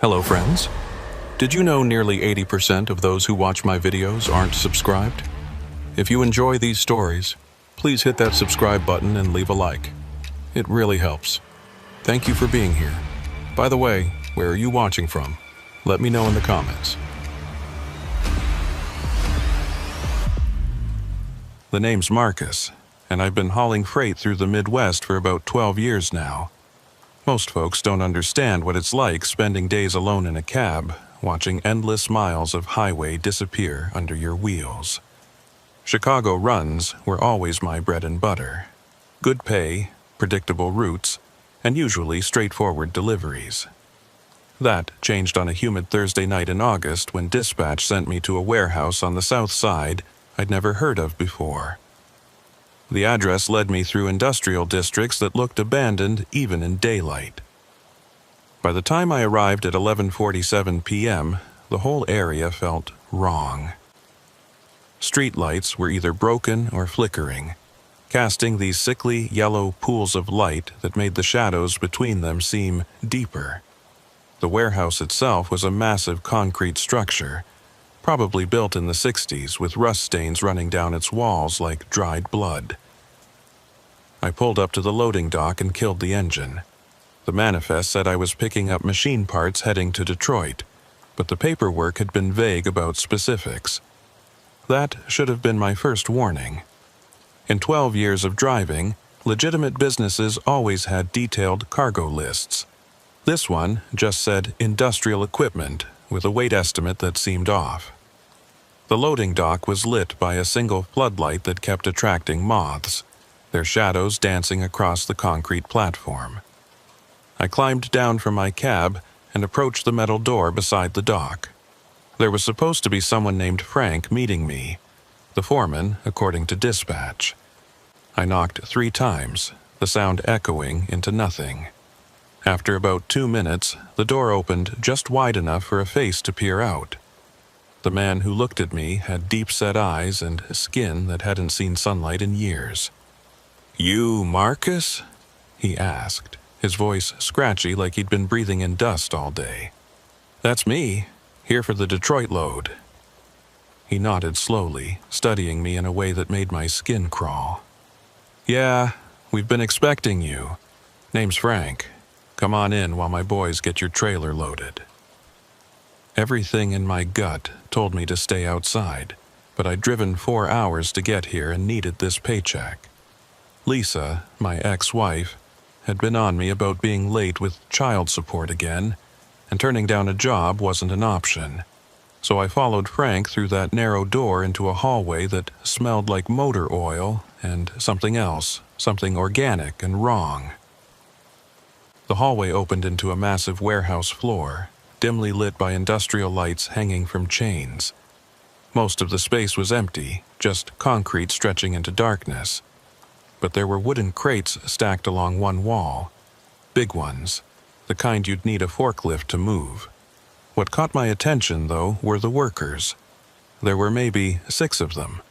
Hello friends. Did you know nearly 80% of those who watch my videos aren't subscribed? If you enjoy these stories, please hit that subscribe button and leave a like. It really helps. Thank you for being here. By the way, where are you watching from? Let me know in the comments. The name's Marcus, and I've been hauling freight through the Midwest for about 12 years now. Most folks don't understand what it's like spending days alone in a cab, watching endless miles of highway disappear under your wheels. Chicago runs were always my bread and butter. Good pay, predictable routes, and usually straightforward deliveries. That changed on a humid Thursday night in August when dispatch sent me to a warehouse on the south side I'd never heard of before. The address led me through industrial districts that looked abandoned even in daylight. By the time I arrived at 11:47 p.m., the whole area felt wrong. Street lights were either broken or flickering, casting these sickly yellow pools of light that made the shadows between them seem deeper. The warehouse itself was a massive concrete structure, probably built in the 60s with rust stains running down its walls like dried blood. I pulled up to the loading dock and killed the engine. The manifest said I was picking up machine parts heading to Detroit, but the paperwork had been vague about specifics. That should have been my first warning. In 12 years of driving, legitimate businesses always had detailed cargo lists. This one just said industrial equipment, with a weight estimate that seemed off. The loading dock was lit by a single floodlight that kept attracting moths, their shadows dancing across the concrete platform. I climbed down from my cab and approached the metal door beside the dock. There was supposed to be someone named Frank meeting me, the foreman, according to dispatch. I knocked 3 times, the sound echoing into nothing. After about 2 minutes, the door opened just wide enough for a face to peer out. The man who looked at me had deep-set eyes and skin that hadn't seen sunlight in years. "You, Marcus?" he asked, his voice scratchy like he'd been breathing in dust all day. "That's me, here for the Detroit load." He nodded slowly, studying me in a way that made my skin crawl. "Yeah, we've been expecting you. Name's Frank. Come on in while my boys get your trailer loaded." Everything in my gut told me to stay outside, but I'd driven 4 hours to get here and needed this paycheck. Lisa, my ex-wife, had been on me about being late with child support again, and turning down a job wasn't an option. So I followed Frank through that narrow door into a hallway that smelled like motor oil and something else, something organic and wrong. The hallway opened into a massive warehouse floor, dimly lit by industrial lights hanging from chains. Most of the space was empty, just concrete stretching into darkness. But there were wooden crates stacked along one wall. Big ones, the kind you'd need a forklift to move. What caught my attention, though, were the workers. There were maybe 6 of them,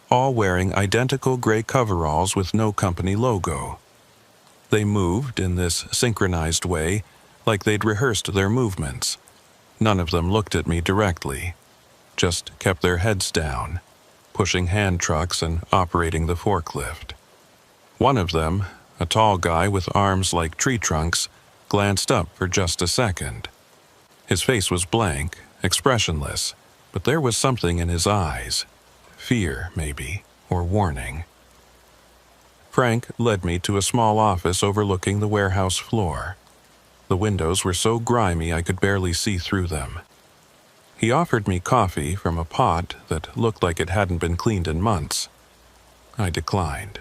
all wearing identical gray coveralls with no company logo. They moved in this synchronized way, like they'd rehearsed their movements. None of them looked at me directly, just kept their heads down, pushing hand trucks and operating the forklift. One of them, a tall guy with arms like tree trunks, glanced up for just a second. His face was blank, expressionless, but there was something in his eyes. Fear, maybe, or warning. Frank led me to a small office overlooking the warehouse floor. The windows were so grimy I could barely see through them. He offered me coffee from a pot that looked like it hadn't been cleaned in months. I declined.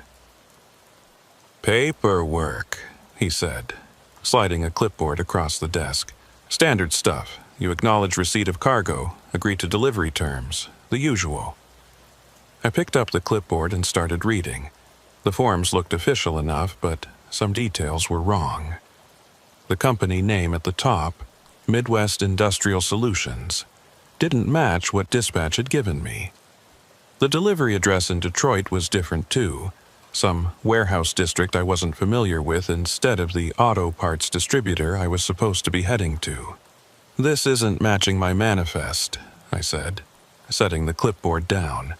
"Paperwork," he said, sliding a clipboard across the desk. "Standard stuff. You acknowledge receipt of cargo, agree to delivery terms, the usual." I picked up the clipboard and started reading. The forms looked official enough, but some details were wrong. The company name at the top, Midwest Industrial Solutions, didn't match what dispatch had given me. The delivery address in Detroit was different too, some warehouse district I wasn't familiar with instead of the auto parts distributor I was supposed to be heading to. "This isn't matching my manifest," I said, setting the clipboard down.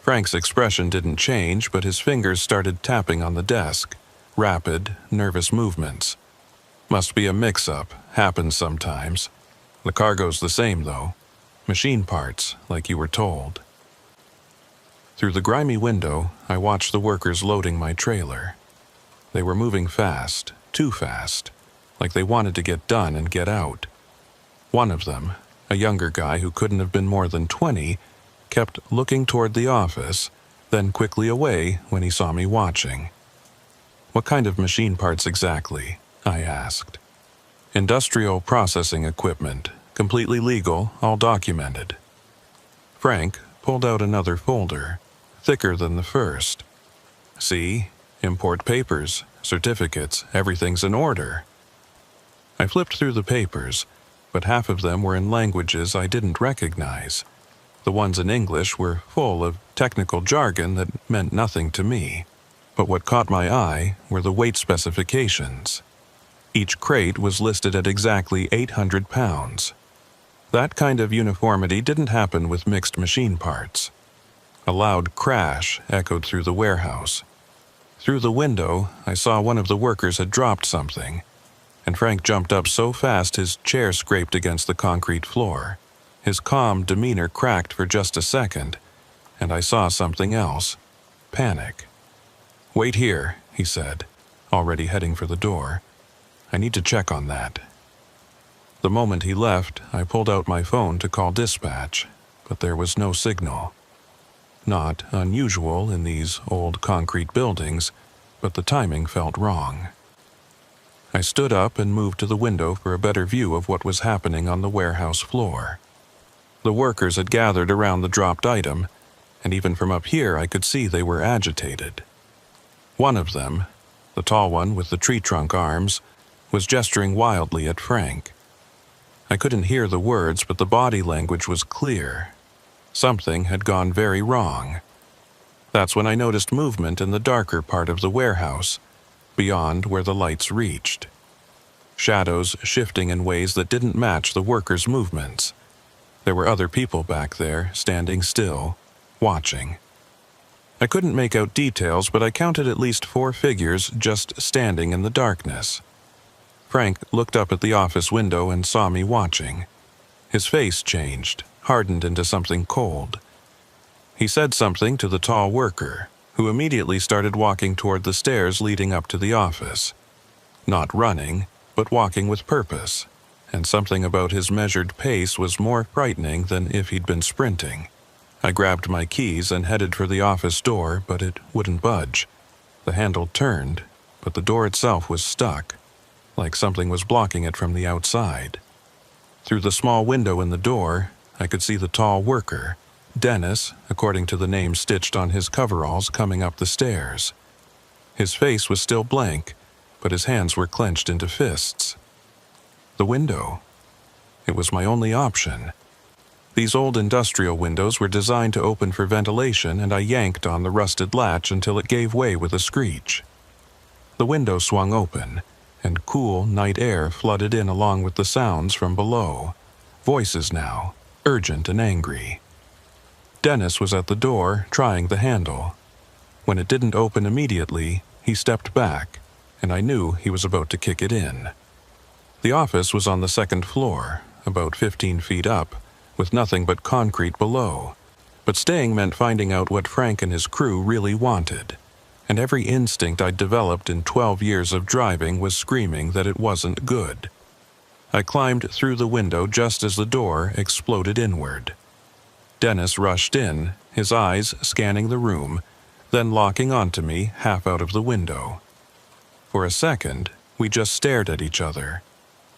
Frank's expression didn't change, but his fingers started tapping on the desk, rapid, nervous movements. "Must be a mix-up, happens sometimes. The cargo's the same, though. Machine parts, like you were told." Through the grimy window, I watched the workers loading my trailer. They were moving fast, too fast, like they wanted to get done and get out. One of them, a younger guy who couldn't have been more than 20, kept looking toward the office, then quickly away when he saw me watching. "What kind of machine parts exactly?" I asked. "Industrial processing equipment, completely legal, all documented." Frank pulled out another folder, thicker than the first. "See? Import papers, certificates, everything's in order." I flipped through the papers, but half of them were in languages I didn't recognize. The ones in English were full of technical jargon that meant nothing to me. But what caught my eye were the weight specifications. Each crate was listed at exactly 800 pounds. That kind of uniformity didn't happen with mixed machine parts. A loud crash echoed through the warehouse. Through the window, I saw one of the workers had dropped something, and Frank jumped up so fast his chair scraped against the concrete floor. His calm demeanor cracked for just a second, and I saw something else: panic. "Wait here," he said, already heading for the door. "I need to check on that." The moment he left, I pulled out my phone to call dispatch, but there was no signal. Not unusual in these old concrete buildings, but the timing felt wrong. I stood up and moved to the window for a better view of what was happening on the warehouse floor. The workers had gathered around the dropped item, and even from up here I could see they were agitated. One of them, the tall one with the tree trunk arms, was gesturing wildly at Frank. I couldn't hear the words, but the body language was clear. Something had gone very wrong. That's when I noticed movement in the darker part of the warehouse, beyond where the lights reached. Shadows shifting in ways that didn't match the workers' movements. There were other people back there, standing still, watching. I couldn't make out details, but I counted at least 4 figures just standing in the darkness. Frank looked up at the office window and saw me watching. His face changed, hardened into something cold. He said something to the tall worker, who immediately started walking toward the stairs leading up to the office. Not running, but walking with purpose, and something about his measured pace was more frightening than if he'd been sprinting. I grabbed my keys and headed for the office door, but it wouldn't budge. The handle turned, but the door itself was stuck, like something was blocking it from the outside. Through the small window in the door, I could see the tall worker, Dennis, according to the name stitched on his coveralls, coming up the stairs. His face was still blank, but his hands were clenched into fists. The window. It was my only option. These old industrial windows were designed to open for ventilation, and I yanked on the rusted latch until it gave way with a screech. The window swung open, and cool night air flooded in along with the sounds from below. Voices now, urgent and angry. Dennis was at the door, trying the handle. When it didn't open immediately, he stepped back, and I knew he was about to kick it in. The office was on the 2nd floor, about 15 feet up, with nothing but concrete below. But staying meant finding out what Frank and his crew really wanted, and every instinct I'd developed in 12 years of driving was screaming that it wasn't good. I climbed through the window just as the door exploded inward. Dennis rushed in, his eyes scanning the room, then locking onto me half out of the window. For a second, we just stared at each other,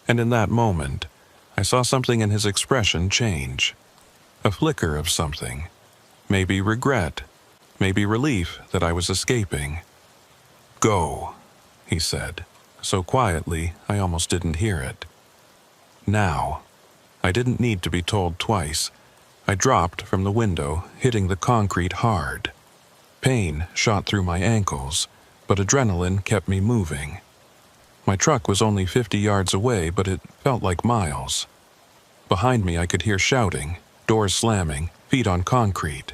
and in that moment, I saw something in his expression change. A flicker of something. Maybe regret. Maybe relief that I was escaping. "Go," he said, so quietly I almost didn't hear it. Now. I didn't need to be told twice. I dropped from the window, hitting the concrete hard. Pain shot through my ankles, but adrenaline kept me moving. My truck was only 50 yards away, but it felt like miles. Behind me I could hear shouting, doors slamming, feet on concrete.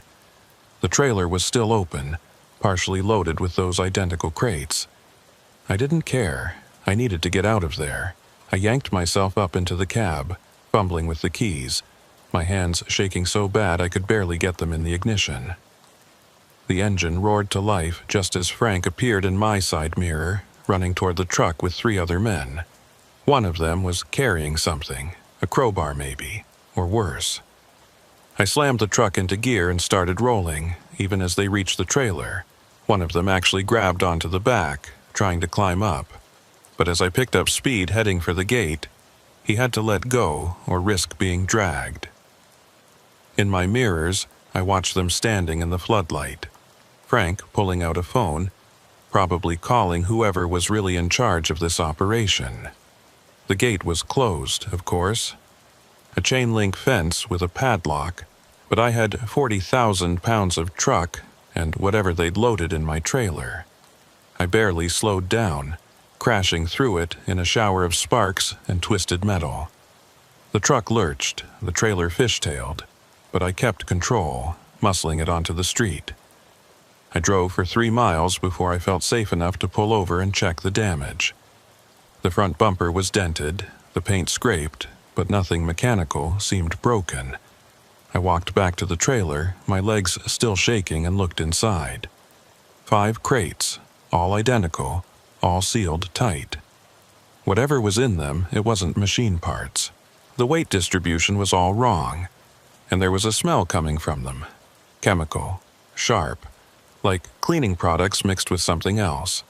The trailer was still open, partially loaded with those identical crates. I didn't care. I needed to get out of there. I yanked myself up into the cab, fumbling with the keys, my hands shaking so bad I could barely get them in the ignition. The engine roared to life just as Frank appeared in my side mirror, running toward the truck with 3 other men. One of them was carrying something, a crowbar maybe, or worse. I slammed the truck into gear and started rolling, even as they reached the trailer. One of them actually grabbed onto the back, trying to climb up. But as I picked up speed heading for the gate, he had to let go or risk being dragged. In my mirrors, I watched them standing in the floodlight. Frank pulling out a phone, probably calling whoever was really in charge of this operation. The gate was closed, of course. A chain-link fence with a padlock, but I had 40,000 pounds of truck and whatever they'd loaded in my trailer. I barely slowed down, crashing through it in a shower of sparks and twisted metal. The truck lurched, the trailer fishtailed, but I kept control, muscling it onto the street. I drove for 3 miles before I felt safe enough to pull over and check the damage. The front bumper was dented, the paint scraped, but nothing mechanical seemed broken. I walked back to the trailer, my legs still shaking, and looked inside. 5 crates, all identical, all sealed tight. Whatever was in them, it wasn't machine parts. The weight distribution was all wrong, and there was a smell coming from them. Chemical, sharp, like cleaning products mixed with something else.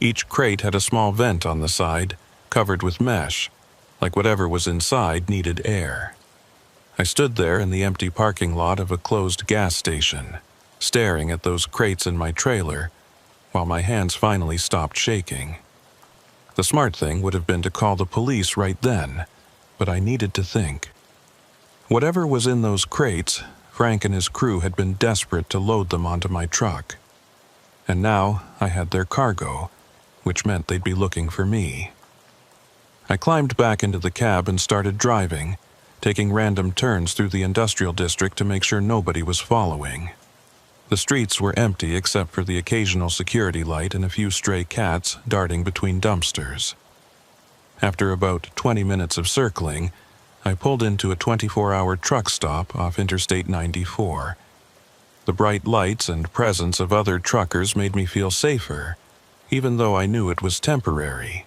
Each crate had a small vent on the side, covered with mesh, like whatever was inside needed air. I stood there in the empty parking lot of a closed gas station, staring at those crates in my trailer, while my hands finally stopped shaking. The smart thing would have been to call the police right then, but I needed to think. Whatever was in those crates, Frank and his crew had been desperate to load them onto my truck. And now I had their cargo, which meant they'd be looking for me. I climbed back into the cab and started driving, taking random turns through the industrial district to make sure nobody was following. The streets were empty except for the occasional security light and a few stray cats darting between dumpsters. After about 20 minutes of circling, I pulled into a 24-hour truck stop off Interstate 94. The bright lights and presence of other truckers made me feel safer, even though I knew it was temporary.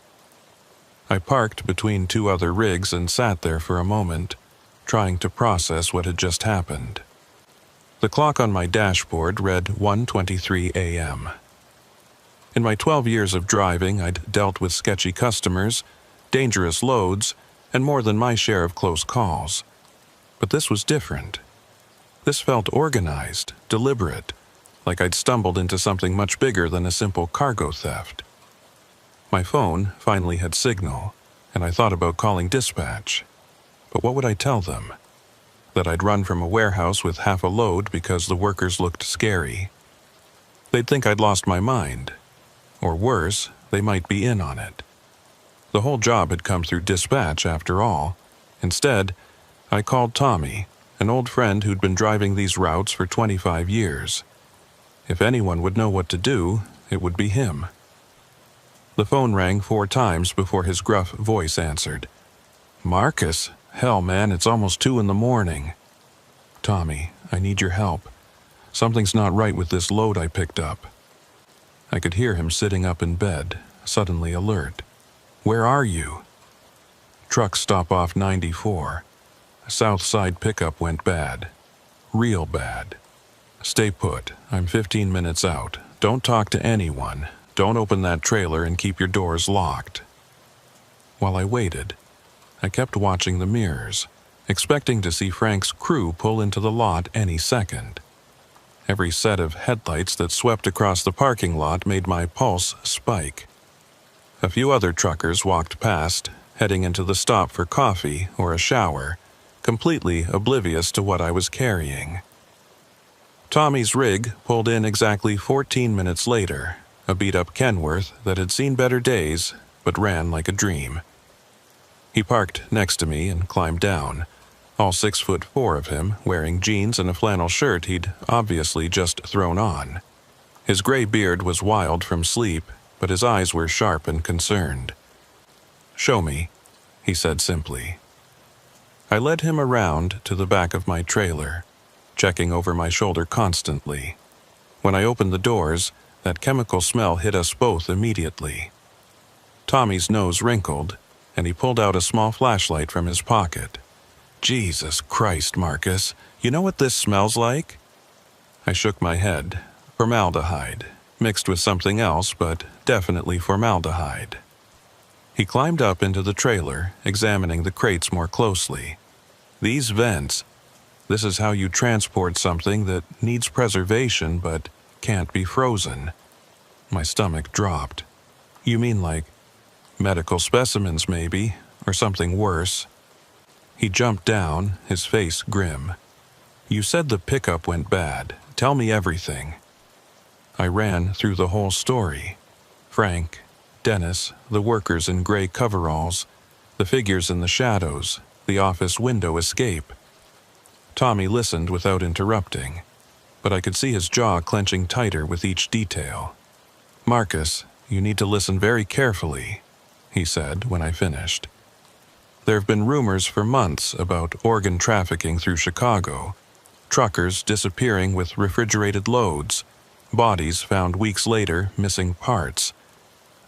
I parked between 2 other rigs and sat there for a moment, trying to process what had just happened. The clock on my dashboard read 1:23 a.m. In my 12 years of driving, I'd dealt with sketchy customers, dangerous loads, and more than my share of close calls. But this was different. This felt organized, deliberate, like I'd stumbled into something much bigger than a simple cargo theft. My phone finally had signal, and I thought about calling dispatch. But what would I tell them? That I'd run from a warehouse with half a load because the workers looked scary. They'd think I'd lost my mind. Or worse, they might be in on it. The whole job had come through dispatch after all. Instead, I called Tommy, an old friend who'd been driving these routes for 25 years. If anyone would know what to do, it would be him. The phone rang 4 times before his gruff voice answered. "Marcus? Hell, man, it's almost 2 in the morning. Tommy, I need your help. Something's not right with this load I picked up." I could hear him sitting up in bed, suddenly alert. "Where are you?" "Truck stop off 94. South side pickup went bad. Real bad. Stay put. I'm 15 minutes out. Don't talk to anyone. Don't open that trailer and keep your doors locked." While I waited, I kept watching the mirrors, expecting to see Frank's crew pull into the lot any second. Every set of headlights that swept across the parking lot made my pulse spike. A few other truckers walked past, heading into the stop for coffee or a shower, completely oblivious to what I was carrying. Tommy's rig pulled in exactly 14 minutes later, a beat-up Kenworth that had seen better days but ran like a dream. He parked next to me and climbed down, all 6'4" of him, wearing jeans and a flannel shirt he'd obviously just thrown on. His gray beard was wild from sleep, but his eyes were sharp and concerned. "Show me," he said simply. I led him around to the back of my trailer, checking over my shoulder constantly. When I opened the doors, that chemical smell hit us both immediately. Tommy's nose wrinkled, and he pulled out a small flashlight from his pocket. "Jesus Christ, Marcus, you know what this smells like?" I shook my head. Formaldehyde, mixed with something else, but definitely formaldehyde. He climbed up into the trailer, examining the crates more closely. "These vents, this is how you transport something that needs preservation but can't be frozen." My stomach dropped. "You mean like medical specimens maybe, or something worse?" He jumped down, his face grim. "You said the pickup went bad. Tell me everything." I ran through the whole story. Frank, Dennis, the workers in gray coveralls, the figures in the shadows, the office window escape. Tommy listened without interrupting, but I could see his jaw clenching tighter with each detail. "Marcus, you need to listen very carefully," he said when I finished. "There have been rumors for months about organ trafficking through Chicago, truckers disappearing with refrigerated loads, bodies found weeks later missing parts.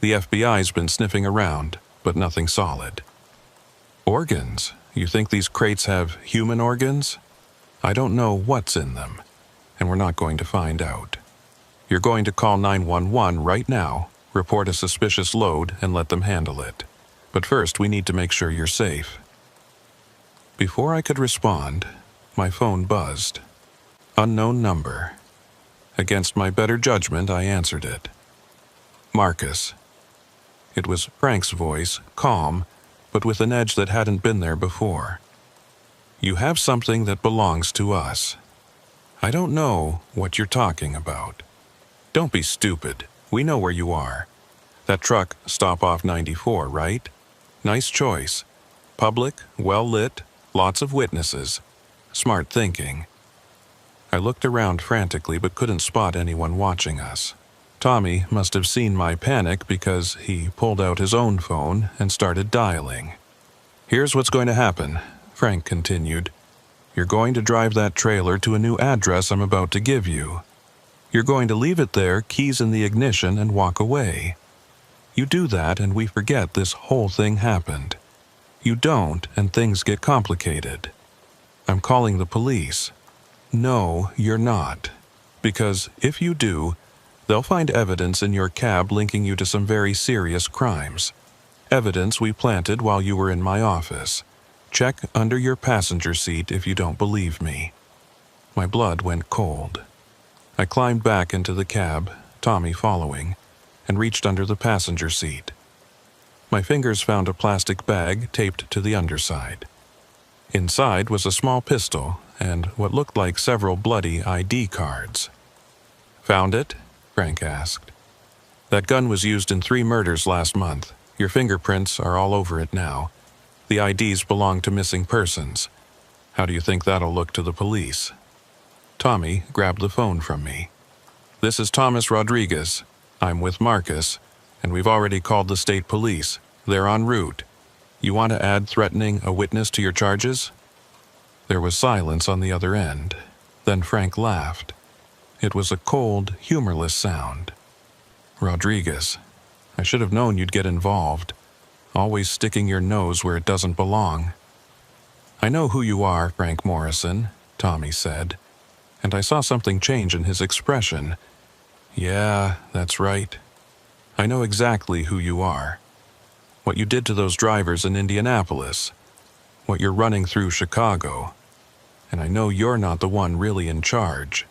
The FBI's been sniffing around, but nothing solid." "Organs? You think these crates have human organs?" "I don't know what's in them, and we're not going to find out. You're going to call 911 right now, report a suspicious load, and let them handle it. But first, we need to make sure you're safe." Before I could respond, my phone buzzed. Unknown number. Against my better judgment, I answered it. "Marcus." It was Frank's voice, calm, but with an edge that hadn't been there before. "You have something that belongs to us. I don't know what you're talking about." "Don't be stupid. We know where you are. That truck, stop off 94, right? Nice choice. Public, well-lit, lots of witnesses. Smart thinking." I looked around frantically but couldn't spot anyone watching us. Tommy must have seen my panic because he pulled out his own phone and started dialing. "Here's what's going to happen," Frank continued. "You're going to drive that trailer to a new address I'm about to give you. You're going to leave it there, keys in the ignition, and walk away. You do that and we forget this whole thing happened. You don't and things get complicated. I'm calling the police." "No, you're not. Because if you do, they'll find evidence in your cab linking you to some very serious crimes. Evidence we planted while you were in my office. Check under your passenger seat if you don't believe me." My blood went cold. I climbed back into the cab, Tommy following, and reached under the passenger seat. My fingers found a plastic bag taped to the underside. Inside was a small pistol and what looked like several bloody ID cards. "Found it?" Frank asked. "That gun was used in 3 murders last month. Your fingerprints are all over it now. The IDs belong to missing persons. How do you think that'll look to the police?" Tommy grabbed the phone from me. "This is Thomas Rodriguez. I'm with Marcus, and we've already called the state police. They're en route. You want to add threatening a witness to your charges?" There was silence on the other end. Then Frank laughed. It was a cold, humorless sound. "Rodriguez, I should have known you'd get involved. Always sticking your nose where it doesn't belong." "I know who you are, Frank Morrison," Tommy said, and I saw something change in his expression. "Yeah, that's right. I know exactly who you are. What you did to those drivers in Indianapolis. What you're running through Chicago. And I know you're not the one really in charge."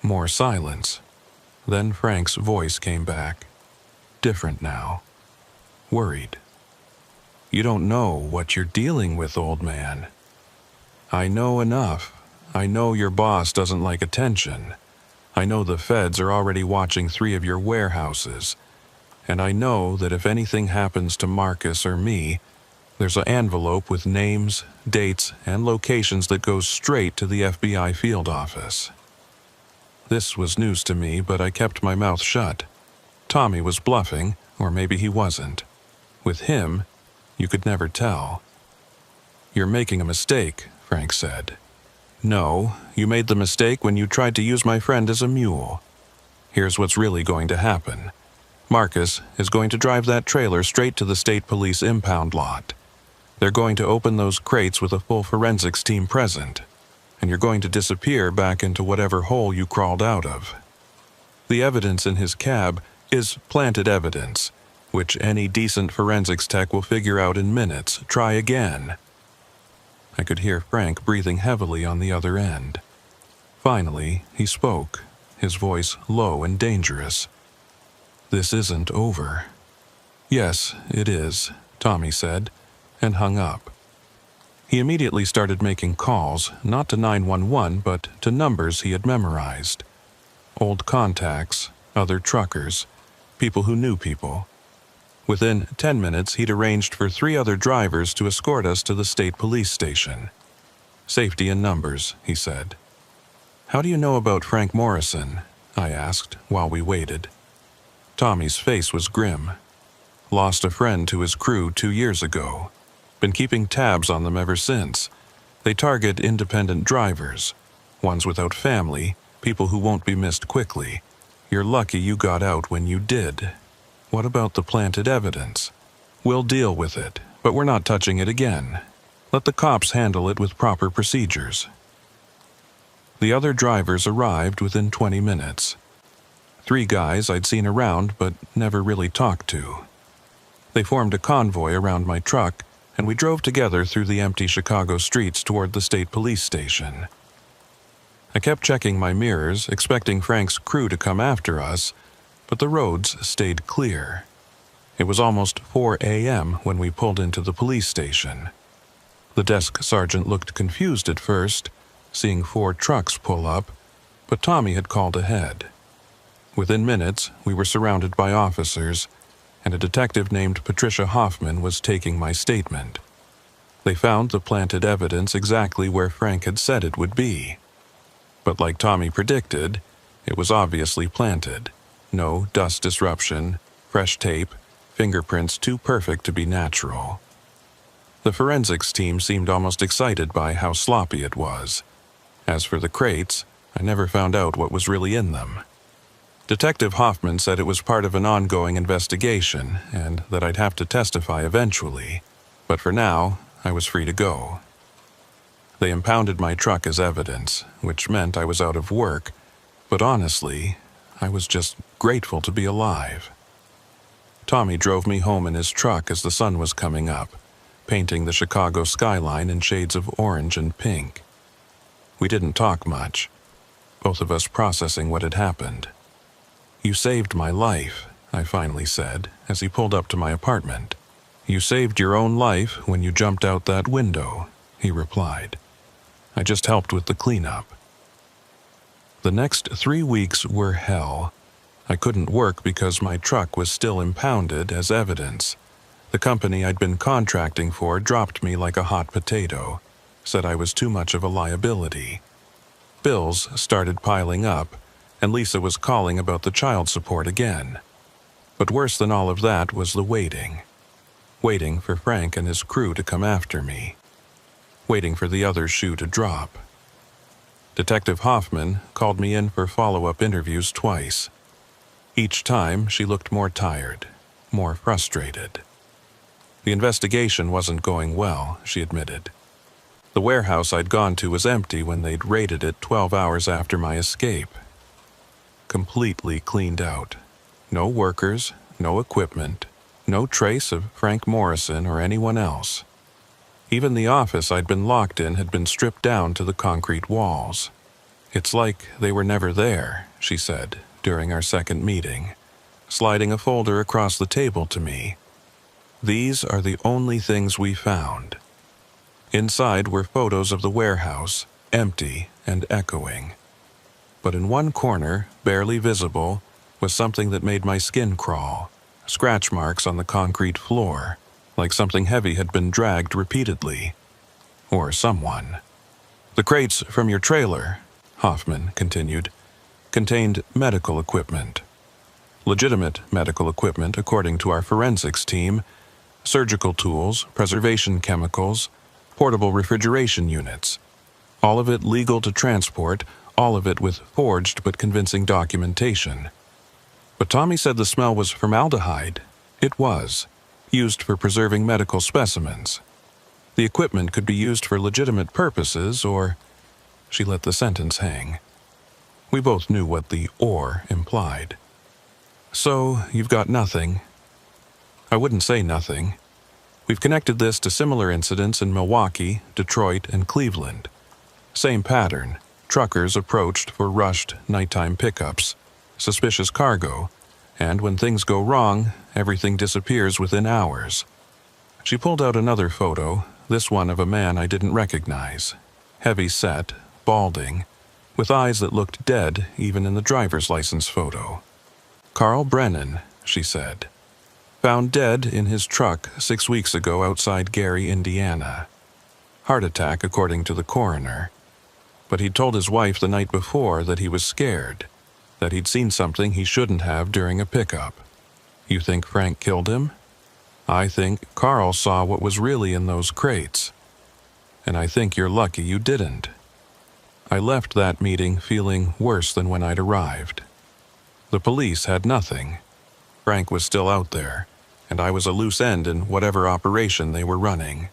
More silence. Then Frank's voice came back. Different now. Worried. "You don't know what you're dealing with, old man." "I know enough. I know your boss doesn't like attention. I know the feds are already watching 3 of your warehouses. And I know that if anything happens to Marcus or me, There's an envelope with names, dates, and locations that goes straight to the FBI field office. This was news to me, but I kept my mouth shut. Tommy was bluffing, or maybe he wasn't. With him, you could never tell. "You're making a mistake," Frank said. "No, you made the mistake when you tried to use my friend as a mule. Here's what's really going to happen. Marcus is going to drive that trailer straight to the state police impound lot. They're going to open those crates with a full forensics team present, and you're going to disappear back into whatever hole you crawled out of. The evidence in his cab is planted evidence, which any decent forensics tech will figure out in minutes. Try again." I could hear Frank breathing heavily on the other end. Finally, he spoke, his voice low and dangerous. "This isn't over." "Yes, it is," Tommy said, and hung up. He immediately started making calls, not to 911, but to numbers he had memorized. Old contacts, other truckers, people who knew people. Within 10 minutes, he'd arranged for 3 other drivers to escort us to the state police station. "Safety in numbers," he said. "How do you know about Frank Morrison?" I asked while we waited. Tommy's face was grim. "Lost a friend to his crew 2 years ago. Been keeping tabs on them ever since. They target independent drivers, ones without family, people who won't be missed quickly. You're lucky you got out when you did. What about the planted evidence? We'll deal with it, but we're not touching it again. Let the cops handle it with proper procedures." The other drivers arrived within 20 minutes. 3 guys I'd seen around but never really talked to. They formed a convoy around my truck, and we drove together through the empty Chicago streets toward the state police station. I kept checking my mirrors, expecting Frank's crew to come after us, but the roads stayed clear. It was almost 4 a.m. when we pulled into the police station. The desk sergeant looked confused at first, seeing 4 trucks pull up, but Tommy had called ahead. Within minutes, we were surrounded by officers, and a detective named Patricia Hoffman was taking my statement. They found the planted evidence exactly where Frank had said it would be. But like Tommy predicted, it was obviously planted. No dust disruption, fresh tape, fingerprints too perfect to be natural. The forensics team seemed almost excited by how sloppy it was. As for the crates, I never found out what was really in them. Detective Hoffman said it was part of an ongoing investigation and that I'd have to testify eventually, but for now, I was free to go. They impounded my truck as evidence, which meant I was out of work, but honestly, I was just grateful to be alive. Tommy drove me home in his truck as the sun was coming up, painting the Chicago skyline in shades of orange and pink. We didn't talk much, both of us processing what had happened. "You saved my life," I finally said as he pulled up to my apartment. "You saved your own life when you jumped out that window," he replied. "I just helped with the cleanup." The next 3 weeks were hell. I couldn't work because my truck was still impounded as evidence. The company I'd been contracting for dropped me like a hot potato, said I was too much of a liability. Bills started piling up, and Lisa was calling about the child support again. But worse than all of that was the waiting. Waiting for Frank and his crew to come after me. Waiting for the other shoe to drop. Detective Hoffman called me in for follow-up interviews twice. Each time, she looked more tired, more frustrated. The investigation wasn't going well, she admitted. The warehouse I'd gone to was empty when they'd raided it 12 hours after my escape. Completely cleaned out. No workers, no equipment, no trace of Frank Morrison or anyone else. Even the office I'd been locked in had been stripped down to the concrete walls. "It's like they were never there," she said during our second meeting, sliding a folder across the table to me. "These are the only things we found." Inside were photos of the warehouse, empty and echoing. But in one corner, barely visible, was something that made my skin crawl. Scratch marks on the concrete floor, like something heavy had been dragged repeatedly. Or someone. The crates from your trailer, Hoffman continued, contained medical equipment. Legitimate medical equipment according to our forensics team, surgical tools, preservation chemicals, portable refrigeration units. All of it legal to transport, all of it with forged but convincing documentation. But Tommy said the smell was formaldehyde. It was, used for preserving medical specimens. The equipment could be used for legitimate purposes, or... She let the sentence hang. We both knew what the "or" implied. So, you've got nothing. I wouldn't say nothing. We've connected this to similar incidents in Milwaukee, Detroit, and Cleveland. Same pattern. Truckers approached for rushed nighttime pickups, suspicious cargo, and when things go wrong, everything disappears within hours. She pulled out another photo, this one of a man I didn't recognize. Heavy set, balding, with eyes that looked dead even in the driver's license photo. Carl Brennan, she said. Found dead in his truck 6 weeks ago outside Gary, Indiana. Heart attack according to the coroner. But he'd told his wife the night before that he was scared, that he'd seen something he shouldn't have during a pickup. You think Frank killed him? I think Carl saw what was really in those crates. And I think you're lucky you didn't. I left that meeting feeling worse than when I'd arrived. The police had nothing. Frank was still out there, and I was a loose end in whatever operation they were running.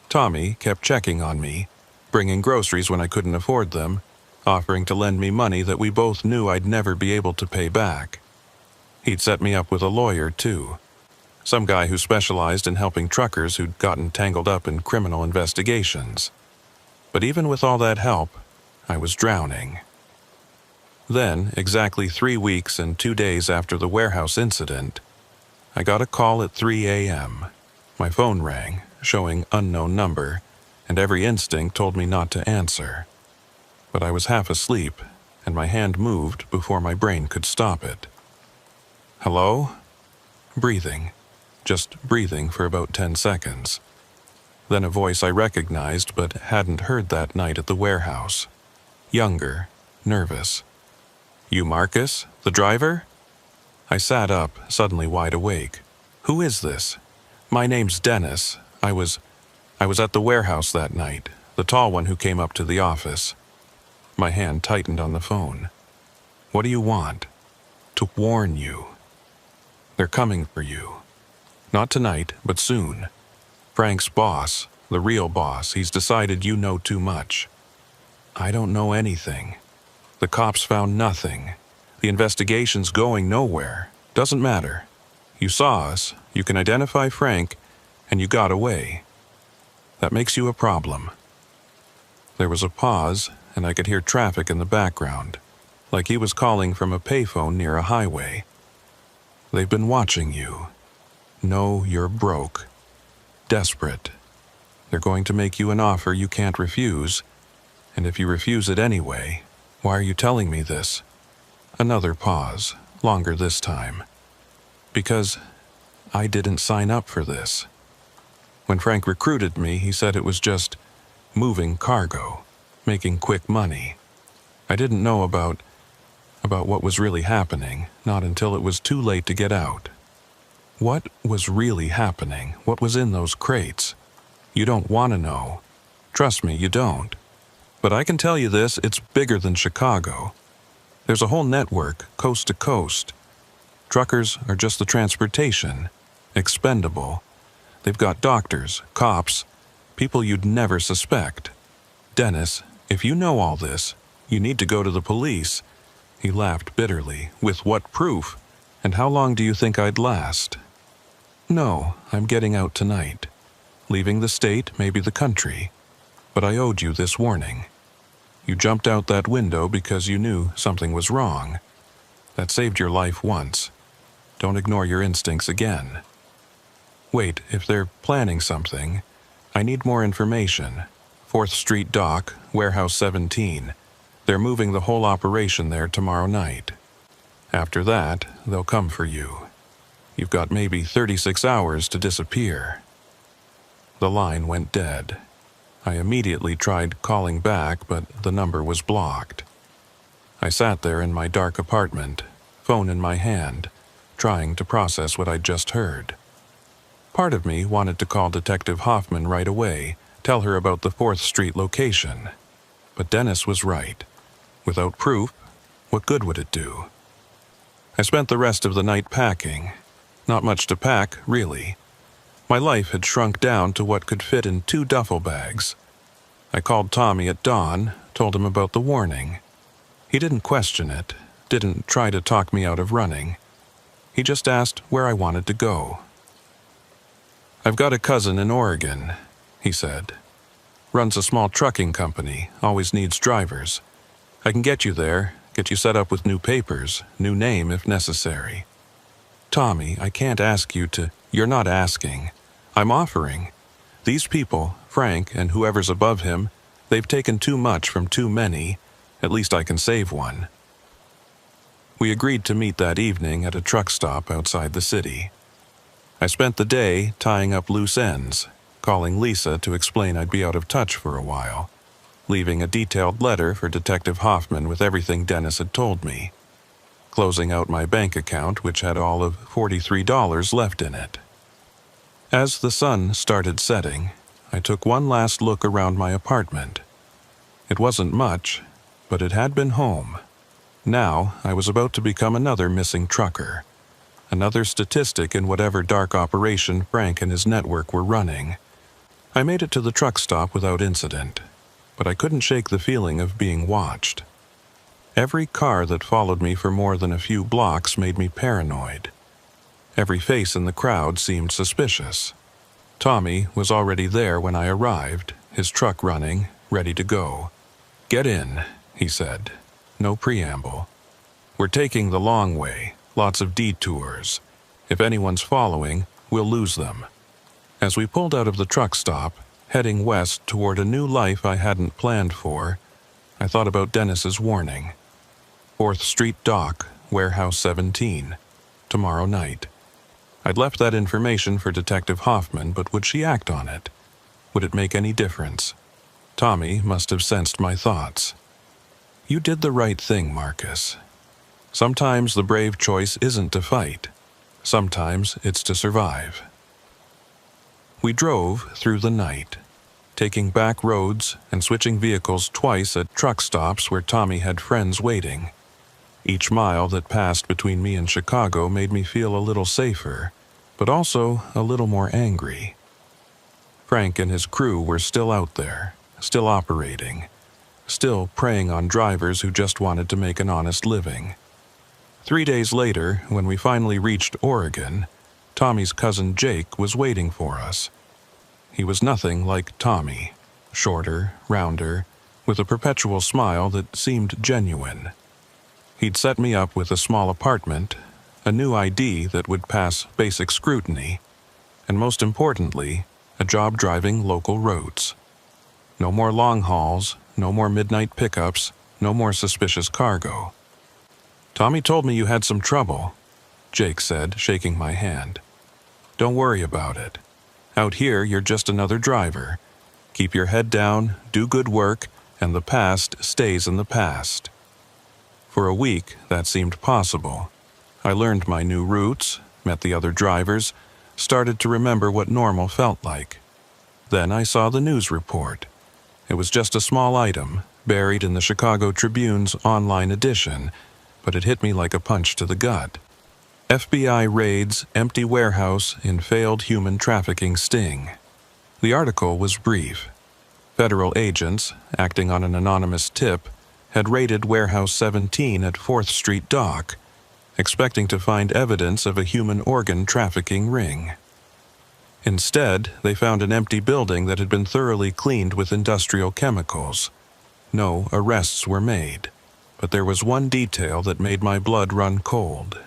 Tommy kept checking on me, bringing groceries when I couldn't afford them, offering to lend me money that we both knew I'd never be able to pay back. He'd set me up with a lawyer, too. Some guy who specialized in helping truckers who'd gotten tangled up in criminal investigations. But even with all that help, I was drowning. Then, exactly 3 weeks and 2 days after the warehouse incident, I got a call at 3 a.m. My phone rang, showing unknown number, and every instinct told me not to answer. But I was half asleep, and my hand moved before my brain could stop it. Hello? Breathing. Just breathing for about 10 seconds. Then a voice I recognized but hadn't heard that night at the warehouse. Younger, nervous. You Marcus, the driver? I sat up, suddenly wide awake. Who is this? My name's Dennis. I was at the warehouse that night, the tall one who came up to the office. My hand tightened on the phone. What do you want? To warn you. They're coming for you. Not tonight, but soon. Frank's boss, the real boss, he's decided you know too much. I don't know anything. The cops found nothing. The investigation's going nowhere. Doesn't matter. You saw us, you can identify Frank, and you got away. That makes you a problem. There was a pause, and I could hear traffic in the background, like he was calling from a payphone near a highway. They've been watching you. Know you're broke. Desperate. They're going to make you an offer you can't refuse, and if you refuse it anyway, why are you telling me this? Another pause, longer this time. Because I didn't sign up for this. When Frank recruited me, he said it was just moving cargo, making quick money. I didn't know about what was really happening, not until it was too late to get out. What was really happening? What was in those crates? You don't want to know. Trust me, you don't. But I can tell you this, it's bigger than Chicago. There's a whole network, coast to coast. Truckers are just the transportation. Expendable. They've got doctors, cops, people you'd never suspect. Dennis, if you know all this, you need to go to the police. He laughed bitterly. With what proof? And how long do you think I'd last? No, I'm getting out tonight. Leaving the state, maybe the country. But I owed you this warning. You jumped out that window because you knew something was wrong. That saved your life once. Don't ignore your instincts again. Wait, if they're planning something, I need more information. 4th Street Dock, Warehouse 17. They're moving the whole operation there tomorrow night. After that, they'll come for you. You've got maybe 36 hours to disappear." The line went dead. I immediately tried calling back, but the number was blocked. I sat there in my dark apartment, phone in my hand, trying to process what I'd just heard. Part of me wanted to call Detective Hoffman right away, tell her about the 4th Street location. But Dennis was right. Without proof, what good would it do? I spent the rest of the night packing. Not much to pack, really. My life had shrunk down to what could fit in 2 duffel bags. I called Tommy at dawn, told him about the warning. He didn't question it, didn't try to talk me out of running. He just asked where I wanted to go. "I've got a cousin in Oregon," he said. "Runs a small trucking company, always needs drivers. I can get you there, get you set up with new papers, new name if necessary." "Tommy, I can't ask you to—" "You're not asking. I'm offering. These people, Frank and whoever's above him, they've taken too much from too many. At least I can save one." We agreed to meet that evening at a truck stop outside the city. I spent the day tying up loose ends, calling Lisa to explain I'd be out of touch for a while, leaving a detailed letter for Detective Hoffman with everything Dennis had told me, closing out my bank account, which had all of $43 left in it. As the sun started setting, I took one last look around my apartment. It wasn't much, but it had been home. Now I was about to become another missing trucker, another statistic in whatever dark operation Frank and his network were running. I made it to the truck stop without incident, but I couldn't shake the feeling of being watched. Every car that followed me for more than a few blocks made me paranoid. Every face in the crowd seemed suspicious. Tommy was already there when I arrived, his truck running, ready to go. "Get in," he said. No preamble. "We're taking the long way, lots of detours. If anyone's following, we'll lose them." As we pulled out of the truck stop, heading west toward a new life I hadn't planned for, I thought about Dennis's warning. 4th Street Dock, Warehouse 17, tomorrow night. I'd left that information for Detective Hoffman, but would she act on it? Would it make any difference? Tommy must have sensed my thoughts. "You did the right thing, Marcus. Sometimes the brave choice isn't to fight. Sometimes it's to survive." We drove through the night, taking back roads and switching vehicles twice at truck stops where Tommy had friends waiting. Each mile that passed between me and Chicago made me feel a little safer, but also a little more angry. Frank and his crew were still out there, still operating, still preying on drivers who just wanted to make an honest living. 3 days later, when we finally reached Oregon, Tommy's cousin Jake was waiting for us. He was nothing like Tommy, shorter, rounder, with a perpetual smile that seemed genuine. He'd set me up with a small apartment, a new ID that would pass basic scrutiny, and most importantly, a job driving local roads. No more long hauls, no more midnight pickups, no more suspicious cargo. "Tommy told me you had some trouble," Jake said, shaking my hand. "Don't worry about it. Out here, you're just another driver. Keep your head down, do good work, and the past stays in the past." For a week, that seemed possible. I learned my new routes, met the other drivers, started to remember what normal felt like. Then I saw the news report. It was just a small item, buried in the Chicago Tribune's online edition, but it hit me like a punch to the gut. FBI raids empty warehouse in failed human trafficking sting. The article was brief. Federal agents, acting on an anonymous tip, had raided Warehouse 17 at 4th Street Dock, expecting to find evidence of a human organ trafficking ring. Instead, they found an empty building that had been thoroughly cleaned with industrial chemicals. No arrests were made, but there was one detail that made my blood run cold.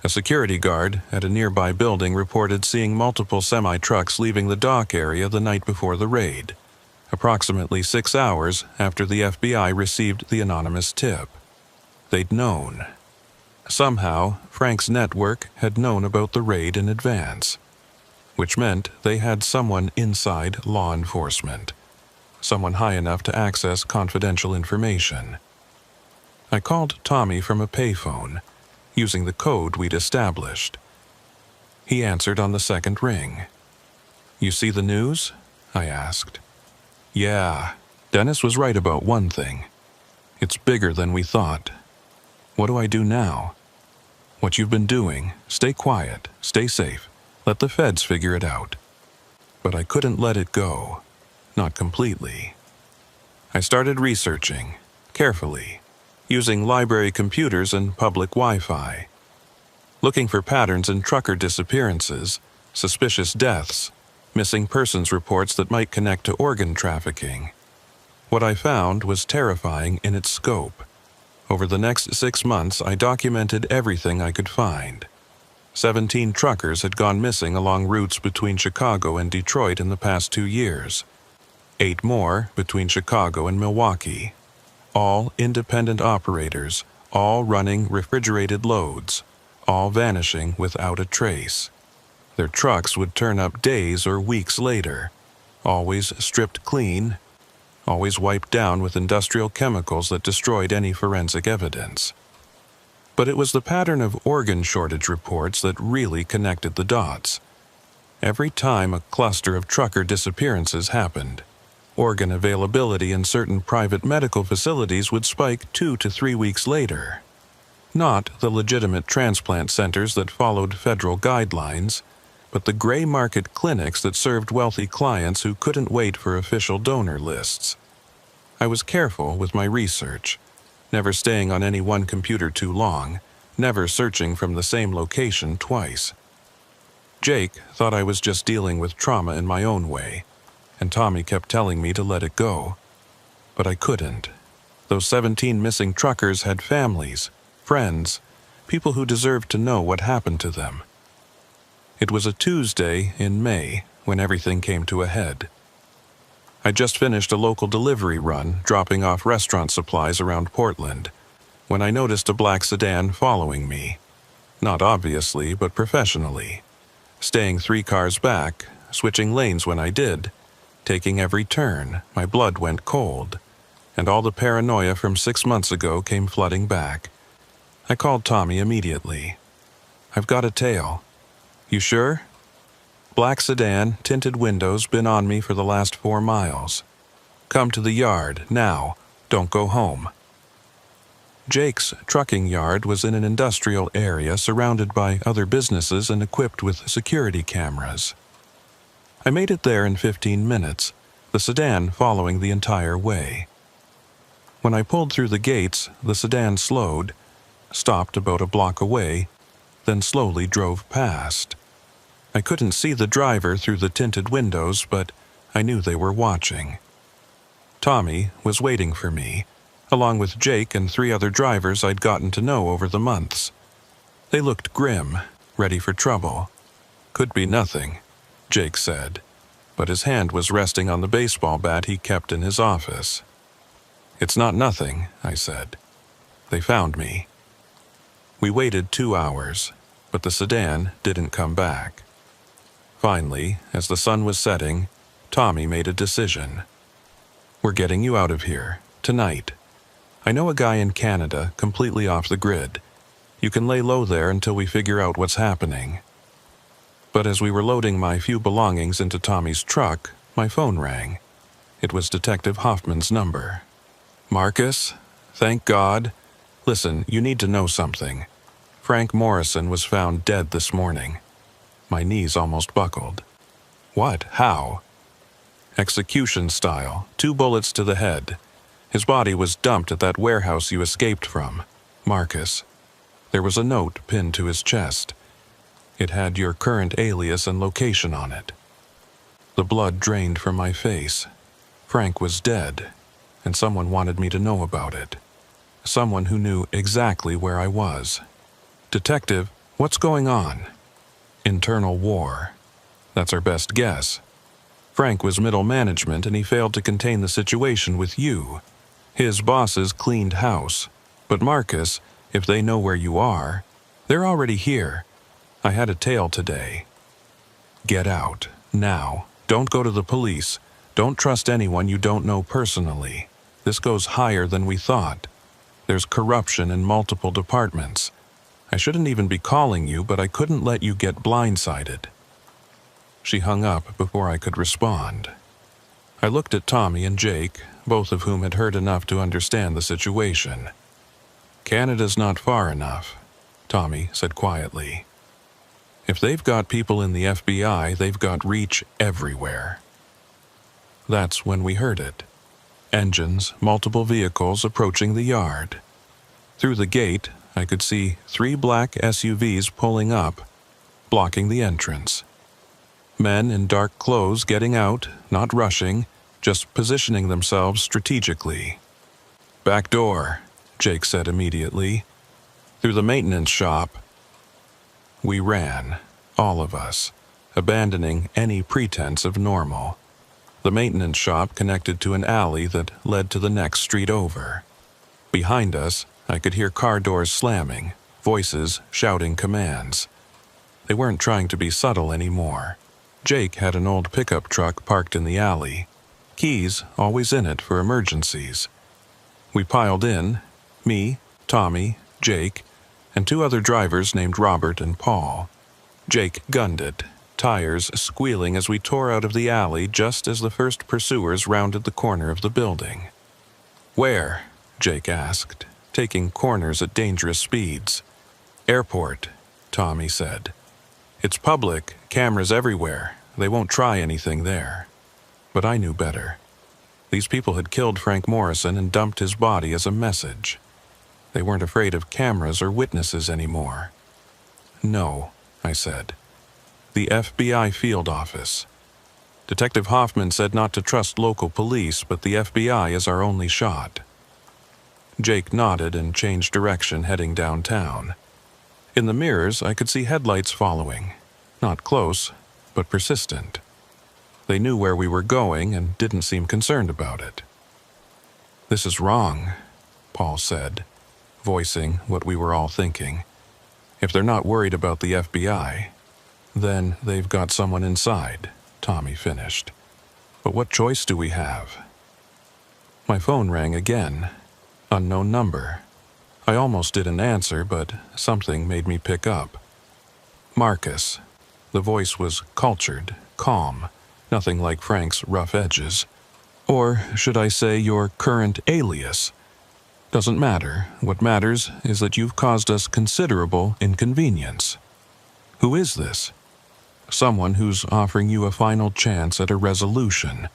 A security guard at a nearby building reported seeing multiple semi-trucks leaving the dock area the night before the raid, approximately 6 hours after the FBI received the anonymous tip. They'd known. Somehow, Frank's network had known about the raid in advance, which meant they had someone inside law enforcement, someone high enough to access confidential information. I called Tommy from a payphone, using the code we'd established. He answered on the second ring. "You see the news?" I asked. "Yeah, Dennis was right about one thing. It's bigger than we thought. What do I do now?" "What you've been doing. Stay quiet, stay safe. Let the feds figure it out." But I couldn't let it go. Not completely. I started researching, carefully, using library computers and public Wi-Fi, looking for patterns in trucker disappearances, suspicious deaths, missing persons reports that might connect to organ trafficking. What I found was terrifying in its scope. Over the next 6 months, I documented everything I could find. 17 truckers had gone missing along routes between Chicago and Detroit in the past 2 years. 8 more between Chicago and Milwaukee. All independent operators, all running refrigerated loads, all vanishing without a trace. Their trucks would turn up days or weeks later, always stripped clean, always wiped down with industrial chemicals that destroyed any forensic evidence. But it was the pattern of organ shortage reports that really connected the dots. Every time a cluster of trucker disappearances happened, organ availability in certain private medical facilities would spike 2 to 3 weeks later. Not the legitimate transplant centers that followed federal guidelines, but the gray market clinics that served wealthy clients who couldn't wait for official donor lists. I was careful with my research, never staying on any one computer too long, never searching from the same location twice. Jake thought I was just dealing with trauma in my own way, and Tommy kept telling me to let it go. But I couldn't. Those 17 missing truckers had families, friends, people who deserved to know what happened to them. It was a Tuesday in May when everything came to a head. I just finished a local delivery run, dropping off restaurant supplies around Portland, when I noticed a black sedan following me. Not obviously, but professionally. Staying 3 cars back, switching lanes when I did, taking every turn, my blood went cold, and all the paranoia from 6 months ago came flooding back. I called Tommy immediately. "I've got a tail." "You sure?" "Black sedan, tinted windows, been on me for the last 4 miles. Come to the yard, now. Don't go home." Jake's trucking yard was in an industrial area surrounded by other businesses and equipped with security cameras. I made it there in 15 minutes, the sedan following the entire way. When I pulled through the gates, the sedan slowed, stopped about a block away, then slowly drove past. I couldn't see the driver through the tinted windows, but I knew they were watching. Tommy was waiting for me, along with Jake and 3 other drivers I'd gotten to know over the months. They looked grim, ready for trouble. "Could be nothing," Jake said, but his hand was resting on the baseball bat he kept in his office. "It's not nothing," I said. "They found me." We waited 2 hours, but the sedan didn't come back. Finally, as the sun was setting, Tommy made a decision. "We're getting you out of here, tonight. I know a guy in Canada, completely off the grid. You can lay low there until we figure out what's happening." But as we were loading my few belongings into Tommy's truck, my phone rang. It was Detective Hoffman's number. "Marcus? Thank God. Listen, you need to know something. Frank Morrison was found dead this morning." My knees almost buckled. "What? How?" "Execution style, 2 bullets to the head. His body was dumped at that warehouse you escaped from. Marcus. There was a note pinned to his chest. It had your current alias and location on it." The blood drained from my face. Frank was dead, and someone wanted me to know about it. Someone who knew exactly where I was. "Detective, what's going on?" "Internal war. That's our best guess. Frank was middle management and he failed to contain the situation with you. His bosses cleaned house. But Marcus, If they know where you are, they're already here. I had a tail today. Get out, now. Don't go to the police. Don't trust anyone you don't know personally. This goes higher than we thought. There's corruption in multiple departments. I shouldn't even be calling you, but I couldn't let you get blindsided. She hung up before I could respond. I looked at Tommy and Jake, both of whom had heard enough to understand the situation. Canada's not far enough, Tommy said quietly. If they've got people in the FBI, they've got reach everywhere. That's when we heard it. Engines, multiple vehicles approaching the yard. Through the gate, I could see 3 black SUVs pulling up, blocking the entrance. Men in dark clothes getting out, not rushing, just positioning themselves strategically. Back door, Jake said immediately. Through the maintenance shop. We ran, all of us, abandoning any pretense of normal. The maintenance shop connected to an alley that led to the next street over. Behind us, I could hear car doors slamming, voices shouting commands. They weren't trying to be subtle anymore. Jake had an old pickup truck parked in the alley, keys always in it for emergencies. We piled in, me, Tommy, Jake, and 2 other drivers named Robert and Paul. Jake gunned it, tires squealing as we tore out of the alley just as the first pursuers rounded the corner of the building. Where? Jake asked, taking corners at dangerous speeds. Airport, Tommy said. It's public, cameras everywhere. They won't try anything there. But I knew better. These people had killed Frank Morrison and dumped his body as a message. They weren't afraid of cameras or witnesses anymore. No, I said. The FBI field office. Detective Hoffman said not to trust local police, but the FBI is our only shot. Jake nodded and changed direction, heading downtown. In the mirrors, I could see headlights following. Not close, but persistent. They knew where we were going and didn't seem concerned about it. This is wrong, Paul said, voicing what we were all thinking. If they're not worried about the FBI, then they've got someone inside, Tommy finished. But what choice do we have? My phone rang again. Unknown number. I almost didn't answer, but something made me pick up. Marcus. The voice was cultured, calm, nothing like Frank's rough edges. Or should I say your current alias? Doesn't matter. What matters is that you've caused us considerable inconvenience. Who is this? Someone who's offering you a final chance at a resolution.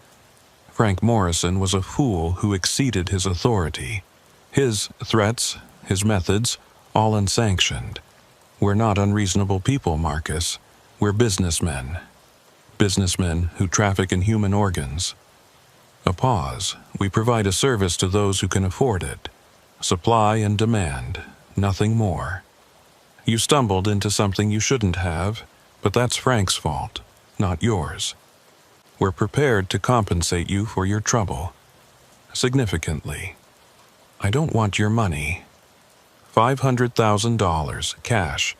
Frank Morrison was a fool who exceeded his authority. His threats, his methods, all unsanctioned. We're not unreasonable people, Marcus. We're businessmen. Businessmen who traffic in human organs. A pause. We provide a service to those who can afford it. Supply and demand, nothing more. You stumbled into something you shouldn't have, but that's Frank's fault, not yours. We're prepared to compensate you for your trouble. Significantly. I don't want your money. $500,000, cash.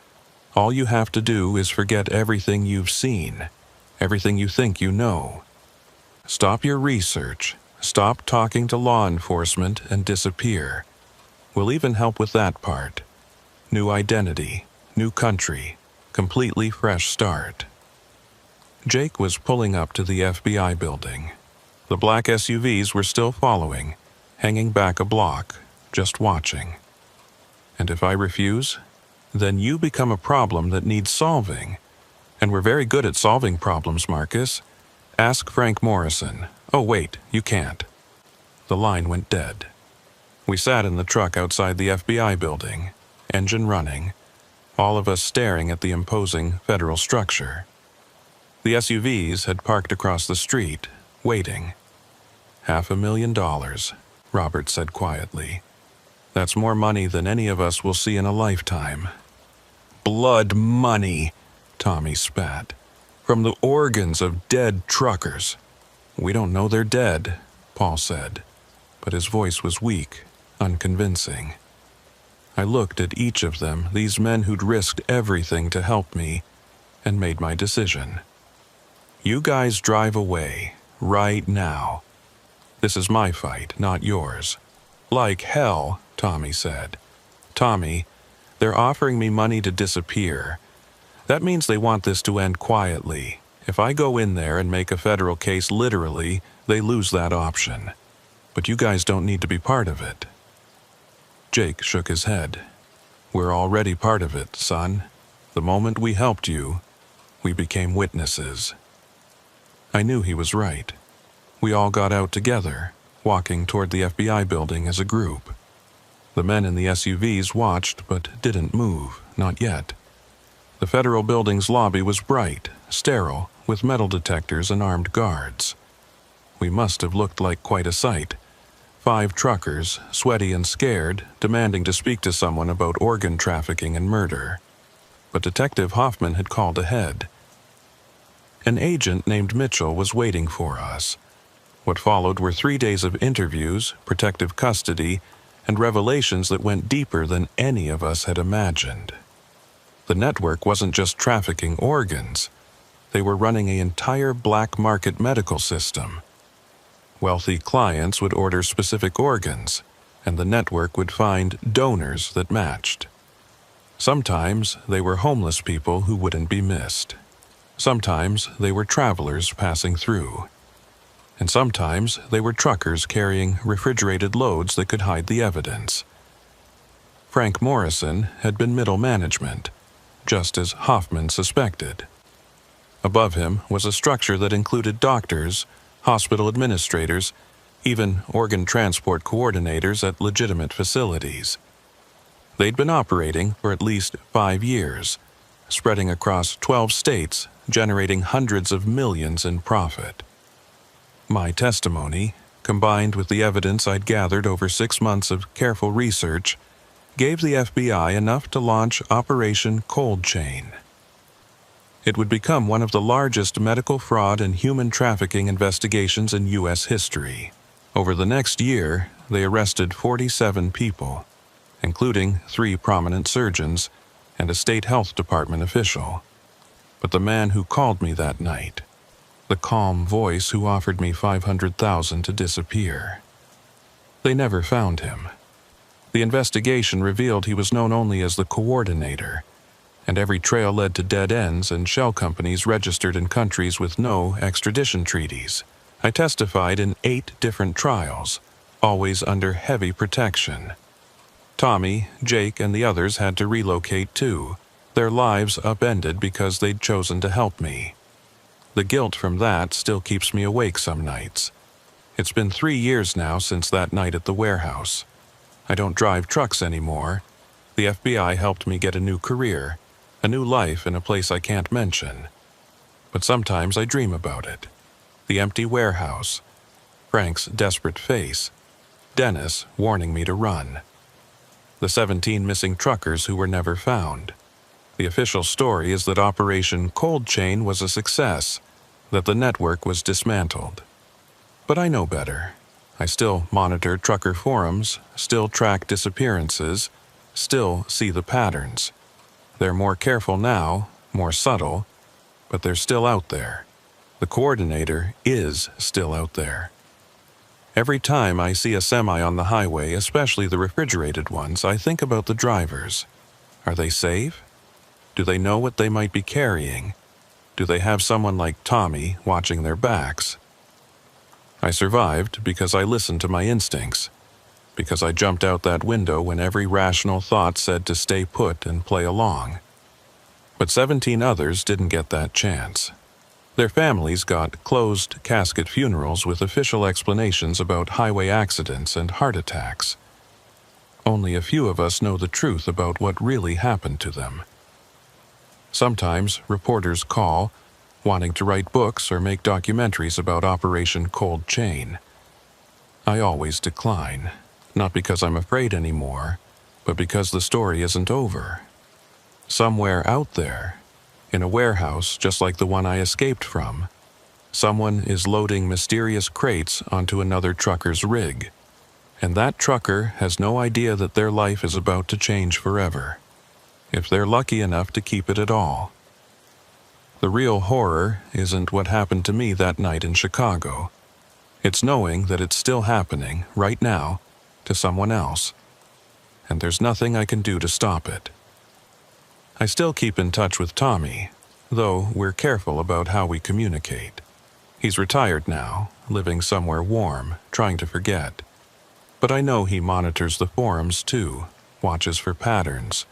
All you have to do is forget everything you've seen, everything you think you know. Stop your research, stop talking to law enforcement, and disappear. We'll even help with that part. New identity, new country, completely fresh start. Jake was pulling up to the FBI building. The black SUVs were still following, hanging back a block, just watching. And if I refuse, then you become a problem that needs solving. And we're very good at solving problems, Marcus. Ask Frank Morrison. Oh, wait, you can't. The line went dead. We sat in the truck outside the FBI building, engine running, all of us staring at the imposing federal structure. The SUVs had parked across the street, waiting. $500,000, Robert said quietly. That's more money than any of us will see in a lifetime. Blood money, Tommy spat. From the organs of dead truckers. We don't know they're dead, Paul said, but his voice was weak, unconvincing. I looked at each of them, these men who'd risked everything to help me, and made my decision. You guys drive away, right now. This is my fight, not yours. Like hell, Tommy said. Tommy, they're offering me money to disappear. That means they want this to end quietly. If I go in there and make a federal case literally, they lose that option. But you guys don't need to be part of it. Jake shook his head. We're already part of it, son. The moment we helped you, we became witnesses. I knew he was right. We all got out together, walking toward the FBI building as a group. The men in the SUVs watched but didn't move, not yet. The federal building's lobby was bright, sterile, with metal detectors and armed guards. We must have looked like quite a sight. 5 truckers, sweaty and scared, demanding to speak to someone about organ trafficking and murder. But Detective Hoffman had called ahead. An agent named Mitchell was waiting for us. What followed were 3 days of interviews, protective custody, and revelations that went deeper than any of us had imagined. The network wasn't just trafficking organs. They were running an entire black market medical system. Wealthy clients would order specific organs, and the network would find donors that matched. Sometimes they were homeless people who wouldn't be missed. Sometimes they were travelers passing through. And sometimes they were truckers carrying refrigerated loads that could hide the evidence. Frank Morrison had been middle management, just as Hoffman suspected. Above him was a structure that included doctors, hospital administrators, even organ transport coordinators at legitimate facilities. They'd been operating for at least 5 years, spreading across 12 states, generating hundreds of millions in profit. My testimony, combined with the evidence I'd gathered over 6 months of careful research, gave the FBI enough to launch Operation Cold Chain. It would become one of the largest medical fraud and human trafficking investigations in U.S. history. Over the next year, they arrested 47 people, including 3 prominent surgeons and a state health department official. But the man who called me that night, the calm voice who offered me $500,000 to disappear, they never found him. The investigation revealed he was known only as the coordinator, and every trail led to dead ends and shell companies registered in countries with no extradition treaties. I testified in 8 different trials, always under heavy protection. Tommy, Jake, and the others had to relocate too, their lives upended because they'd chosen to help me. The guilt from that still keeps me awake some nights. It's been 3 years now since that night at the warehouse. I don't drive trucks anymore. The FBI helped me get a new career, a new life in a place I can't mention. But sometimes I dream about it. The empty warehouse, Frank's desperate face, Dennis warning me to run. The 17 missing truckers who were never found. The official story is that Operation Cold Chain was a success, that the network was dismantled. But I know better. I still monitor trucker forums, still track disappearances, still see the patterns. They're more careful now, more subtle, but they're still out there. The coordinator is still out there. Every time I see a semi on the highway, especially the refrigerated ones, I think about the drivers. Are they safe? Do they know what they might be carrying? Do they have someone like Tommy watching their backs? I survived because I listened to my instincts, because I jumped out that window when every rational thought said to stay put and play along. But 17 others didn't get that chance. Their families got closed casket funerals with official explanations about highway accidents and heart attacks. Only a few of us know the truth about what really happened to them. Sometimes reporters call, wanting to write books or make documentaries about Operation Cold Chain. I always decline, not because I'm afraid anymore, but because the story isn't over. Somewhere out there, in a warehouse just like the one I escaped from, someone is loading mysterious crates onto another trucker's rig, And that trucker has no idea that their life is about to change forever, if they're lucky enough to keep it at all. The real horror isn't what happened to me that night in Chicago. It's knowing that it's still happening, right now, to someone else. And there's nothing I can do to stop it. I still keep in touch with Tommy, though we're careful about how we communicate. He's retired now, living somewhere warm, trying to forget. But I know he monitors the forums too, watches for patterns,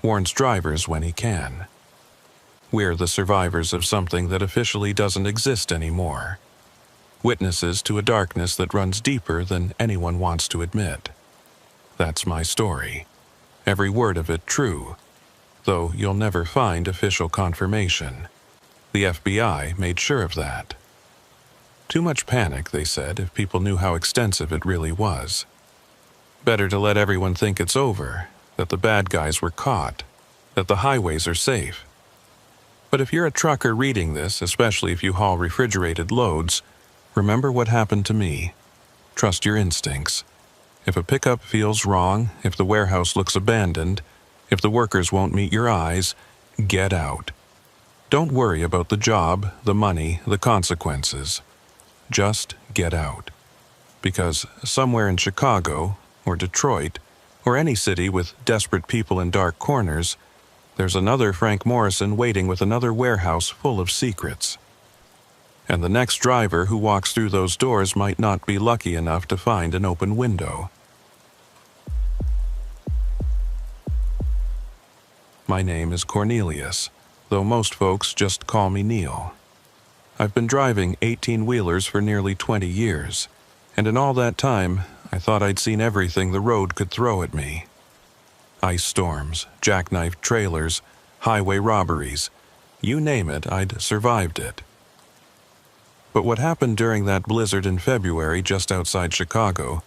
warns drivers when he can. We're the survivors of something that officially doesn't exist anymore. Witnesses to a darkness that runs deeper than anyone wants to admit. That's my story. Every word of it true, though you'll never find official confirmation. The FBI made sure of that. Too much panic, they said, if people knew how extensive it really was. Better to let everyone think it's over, that the bad guys were caught, that the highways are safe. But if you're a trucker reading this, especially if you haul refrigerated loads, remember what happened to me. Trust your instincts. If a pickup feels wrong, if the warehouse looks abandoned, if the workers won't meet your eyes, get out. Don't worry about the job, the money, the consequences. Just get out. Because somewhere in Chicago, or Detroit, or any city with desperate people in dark corners, there's another Frank Morrison waiting with another warehouse full of secrets. And the next driver who walks through those doors might not be lucky enough to find an open window. My name is Cornelius, though most folks just call me Neil. I've been driving 18-wheelers for nearly 20 years, and in all that time, I thought I'd seen everything the road could throw at me. Ice storms, jackknife trailers, highway robberies, you name it, I'd survived it. But what happened during that blizzard in February just outside Chicago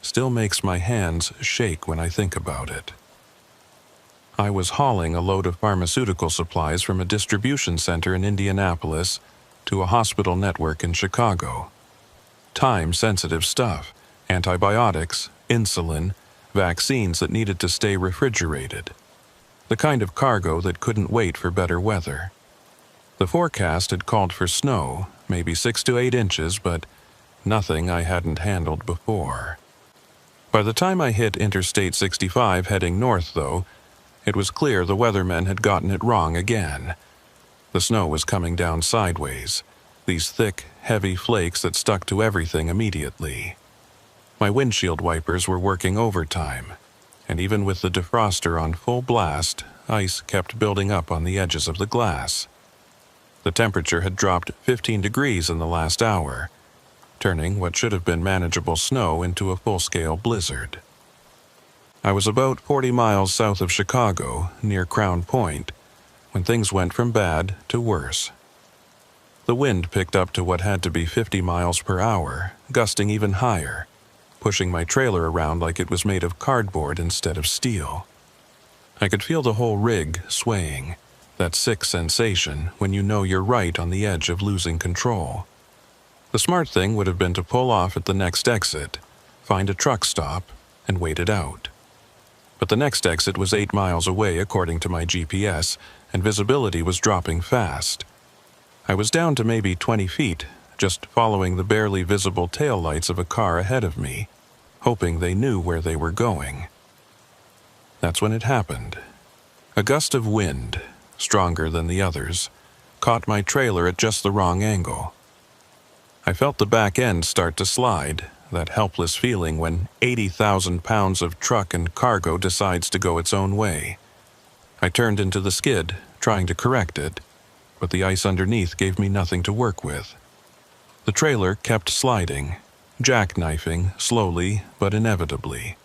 still makes my hands shake when I think about it. I was hauling a load of pharmaceutical supplies from a distribution center in Indianapolis to a hospital network in Chicago. Time-sensitive stuff, antibiotics, insulin, vaccines that needed to stay refrigerated. The kind of cargo that couldn't wait for better weather. The forecast had called for snow, maybe 6 to 8 inches, but nothing I hadn't handled before. By the time I hit Interstate 65 heading north, though, it was clear the weathermen had gotten it wrong again. The snow was coming down sideways, these thick, heavy flakes that stuck to everything immediately. My windshield wipers were working overtime, and even with the defroster on full blast, ice kept building up on the edges of the glass. The temperature had dropped 15 degrees in the last hour, turning what should have been manageable snow into a full-scale blizzard. I was about 40 miles south of Chicago, near Crown Point, when things went from bad to worse. The wind picked up to what had to be 50 miles per hour, gusting even higher, pushing my trailer around like it was made of cardboard instead of steel. I could feel the whole rig swaying, that sick sensation when you know you're right on the edge of losing control. The smart thing would have been to pull off at the next exit, find a truck stop, and wait it out. But the next exit was 8 miles away according to my GPS, and visibility was dropping fast. I was down to maybe 20 feet, just following the barely visible taillights of a car ahead of me, hoping they knew where they were going. That's when it happened. A gust of wind, stronger than the others, caught my trailer at just the wrong angle. I felt the back end start to slide, that helpless feeling when 80,000 pounds of truck and cargo decides to go its own way. I turned into the skid, trying to correct it, but the ice underneath gave me nothing to work with. The trailer kept sliding, jackknifing slowly but inevitably.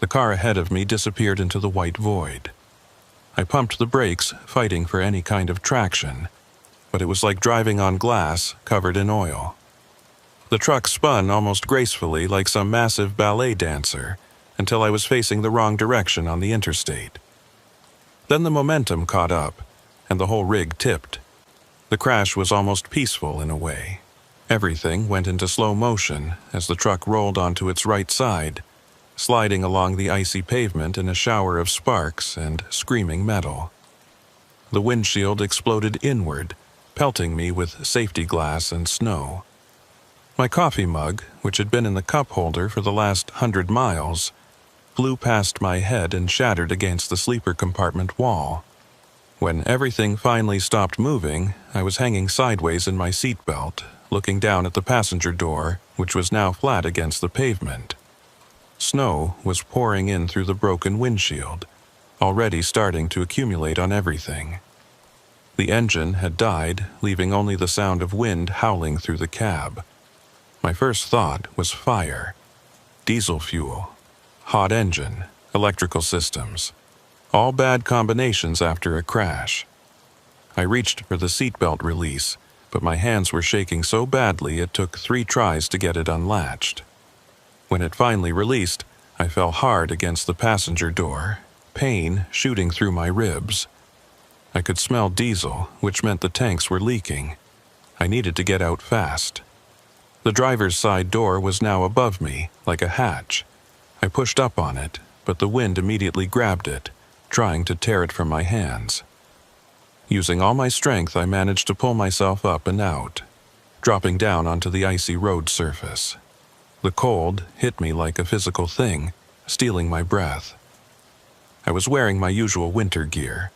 The car ahead of me disappeared into the white void. I pumped the brakes, fighting for any kind of traction, but it was like driving on glass covered in oil. The truck spun almost gracefully like some massive ballet dancer until I was facing the wrong direction on the interstate. Then the momentum caught up, and the whole rig tipped. The crash was almost peaceful in a way. Everything went into slow motion as the truck rolled onto its right side, sliding along the icy pavement in a shower of sparks and screaming metal. The windshield exploded inward, pelting me with safety glass and snow. My coffee mug, which had been in the cup holder for the last 100 miles, flew past my head and shattered against the sleeper compartment wall. When everything finally stopped moving, I was hanging sideways in my seatbelt, looking down at the passenger door, which was now flat against the pavement. Snow was pouring in through the broken windshield, already starting to accumulate on everything. The engine had died, leaving only the sound of wind howling through the cab. My first thought was fire. Diesel fuel, hot engine, electrical systems. All bad combinations after a crash. I reached for the seatbelt release, but my hands were shaking so badly it took 3 tries to get it unlatched. When it finally released, I fell hard against the passenger door, pain shooting through my ribs. I could smell diesel, which meant the tanks were leaking. I needed to get out fast. The driver's side door was now above me, like a hatch. I pushed up on it, but the wind immediately grabbed it, trying to tear it from my hands. Using all my strength, I managed to pull myself up and out, dropping down onto the icy road surface. The cold hit me like a physical thing, stealing my breath. I was wearing my usual winter gear,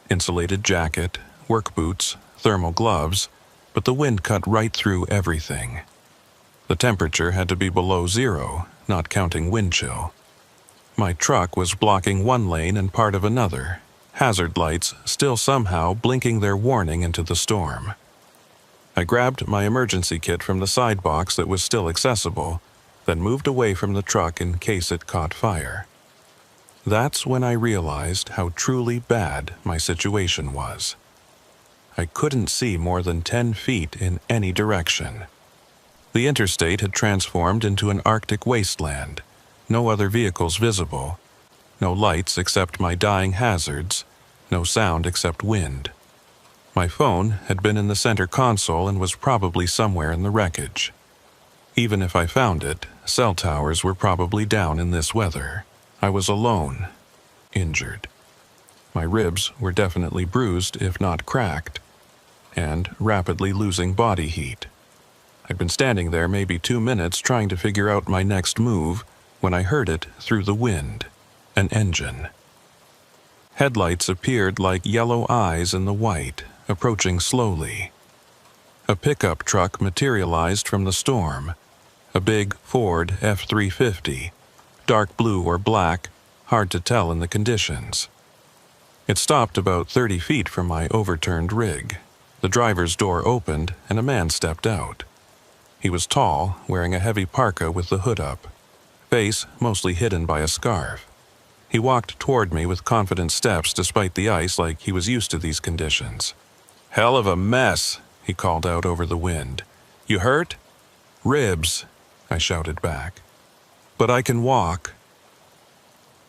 insulated jacket, work boots, thermal gloves, but the wind cut right through everything. The temperature had to be below 0, not counting wind chill. My truck was blocking one lane and part of another, hazard lights still somehow blinking their warning into the storm. I grabbed my emergency kit from the side box that was still accessible, then moved away from the truck in case it caught fire. That's when I realized how truly bad my situation was. I couldn't see more than 10 feet in any direction. The interstate had transformed into an Arctic wasteland, no other vehicles visible, no lights except my dying hazards, no sound except wind. My phone had been in the center console and was probably somewhere in the wreckage. Even if I found it, cell towers were probably down in this weather. I was alone, injured. My ribs were definitely bruised, if not cracked, and rapidly losing body heat. I'd been standing there maybe 2 minutes trying to figure out my next move when I heard it through the wind, an engine. Headlights appeared like yellow eyes in the white, approaching slowly. A pickup truck materialized from the storm, a big Ford F-350, dark blue or black, hard to tell in the conditions. It stopped about 30 feet from my overturned rig. The driver's door opened and a man stepped out. He was tall, wearing a heavy parka with the hood up, face mostly hidden by a scarf. He walked toward me with confident steps despite the ice, like he was used to these conditions. "Hell of a mess," he called out over the wind. "You hurt?" "Ribs," I shouted back. "But I can walk."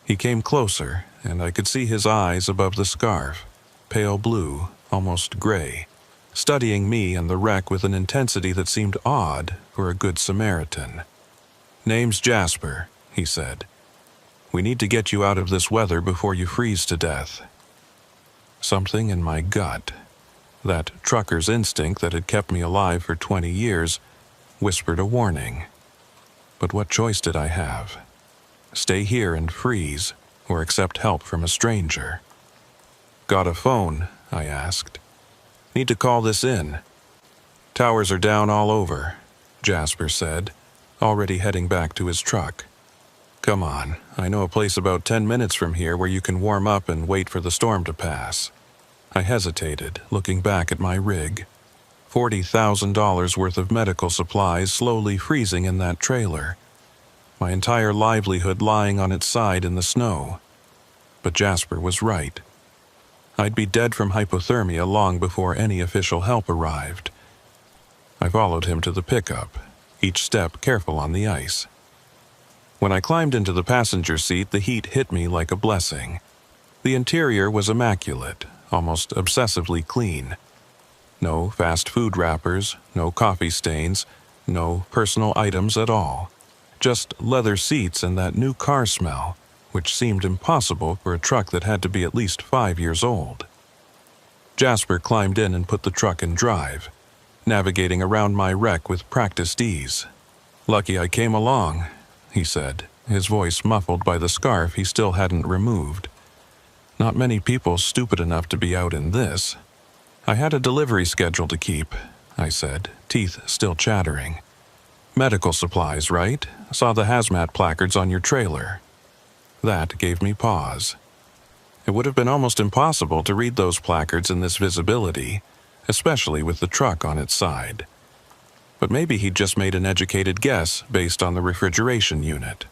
He came closer, and I could see his eyes above the scarf, pale blue, almost gray, studying me and the wreck with an intensity that seemed odd for a good Samaritan. "Name's Jasper," he said. "We need to get you out of this weather before you freeze to death." Something in my gut, that trucker's instinct that had kept me alive for 20 years, whispered a warning. But what choice did I have? Stay here and freeze, or accept help from a stranger? "Got a phone?" I asked. "Need to call this in." "Towers are down all over," Jasper said, already heading back to his truck. "Come on, I know a place about 10 minutes from here where you can warm up and wait for the storm to pass." I hesitated, looking back at my rig. $40,000 worth of medical supplies slowly freezing in that trailer. My entire livelihood lying on its side in the snow. But Jasper was right. I'd be dead from hypothermia long before any official help arrived. I followed him to the pickup, each step careful on the ice. When I climbed into the passenger seat, the heat hit me like a blessing. The interior was immaculate, almost obsessively clean. No fast food wrappers, no coffee stains, no personal items at all. Just leather seats and that new car smell, which seemed impossible for a truck that had to be at least 5 years old. Jasper climbed in and put the truck in drive, navigating around my wreck with practiced ease. "Lucky I came along," he said, his voice muffled by the scarf he still hadn't removed. "Not many people stupid enough to be out in this." "I had a delivery schedule to keep," I said, teeth still chattering. "Medical supplies, right? Saw the hazmat placards on your trailer." That gave me pause. It would have been almost impossible to read those placards in this visibility, especially with the truck on its side. But maybe he'd just made an educated guess based on the refrigeration unit.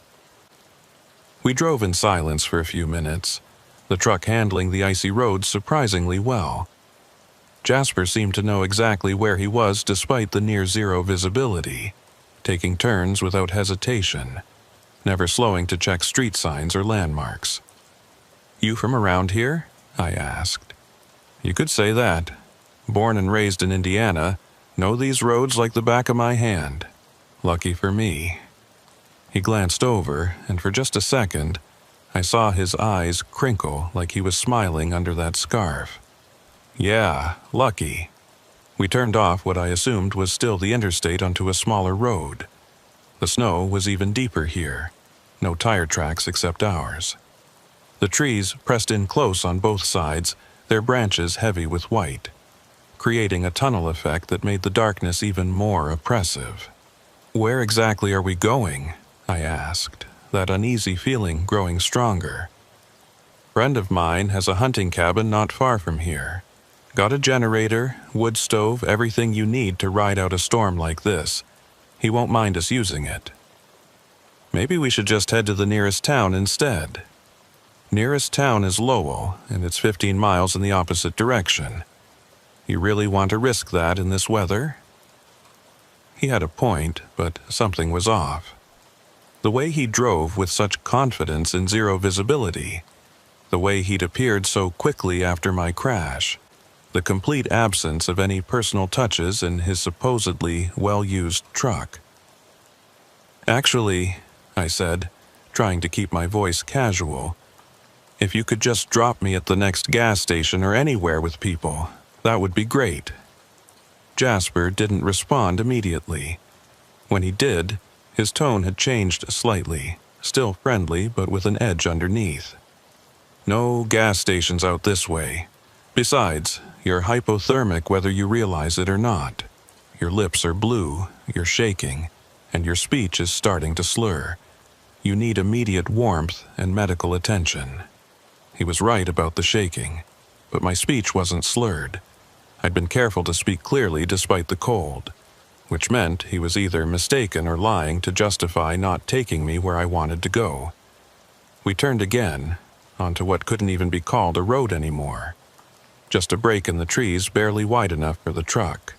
We drove in silence for a few minutes, the truck handling the icy roads surprisingly well. Jasper seemed to know exactly where he was despite the near-zero visibility, taking turns without hesitation, never slowing to check street signs or landmarks. "You from around here?" I asked. "You could say that. Born and raised in Indiana, know these roads like the back of my hand. Lucky for me." He glanced over, and for just a second, I saw his eyes crinkle like he was smiling under that scarf. "Yeah, lucky." We turned off what I assumed was still the interstate onto a smaller road. The snow was even deeper here, no tire tracks except ours. The trees pressed in close on both sides, their branches heavy with white, creating a tunnel effect that made the darkness even more oppressive. "Where exactly are we going?" I asked, that uneasy feeling growing stronger. "Friend of mine has a hunting cabin not far from here. Got a generator, wood stove, everything you need to ride out a storm like this. He won't mind us using it." "Maybe we should just head to the nearest town instead." "Nearest town is Lowell, and it's 15 miles in the opposite direction. You really want to risk that in this weather?" He had a point, but something was off. The way he drove with such confidence in zero visibility, the way he'd appeared so quickly after my crash, the complete absence of any personal touches in his supposedly well-used truck. "Actually," I said, trying to keep my voice casual, "if you could just drop me at the next gas station or anywhere with people, that would be great." Jasper didn't respond immediately. When he did, his tone had changed slightly, still friendly but with an edge underneath. "No gas stations out this way. Besides, you're hypothermic whether you realize it or not. Your lips are blue, you're shaking, and your speech is starting to slur. You need immediate warmth and medical attention." He was right about the shaking, but my speech wasn't slurred. I'd been careful to speak clearly despite the cold, which meant he was either mistaken or lying to justify not taking me where I wanted to go. We turned again, onto what couldn't even be called a road anymore. Just a break in the trees barely wide enough for the truck.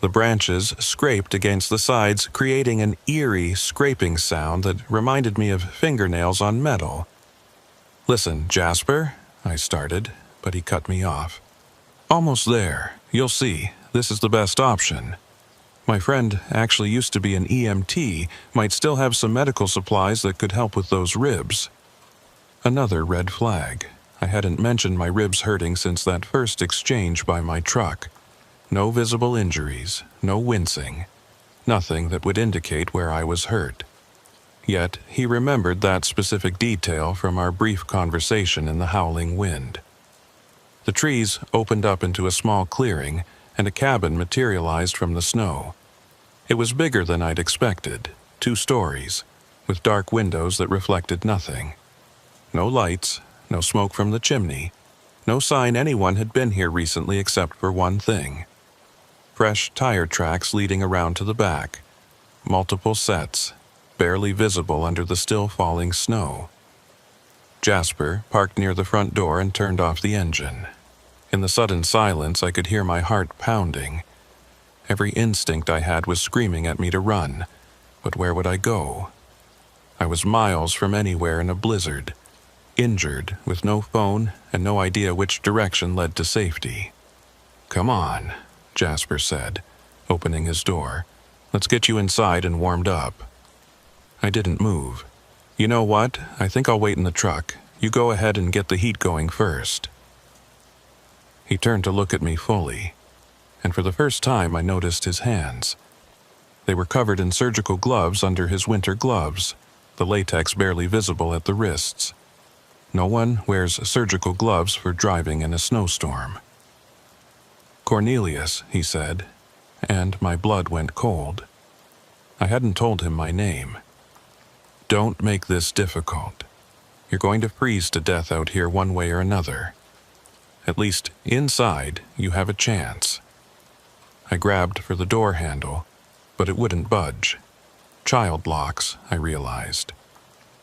The branches scraped against the sides, creating an eerie scraping sound that reminded me of fingernails on metal. "Listen, Jasper," I started, but he cut me off. "Almost there. You'll see. This is the best option. My friend actually used to be an EMT, might still have some medical supplies that could help with those ribs." Another red flag. I hadn't mentioned my ribs hurting since that first exchange by my truck. No visible injuries, no wincing, nothing that would indicate where I was hurt. Yet he remembered that specific detail from our brief conversation in the howling wind. The trees opened up into a small clearing, and a cabin materialized from the snow. It was bigger than I'd expected, 2 stories, with dark windows that reflected nothing. No lights, no smoke from the chimney, no sign anyone had been here recently except for one thing. Fresh tire tracks leading around to the back, multiple sets, barely visible under the still falling snow. Jasper parked near the front door and turned off the engine. In the sudden silence, I could hear my heart pounding. Every instinct I had was screaming at me to run, but where would I go? I was miles from anywhere in a blizzard, injured, with no phone and no idea which direction led to safety. "Come on," Jasper said, opening his door. Let's get you inside and warmed up." I didn't move. "You know what? I think I'll wait in the truck. You go ahead and get the heat going first." He turned to look at me fully, and for the first time I noticed his hands. They were covered in surgical gloves under his winter gloves, the latex barely visible at the wrists. No one wears surgical gloves for driving in a snowstorm. "Cornelius," he said, and my blood went cold. I hadn't told him my name. "Don't make this difficult. You're going to freeze to death out here one way or another. At least, inside, you have a chance." I grabbed for the door handle, but it wouldn't budge. Child locks, I realized.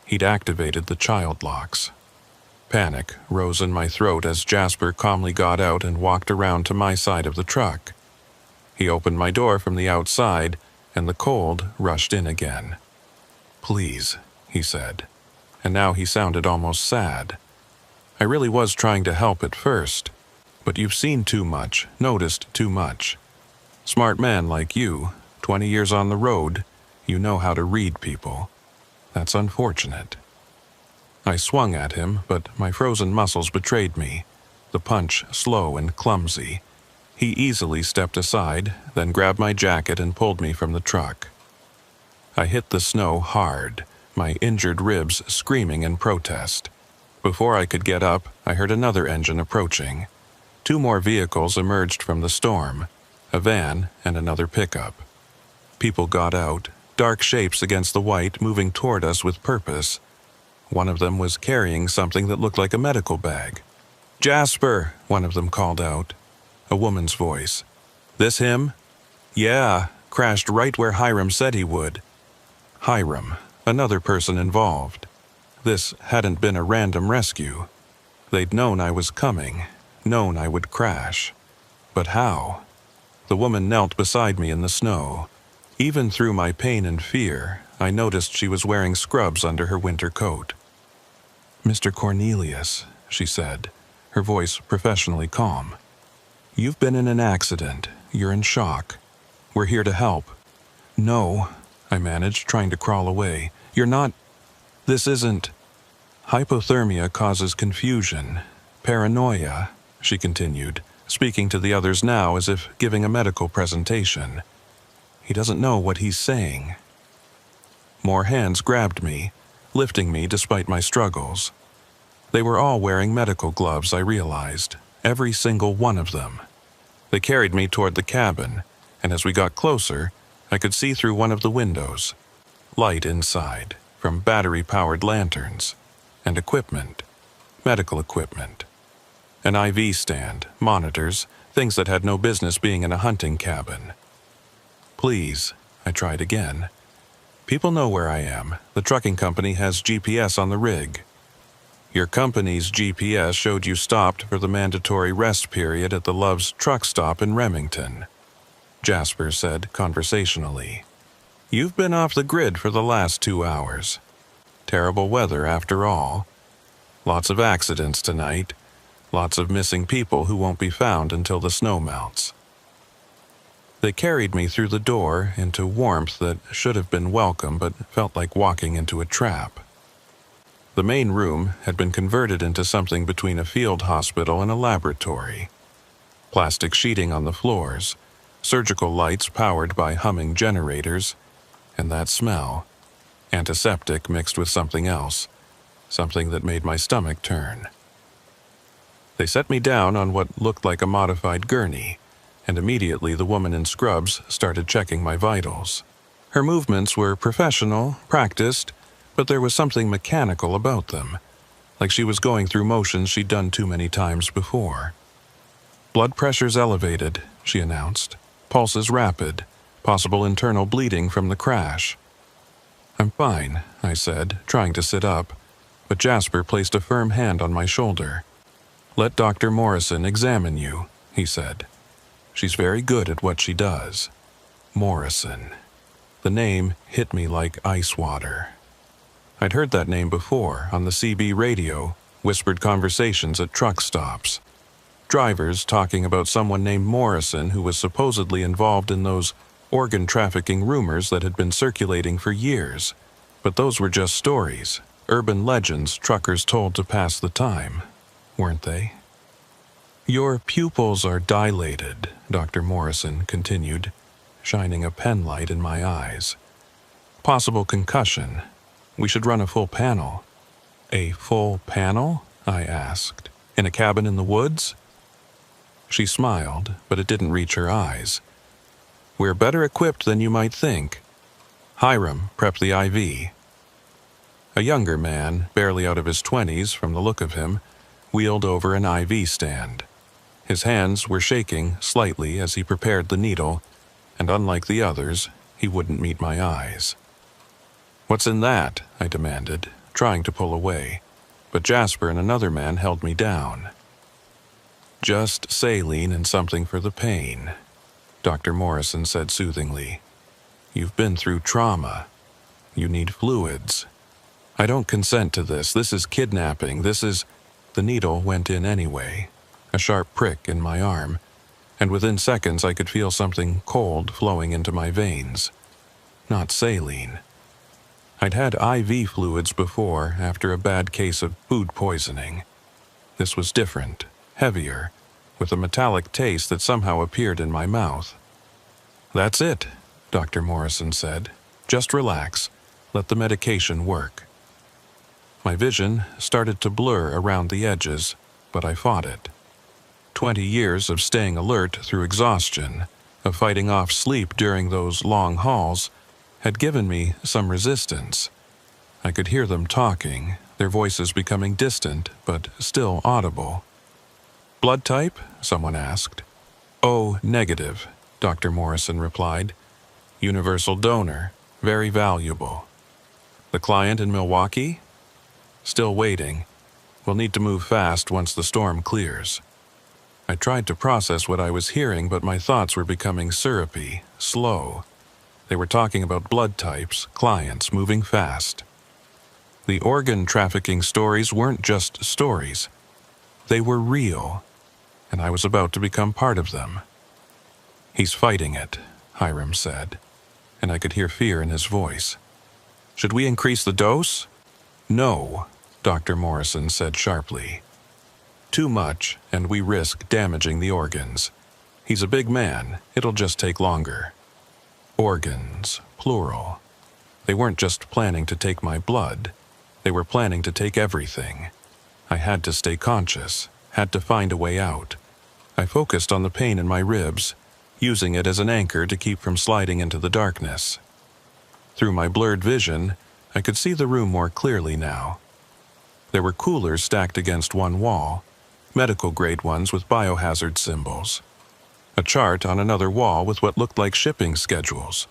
He'd activated the child locks. Panic rose in my throat as Jasper calmly got out and walked around to my side of the truck. He opened my door from the outside, and the cold rushed in again. "Please," he said, and now he sounded almost sad. "I really was trying to help at first, but you've seen too much, noticed too much. Smart man like you, 20 years on the road, you know how to read people. That's unfortunate." I swung at him, but my frozen muscles betrayed me, the punch slow and clumsy. He easily stepped aside, then grabbed my jacket and pulled me from the truck. I hit the snow hard, my injured ribs screaming in protest. Before I could get up, I heard another engine approaching. 2 more vehicles emerged from the storm, a van and another pickup. People got out, dark shapes against the white moving toward us with purpose. One of them was carrying something that looked like a medical bag. "Jasper," one of them called out. A woman's voice. "This him?" "Yeah, crashed right where Hiram said he would." Hiram, another person involved. This hadn't been a random rescue. They'd known I was coming, known I would crash. But how? The woman knelt beside me in the snow. Even through my pain and fear, I noticed she was wearing scrubs under her winter coat. "Mr. Cornelius," she said, her voice professionally calm. "You've been in an accident. You're in shock. We're here to help." "No," I managed, trying to crawl away. "You're not. This isn't." "Hypothermia causes confusion, paranoia," she continued, speaking to the others now as if giving a medical presentation. "He doesn't know what he's saying." More hands grabbed me, lifting me despite my struggles. They were all wearing medical gloves, I realized, every single one of them. They carried me toward the cabin, and as we got closer, I could see through one of the windows. Light inside, from battery-powered lanterns, and equipment, medical equipment. An IV stand, monitors, things that had no business being in a hunting cabin. "Please," I tried again. "People know where I am. The trucking company has GPS on the rig." "Your company's GPS showed you stopped for the mandatory rest period at the Love's truck stop in Remington," Jasper said conversationally. "You've been off the grid for the last 2 hours. Terrible weather after all. Lots of accidents tonight. Lots of missing people who won't be found until the snow melts." They carried me through the door into warmth that should have been welcome but felt like walking into a trap. The main room had been converted into something between a field hospital and a laboratory. Plastic sheeting on the floors, surgical lights powered by humming generators, and that smell, antiseptic mixed with something else, something that made my stomach turn. They set me down on what looked like a modified gurney, and immediately the woman in scrubs started checking my vitals. Her movements were professional, practiced, but there was something mechanical about them, like she was going through motions she'd done too many times before. "Blood pressure's elevated," she announced. "Pulse is rapid, possible internal bleeding from the crash." "I'm fine," I said, trying to sit up, but Jasper placed a firm hand on my shoulder. "Let Dr. Morrison examine you," he said. "She's very good at what she does." Morrison. The name hit me like ice water. I'd heard that name before on the CB radio, whispered conversations at truck stops. Drivers talking about someone named Morrison who was supposedly involved in those organ trafficking rumors that had been circulating for years. But those were just stories, urban legends truckers told to pass the time, weren't they? Your pupils are dilated, Dr. Morrison continued, shining a penlight in my eyes. Possible concussion. We should run a full panel. A full panel? I asked. In a cabin in the woods? She smiled, but it didn't reach her eyes. We're better equipped than you might think. Hiram prepped the IV. A younger man, barely out of his 20s from the look of him, wheeled over an IV stand. His hands were shaking slightly as he prepared the needle, and unlike the others, he wouldn't meet my eyes. What's in that? I demanded, trying to pull away, but Jasper and another man held me down. Just saline and something for the pain, Dr. Morrison said soothingly. You've been through trauma. You need fluids. I don't consent to this. This is kidnapping. The needle went in anyway, a sharp prick in my arm, and within seconds I could feel something cold flowing into my veins. Not saline. I'd had IV fluids before after a bad case of food poisoning. This was different, heavier, with a metallic taste that somehow appeared in my mouth. That's it, Dr. Morrison said. Just relax. Let the medication work. My vision started to blur around the edges, but I fought it. 20 years of staying alert through exhaustion, of fighting off sleep during those long hauls, had given me some resistance. I could hear them talking, their voices becoming distant but still audible. Blood type? Someone asked. O negative, Dr. Morrison replied. Universal donor, very valuable. The client in Milwaukee? Still waiting. We'll need to move fast once the storm clears. I tried to process what I was hearing, but my thoughts were becoming syrupy, slow. They were talking about blood types, clients, moving fast. The organ trafficking stories weren't just stories. They were real, and I was about to become part of them. He's fighting it, Hiram said, and I could hear fear in his voice. Should we increase the dose? No, Dr. Morrison said sharply. Too much, and we risk damaging the organs. He's a big man. It'll just take longer. Organs, plural. They weren't just planning to take my blood. They were planning to take everything. I had to stay conscious, had to find a way out. I focused on the pain in my ribs, using it as an anchor to keep from sliding into the darkness. Through my blurred vision, I could see the room more clearly now. There were coolers stacked against one wall, medical-grade ones with biohazard symbols. A chart on another wall with what looked like shipping schedules,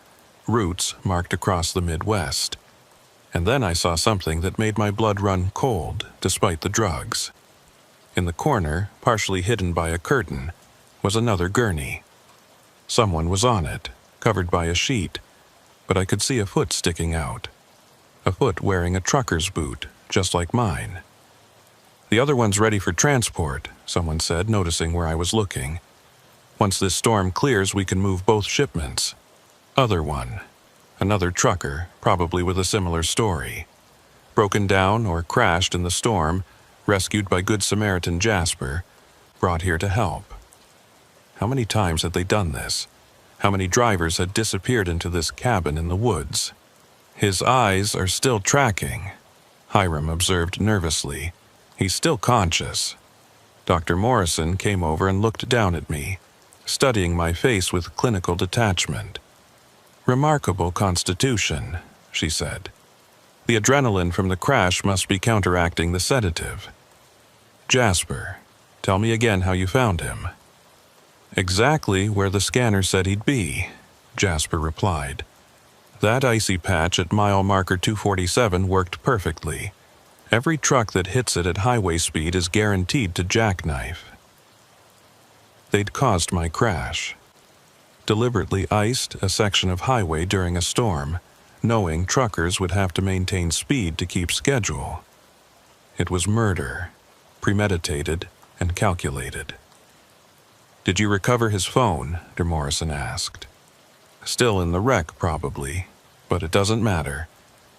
routes marked across the Midwest. And then I saw something that made my blood run cold, despite the drugs. In the corner, partially hidden by a curtain, was another gurney. Someone was on it, covered by a sheet, but I could see a foot sticking out. A foot wearing a trucker's boot, just like mine. The other one's ready for transport, someone said, noticing where I was looking. Once this storm clears, we can move both shipments. Other one. Another trucker, probably with a similar story. Broken down or crashed in the storm, rescued by Good Samaritan Jasper, brought here to help. How many times had they done this? How many drivers had disappeared into this cabin in the woods? His eyes are still tracking, Hiram observed nervously. He's still conscious. Dr. Morrison came over and looked down at me, studying my face with clinical detachment. Remarkable constitution, she said. The adrenaline from the crash must be counteracting the sedative. Jasper, tell me again how you found him. Exactly where the scanner said he'd be, Jasper replied. That icy patch at mile marker 247 worked perfectly. Every truck that hits it at highway speed is guaranteed to jackknife. They'd caused my crash. Deliberately iced a section of highway during a storm, knowing truckers would have to maintain speed to keep schedule. It was murder, premeditated and calculated. Did you recover his phone? De Morrison asked. Still in the wreck, probably, but it doesn't matter.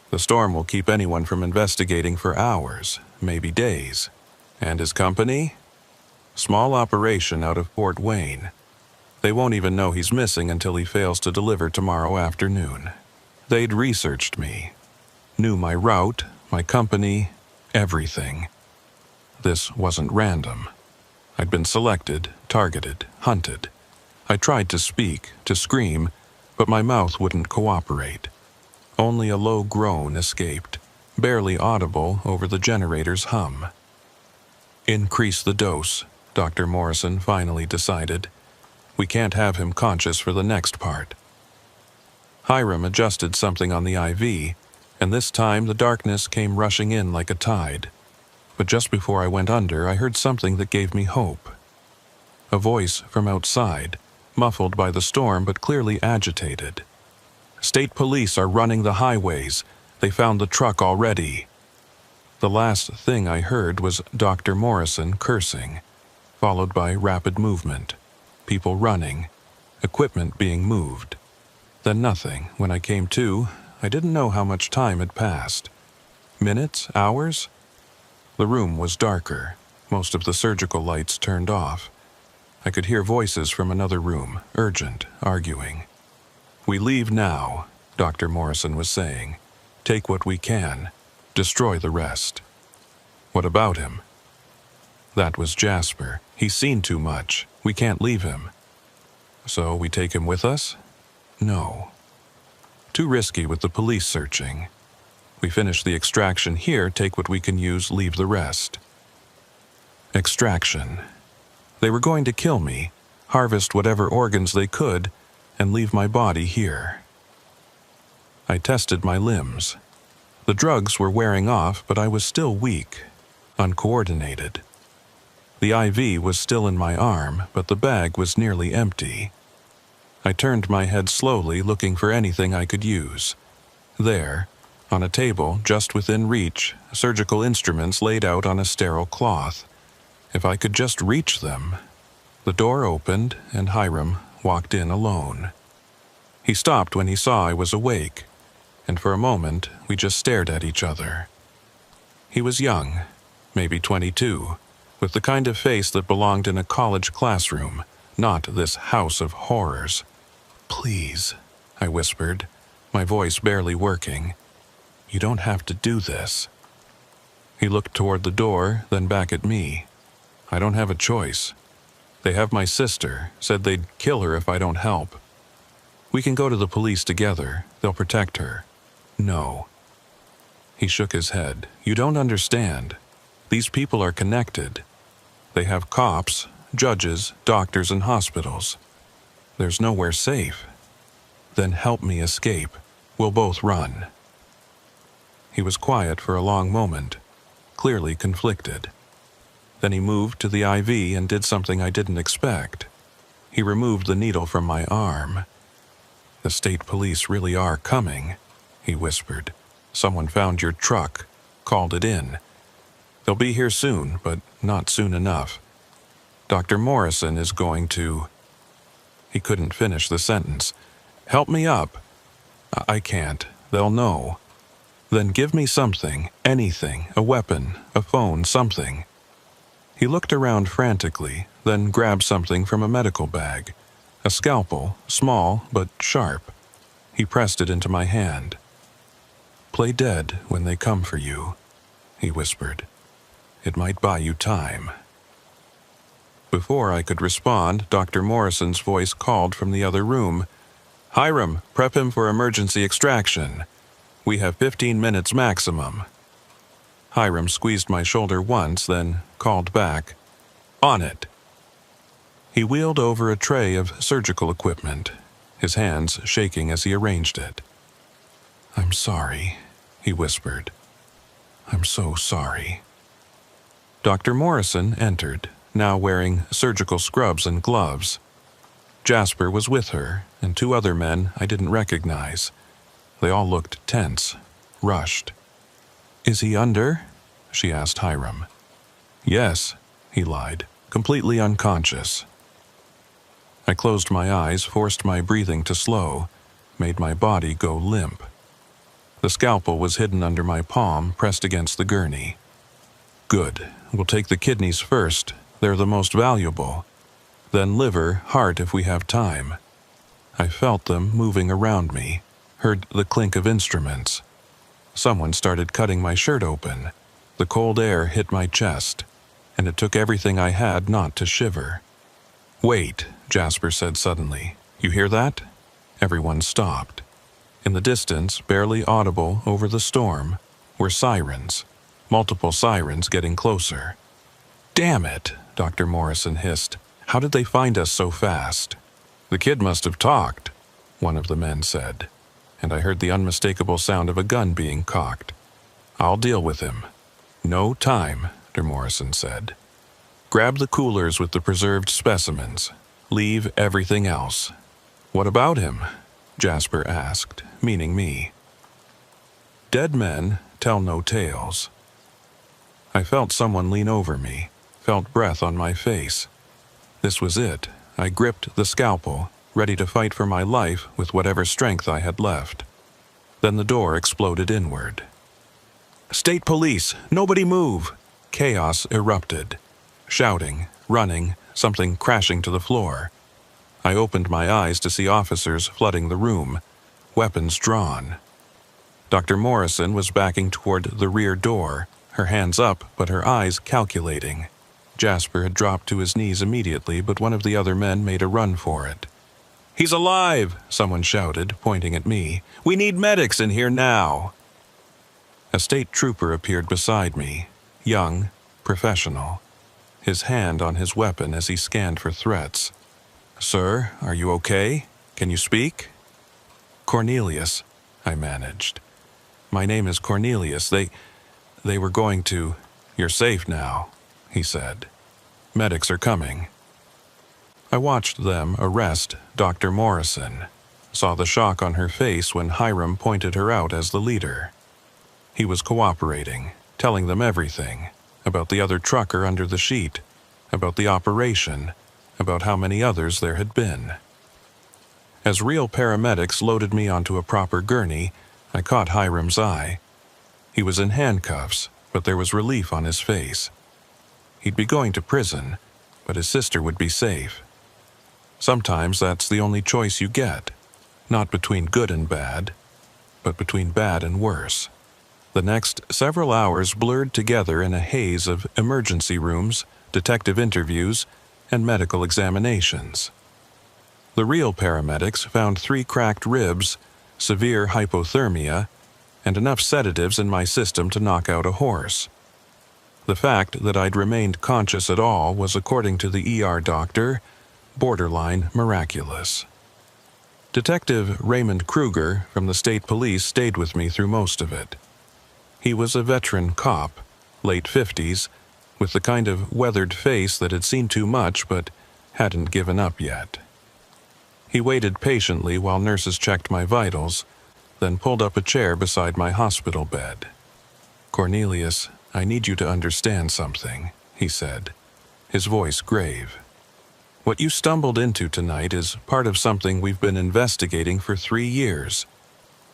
The storm will keep anyone from investigating for hours, maybe days. And his company? Small operation out of Fort Wayne. They won't even know he's missing until he fails to deliver tomorrow afternoon. They'd researched me, knew my route, my company, everything. This wasn't random. I'd been selected, targeted, hunted. I tried to speak, to scream, but my mouth wouldn't cooperate. Only a low groan escaped, barely audible over the generator's hum. Increase the dose, Dr. Morrison finally decided. We can't have him conscious for the next part. Hiram adjusted something on the IV, and this time the darkness came rushing in like a tide. But just before I went under, I heard something that gave me hope. A voice from outside, muffled by the storm but clearly agitated. State police are running the highways. They found the truck already. The last thing I heard was Dr. Morrison cursing, followed by rapid movement, people running, equipment being moved. Then nothing. When I came to, I didn't know how much time had passed. Minutes? Hours? The room was darker, most of the surgical lights turned off. I could hear voices from another room, urgent, arguing. We leave now, Dr. Morrison was saying. Take what we can. Destroy the rest. What about him? That was Jasper. He's seen too much. We can't leave him. So we take him with us? No. Too risky with the police searching. We finish the extraction here, take what we can use, leave the rest. Extraction. They were going to kill me, harvest whatever organs they could, and leave my body here. I tested my limbs. The drugs were wearing off, but I was still weak, uncoordinated. The IV was still in my arm, but the bag was nearly empty. I turned my head slowly, looking for anything I could use. There, on a table just within reach, surgical instruments laid out on a sterile cloth. If I could just reach them. The door opened, and Hiram walked in alone. He stopped when he saw I was awake, and for a moment we just stared at each other. He was young, maybe 22, with the kind of face that belonged in a college classroom, not this house of horrors. "Please," I whispered, my voice barely working. "You don't have to do this." He looked toward the door, then back at me. "I don't have a choice. They have my sister, said they'd kill her if I don't help. We can go to the police together. They'll protect her." "No." He shook his head. "You don't understand. These people are connected. They have cops, judges, doctors, and hospitals. There's nowhere safe. Then help me escape. We'll both run." He was quiet for a long moment, clearly conflicted. Then he moved to the IV and did something I didn't expect. He removed the needle from my arm. "The state police really are coming," he whispered. "Someone found your truck, called it in. They'll be here soon, but not soon enough. Dr. Morrison is going to—" He couldn't finish the sentence. "Help me up." "I can't. They'll know." "Then give me something, anything, a weapon, a phone, something." He looked around frantically, then grabbed something from a medical bag. A scalpel, small but sharp. He pressed it into my hand. "Play dead when they come for you," he whispered. "It might buy you time." Before I could respond, Dr. Morrison's voice called from the other room. "Hiram, prep him for emergency extraction. We have 15 minutes maximum." Hiram squeezed my shoulder once, then called back, "On it." He wheeled over a tray of surgical equipment, his hands shaking as he arranged it. "I'm sorry," he whispered. "I'm so sorry." Dr. Morrison entered, now wearing surgical scrubs and gloves. Jasper was with her, and 2 other men I didn't recognize. They all looked tense, rushed. "Is he under?" she asked Hiram. "Yes," he lied, "completely unconscious." I closed my eyes, forced my breathing to slow. made my body go limp. The scalpel was hidden under my palm, pressed against the gurney. Good. We'll take the kidneys first. They're the most valuable. Then liver, heart if we have time. I felt them moving around me, heard the clink of instruments. Someone started cutting my shirt open. The cold air hit my chest, and it took everything I had not to shiver. "Wait," Jasper said suddenly. "You hear that?" Everyone stopped. In the distance, barely audible over the storm, were sirens, multiple sirens getting closer. "Damn it," Dr. Morrison hissed. "How did they find us so fast?" "The kid must have talked," one of the men said, and I heard the unmistakable sound of a gun being cocked. "I'll deal with him." "No time," Dr. Morrison said. "Grab the coolers with the preserved specimens. Leave everything else." "What about him?" Jasper asked, meaning me. Dead men tell no tales. I felt someone lean over me, felt breath on my face. This was it. I gripped the scalpel, ready to fight for my life with whatever strength I had left. Then the door exploded inward. "State police! Nobody move!" Chaos erupted. Shouting, running, something crashing to the floor. I opened my eyes to see officers flooding the room, weapons drawn. Dr. Morrison was backing toward the rear door, her hands up but her eyes calculating. Jasper had dropped to his knees immediately, but one of the other men made a run for it. "He's alive!" someone shouted, pointing at me. "We need medics in here now!" A state trooper appeared beside me, young, professional, his hand on his weapon as he scanned for threats. "Sir, are you okay? Can you speak?" "Cornelius," I managed. "My name is Cornelius. They were going to—" "You're safe now," he said. "Medics are coming." I watched them arrest Dr. Morrison, saw the shock on her face when Hiram pointed her out as the leader. He was cooperating, telling them everything, about the other trucker under the sheet, about the operation, about how many others there had been. As real paramedics loaded me onto a proper gurney, I caught Hiram's eye. He was in handcuffs, but there was relief on his face. He'd be going to prison, but his sister would be safe. Sometimes that's the only choice you get, not between good and bad, but between bad and worse. The next several hours blurred together in a haze of emergency rooms, detective interviews, and medical examinations. The real paramedics found 3 cracked ribs, severe hypothermia, and enough sedatives in my system to knock out a horse. The fact that I'd remained conscious at all was, according to the ER doctor, borderline miraculous. Detective Raymond Kruger from the state police stayed with me through most of it. He was a veteran cop, late 50s, with the kind of weathered face that had seen too much but hadn't given up yet. He waited patiently while nurses checked my vitals, then pulled up a chair beside my hospital bed. "Cornelius, I need you to understand something," he said, his voice grave. "What you stumbled into tonight is part of something we've been investigating for 3 years.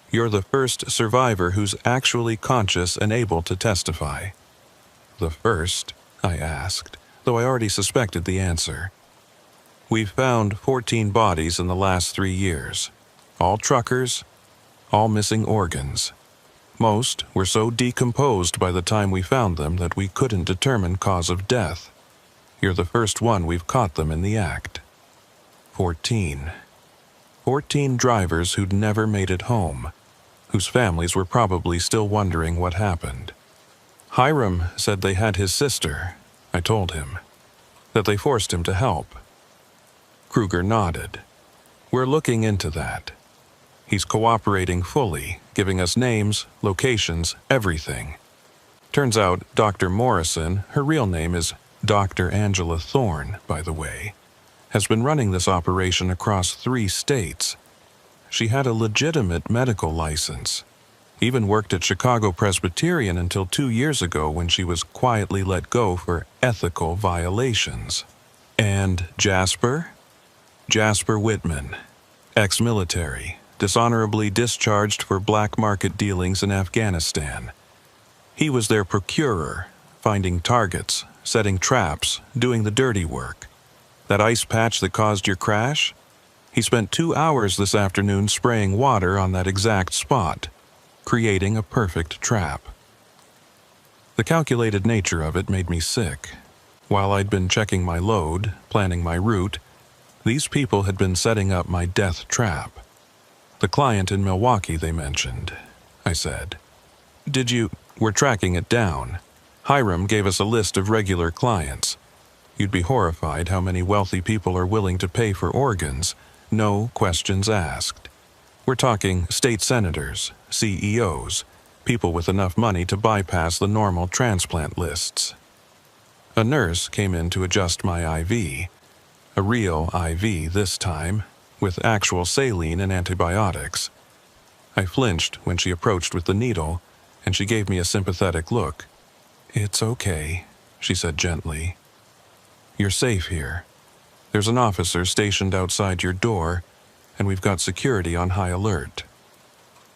You're the first survivor who's actually conscious and able to testify." "The first?" I asked, though I already suspected the answer. "We've found 14 bodies in the last 3 years. All truckers, all missing organs. Most were so decomposed by the time we found them that we couldn't determine cause of death. You're the first one we've caught them in the act. 14. 14 drivers who'd never made it home, whose families were probably still wondering what happened. Hiram said they had his sister, I told him, that they forced him to help." Kruger nodded. "We're looking into that. He's cooperating fully, giving us names, locations, everything. Turns out Dr. Morrison, her real name is Dr. Angela Thorne, by the way, has been running this operation across 3 states. She had a legitimate medical license, even worked at Chicago Presbyterian until 2 years ago when she was quietly let go for ethical violations. And Jasper? Jasper Whitman, ex-military, dishonorably discharged for black market dealings in Afghanistan. He was their procurer, finding targets, setting traps, doing the dirty work. That ice patch that caused your crash? He spent 2 hours this afternoon spraying water on that exact spot, creating a perfect trap. The calculated nature of it made me sick. While I'd been checking my load, planning my route, these people had been setting up my death trap. The client in Milwaukee they mentioned, I said. We're tracking it down. Hiram gave us a list of regular clients. You'd be horrified how many wealthy people are willing to pay for organs, no questions asked. We're talking state senators, CEOs, people with enough money to bypass the normal transplant lists. A nurse came in to adjust my IV, a real IV this time, with actual saline and antibiotics. I flinched when she approached with the needle, and she gave me a sympathetic look. "It's okay," she said gently. "You're safe here. There's an officer stationed outside your door, and we've got security on high alert."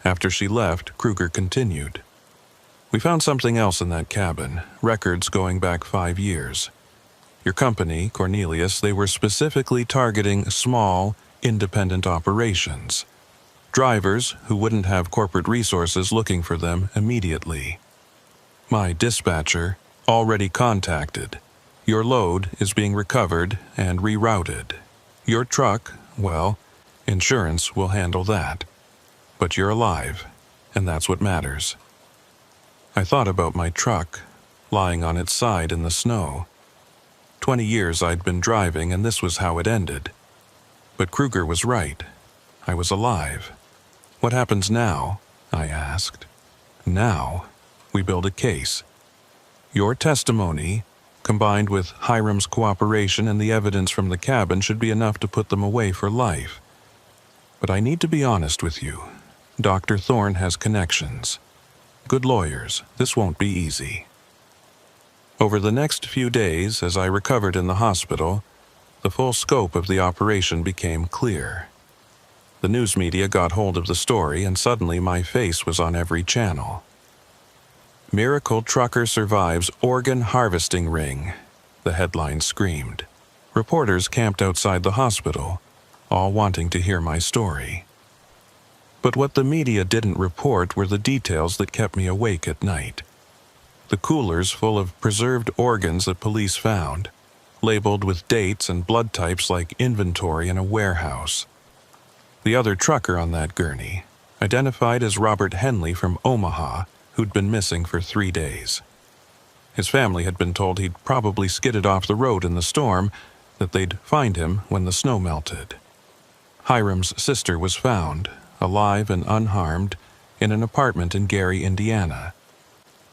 After she left, Kruger continued. "We found something else in that cabin, records going back 5 years. Your company, Cornelius, they were specifically targeting small, independent operations. Drivers who wouldn't have corporate resources looking for them immediately. My dispatcher already contacted. Your load is being recovered and rerouted. Your truck, well, insurance will handle that. But you're alive, and that's what matters." I thought about my truck, lying on its side in the snow. 20 years I'd been driving, and this was how it ended. But Kruger was right. I was alive. "What happens now?" I asked. "Now, we build a case. Your testimony, combined with Hiram's cooperation and the evidence from the cabin, should be enough to put them away for life. But I need to be honest with you. Dr. Thorne has connections. Good lawyers, this won't be easy." Over the next few days, as I recovered in the hospital, the full scope of the operation became clear. The news media got hold of the story, and suddenly my face was on every channel. "Miracle Trucker Survives Organ Harvesting Ring," the headline screamed. Reporters camped outside the hospital, all wanting to hear my story. But what the media didn't report were the details that kept me awake at night. The coolers full of preserved organs that police found, labeled with dates and blood types like inventory in a warehouse. The other trucker on that gurney, identified as Robert Henley from Omaha, who'd been missing for 3 days. His family had been told he'd probably skidded off the road in the storm, that they'd find him when the snow melted. Hiram's sister was found, alive and unharmed, in an apartment in Gary, Indiana.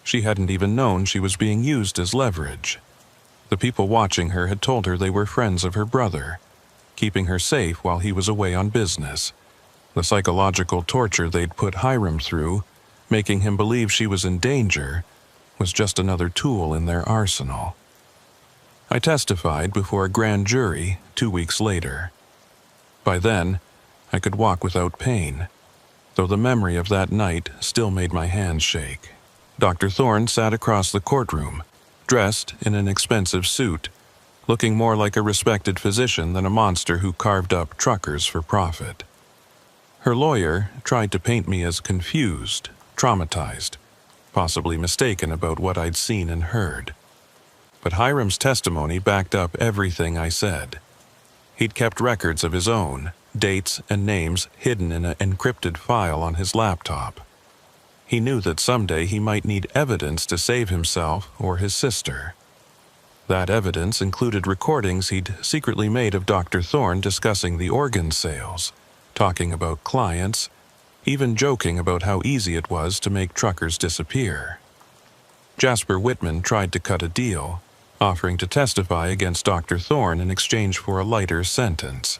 She hadn't even known she was being used as leverage. The people watching her had told her they were friends of her brother, keeping her safe while he was away on business. The psychological torture they'd put Hiram through, making him believe she was in danger, was just another tool in their arsenal. I testified before a grand jury 2 weeks later. By then, I could walk without pain, though the memory of that night still made my hands shake. Dr. Thorne sat across the courtroom, dressed in an expensive suit, looking more like a respected physician than a monster who carved up truckers for profit. Her lawyer tried to paint me as confused, traumatized, possibly mistaken about what I'd seen and heard. But Hiram's testimony backed up everything I said. He'd kept records of his own, dates and names hidden in an encrypted file on his laptop. He knew that someday he might need evidence to save himself or his sister. That evidence included recordings he'd secretly made of Dr. Thorne discussing the organ sales, talking about clients, even joking about how easy it was to make truckers disappear. Jasper Whitman tried to cut a deal, offering to testify against Dr. Thorne in exchange for a lighter sentence.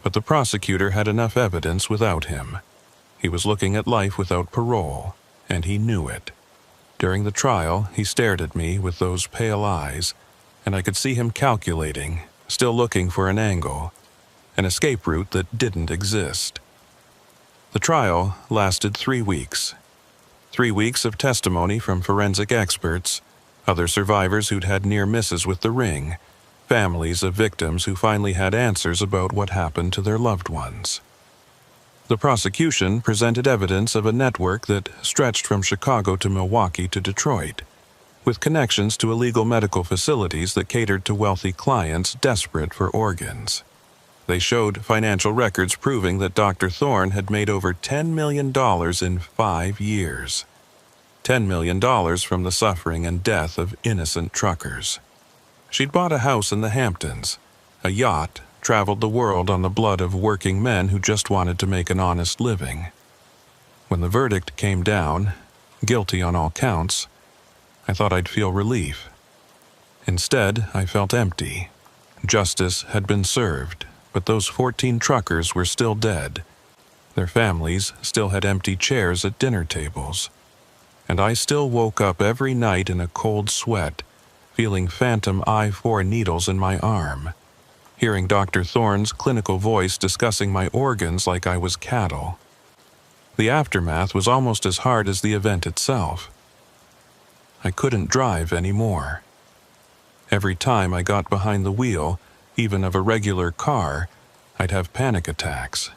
But the prosecutor had enough evidence without him. He was looking at life without parole, and he knew it. During the trial, he stared at me with those pale eyes, and I could see him calculating, still looking for an angle, an escape route that didn't exist. The trial lasted 3 weeks. 3 weeks of testimony from forensic experts, other survivors who'd had near misses with the ring, families of victims who finally had answers about what happened to their loved ones. The prosecution presented evidence of a network that stretched from Chicago to Milwaukee to Detroit, with connections to illegal medical facilities that catered to wealthy clients desperate for organs. They showed financial records proving that Dr. Thorne had made over $10 million in 5 years. $10 million from the suffering and death of innocent truckers. She'd bought a house in the Hamptons, a yacht, traveled the world on the blood of working men who just wanted to make an honest living. When the verdict came down, guilty on all counts, I thought I'd feel relief. Instead, I felt empty. Justice had been served, but those 14 truckers were still dead. Their families still had empty chairs at dinner tables. And I still woke up every night in a cold sweat, feeling phantom I-4 needles in my arm, hearing Dr. Thorne's clinical voice discussing my organs like I was cattle. The aftermath was almost as hard as the event itself. I couldn't drive anymore. Every time I got behind the wheel, even of a regular car, I'd have panic attacks.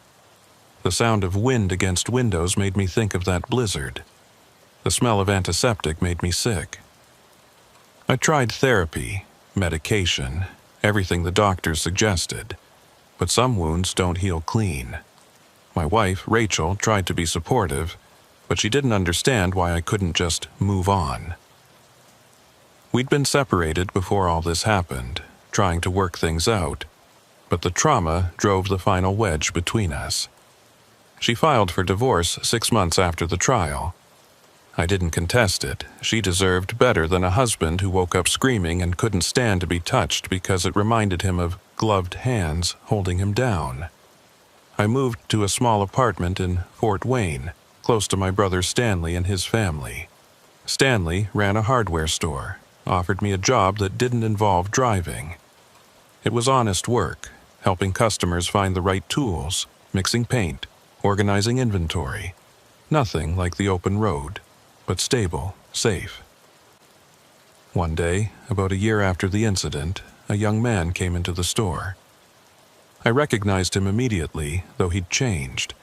The sound of wind against windows made me think of that blizzard. The smell of antiseptic made me sick. I tried therapy, medication, everything the doctors suggested, but some wounds don't heal clean. My wife, Rachel, tried to be supportive, but she didn't understand why I couldn't just move on. We'd been separated before all this happened, trying to work things out, but the trauma drove the final wedge between us. She filed for divorce 6 months after the trial. I didn't contest it. She deserved better than a husband who woke up screaming and couldn't stand to be touched because it reminded him of gloved hands holding him down. I moved to a small apartment in Fort Wayne, close to my brother Stanley and his family. Stanley ran a hardware store, offered me a job that didn't involve driving. It was honest work, helping customers find the right tools, mixing paint, organizing inventory. Nothing like the open road, but stable, safe. One day, about a year after the incident, a young man came into the store. I recognized him immediately, though he'd changed.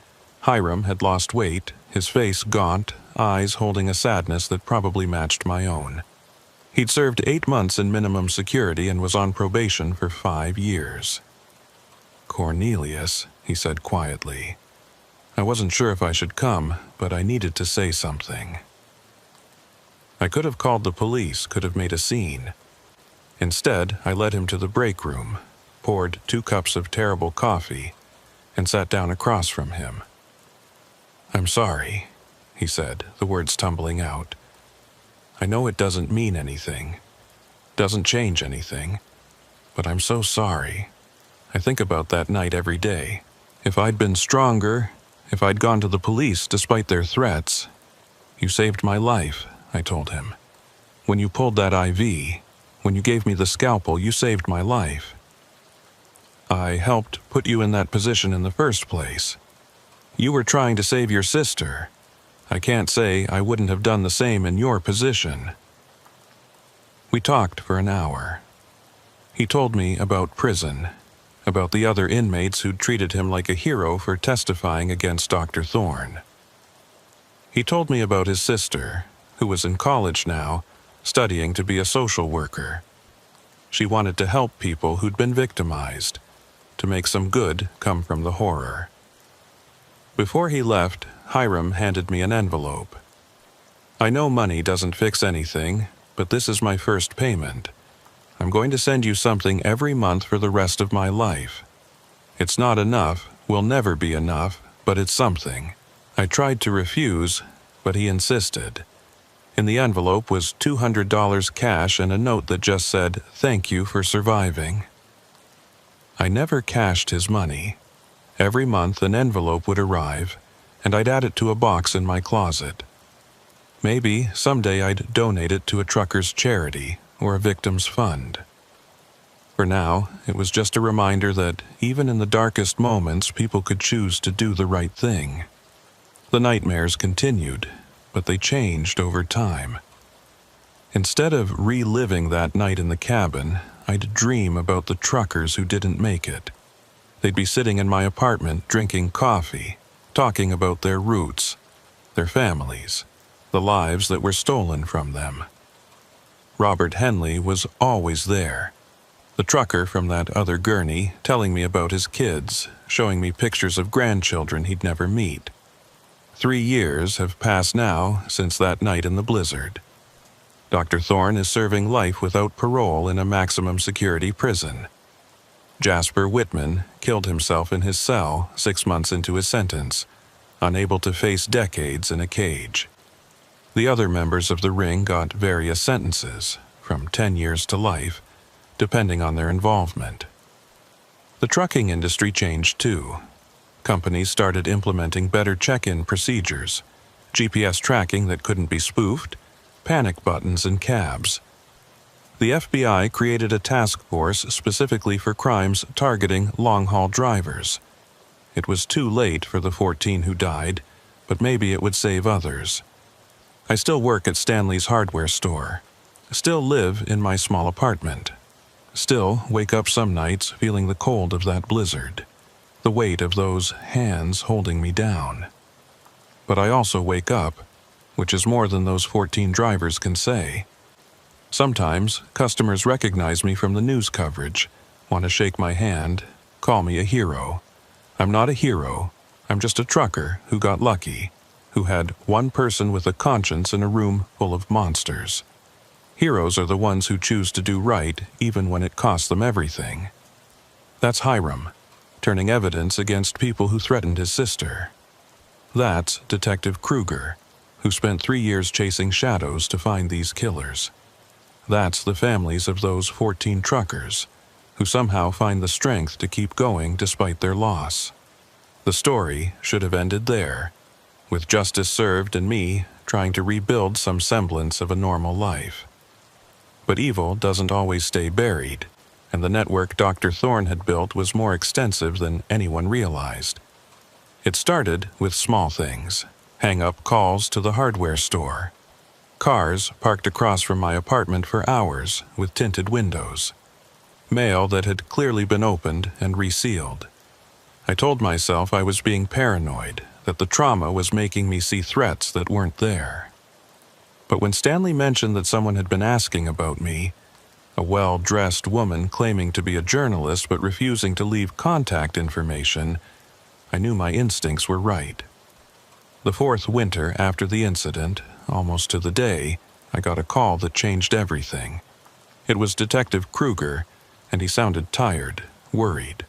Hiram had lost weight, his face gaunt, eyes holding a sadness that probably matched my own. He'd served 8 months in minimum security and was on probation for 5 years. "Cornelius," he said quietly. I wasn't sure if I should come, but I needed to say something. I could have called the police, could have made a scene. Instead, I led him to the break room, poured 2 cups of terrible coffee, and sat down across from him. "I'm sorry," he said, the words tumbling out. "I know it doesn't mean anything, doesn't change anything, but I'm so sorry. I think about that night every day. If I'd been stronger, if I'd gone to the police despite their threats. You saved my life," I told him. "When you pulled that IV, when you gave me the scalpel, you saved my life. I helped put you in that position in the first place. You were trying to save your sister. I can't say I wouldn't have done the same in your position." We talked for an hour. He told me about prison, about the other inmates who'd treated him like a hero for testifying against Dr. Thorne. He told me about his sister, who was in college now, studying to be a social worker. She wanted to help people who'd been victimized, to make some good come from the horror. Before he left, Hiram handed me an envelope. "I know money doesn't fix anything, but this is my first payment. I'm going to send you something every month for the rest of my life. It's not enough, will never be enough, but it's something." I tried to refuse, but he insisted. In the envelope was $200 cash and a note that just said, "Thank you for surviving." I never cashed his money. Every month an envelope would arrive, and I'd add it to a box in my closet. Maybe someday I'd donate it to a trucker's charity or a victim's fund. For now, it was just a reminder that even in the darkest moments, people could choose to do the right thing. The nightmares continued, but they changed over time. Instead of reliving that night in the cabin, I'd dream about the truckers who didn't make it. They'd be sitting in my apartment drinking coffee, talking about their roots, their families, the lives that were stolen from them. Robert Henley was always there. The trucker from that other gurney telling me about his kids, showing me pictures of grandchildren he'd never meet. 3 years have passed now since that night in the blizzard. Dr. Thorne is serving life without parole in a maximum security prison. Jasper Whitman killed himself in his cell 6 months into his sentence, unable to face decades in a cage. The other members of the ring got various sentences, from 10 years to life, depending on their involvement. The trucking industry changed too. Companies started implementing better check-in procedures, GPS tracking that couldn't be spoofed, panic buttons in cabs. The FBI created a task force specifically for crimes targeting long-haul drivers. It was too late for the 14 who died, but maybe it would save others. I still work at Stanley's hardware store. Still live in my small apartment. Still wake up some nights feeling the cold of that blizzard, the weight of those hands holding me down. But I also wake up, which is more than those 14 drivers can say. Sometimes customers recognize me from the news coverage, want to shake my hand, call me a hero. I'm not a hero. I'm just a trucker who got lucky, who had one person with a conscience in a room full of monsters. Heroes are the ones who choose to do right even when it costs them everything. That's Hiram, turning evidence against people who threatened his sister. That's Detective Kruger, who spent 3 years chasing shadows to find these killers. That's the families of those 14 truckers, who somehow find the strength to keep going despite their loss. The story should have ended there, with justice served and me trying to rebuild some semblance of a normal life. But evil doesn't always stay buried, and the network Dr. Thorne had built was more extensive than anyone realized. It started with small things: hang-up calls to the hardware store, cars parked across from my apartment for hours with tinted windows, mail that had clearly been opened and resealed. I told myself I was being paranoid, that the trauma was making me see threats that weren't there. But when Stanley mentioned that someone had been asking about me, a well-dressed woman claiming to be a journalist but refusing to leave contact information, I knew my instincts were right. The 4th winter after the incident, almost to the day, I got a call that changed everything. It was Detective Kruger, and he sounded tired, worried.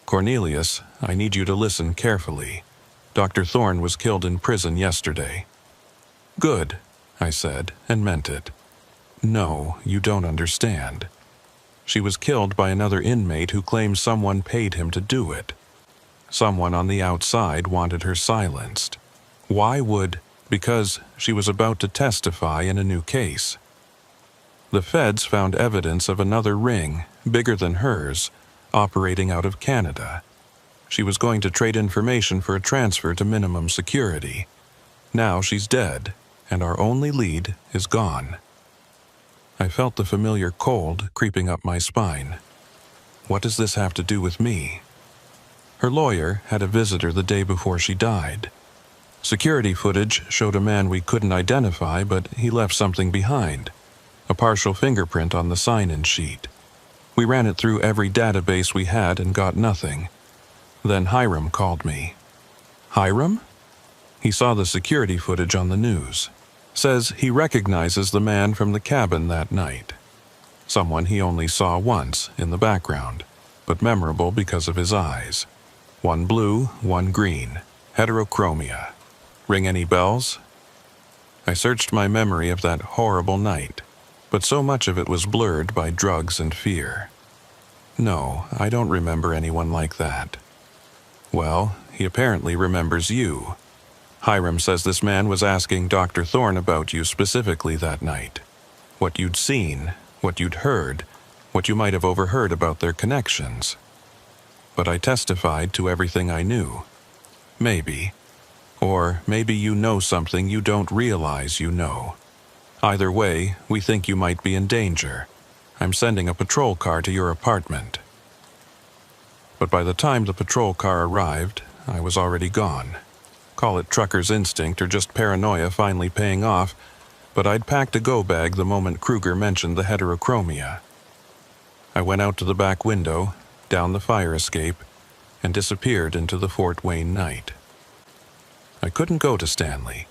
"Cornelius, I need you to listen carefully. Dr. Thorne was killed in prison yesterday." "Good," I said, and meant it. "No, you don't understand. She was killed by another inmate who claims someone paid him to do it. Someone on the outside wanted her silenced. Why would? Because she was about to testify in a new case. The feds found evidence of another ring, bigger than hers, operating out of Canada. She was going to trade information for a transfer to minimum security. Now she's dead, and our only lead is gone." I felt the familiar cold creeping up my spine. What does this have to do with me? Her lawyer had a visitor the day before she died. Security footage showed a man we couldn't identify, but he left something behind. A partial fingerprint on the sign-in sheet. We ran it through every database we had and got nothing. Then Hiram called me. "Hiram?" He saw the security footage on the news. Says he recognizes the man from the cabin that night. Someone he only saw once in the background, but memorable because of his eyes. One blue, one green. Heterochromia. Ring any bells? I searched my memory of that horrible night, but so much of it was blurred by drugs and fear. No, I don't remember anyone like that. Well, he apparently remembers you. Hiram says this man was asking Dr. Thorne about you specifically that night. What you'd seen, what you'd heard, what you might have overheard about their connections. But I testified to everything I knew. Maybe. Or maybe you know something you don't realize you know. Either way, we think you might be in danger. I'm sending a patrol car to your apartment." But by the time the patrol car arrived, I was already gone. Call it trucker's instinct or just paranoia finally paying off, but I'd packed a go-bag the moment Kruger mentioned the heterochromia. I went out to the back window, down the fire escape, and disappeared into the Fort Wayne night. I couldn't go to Stanley.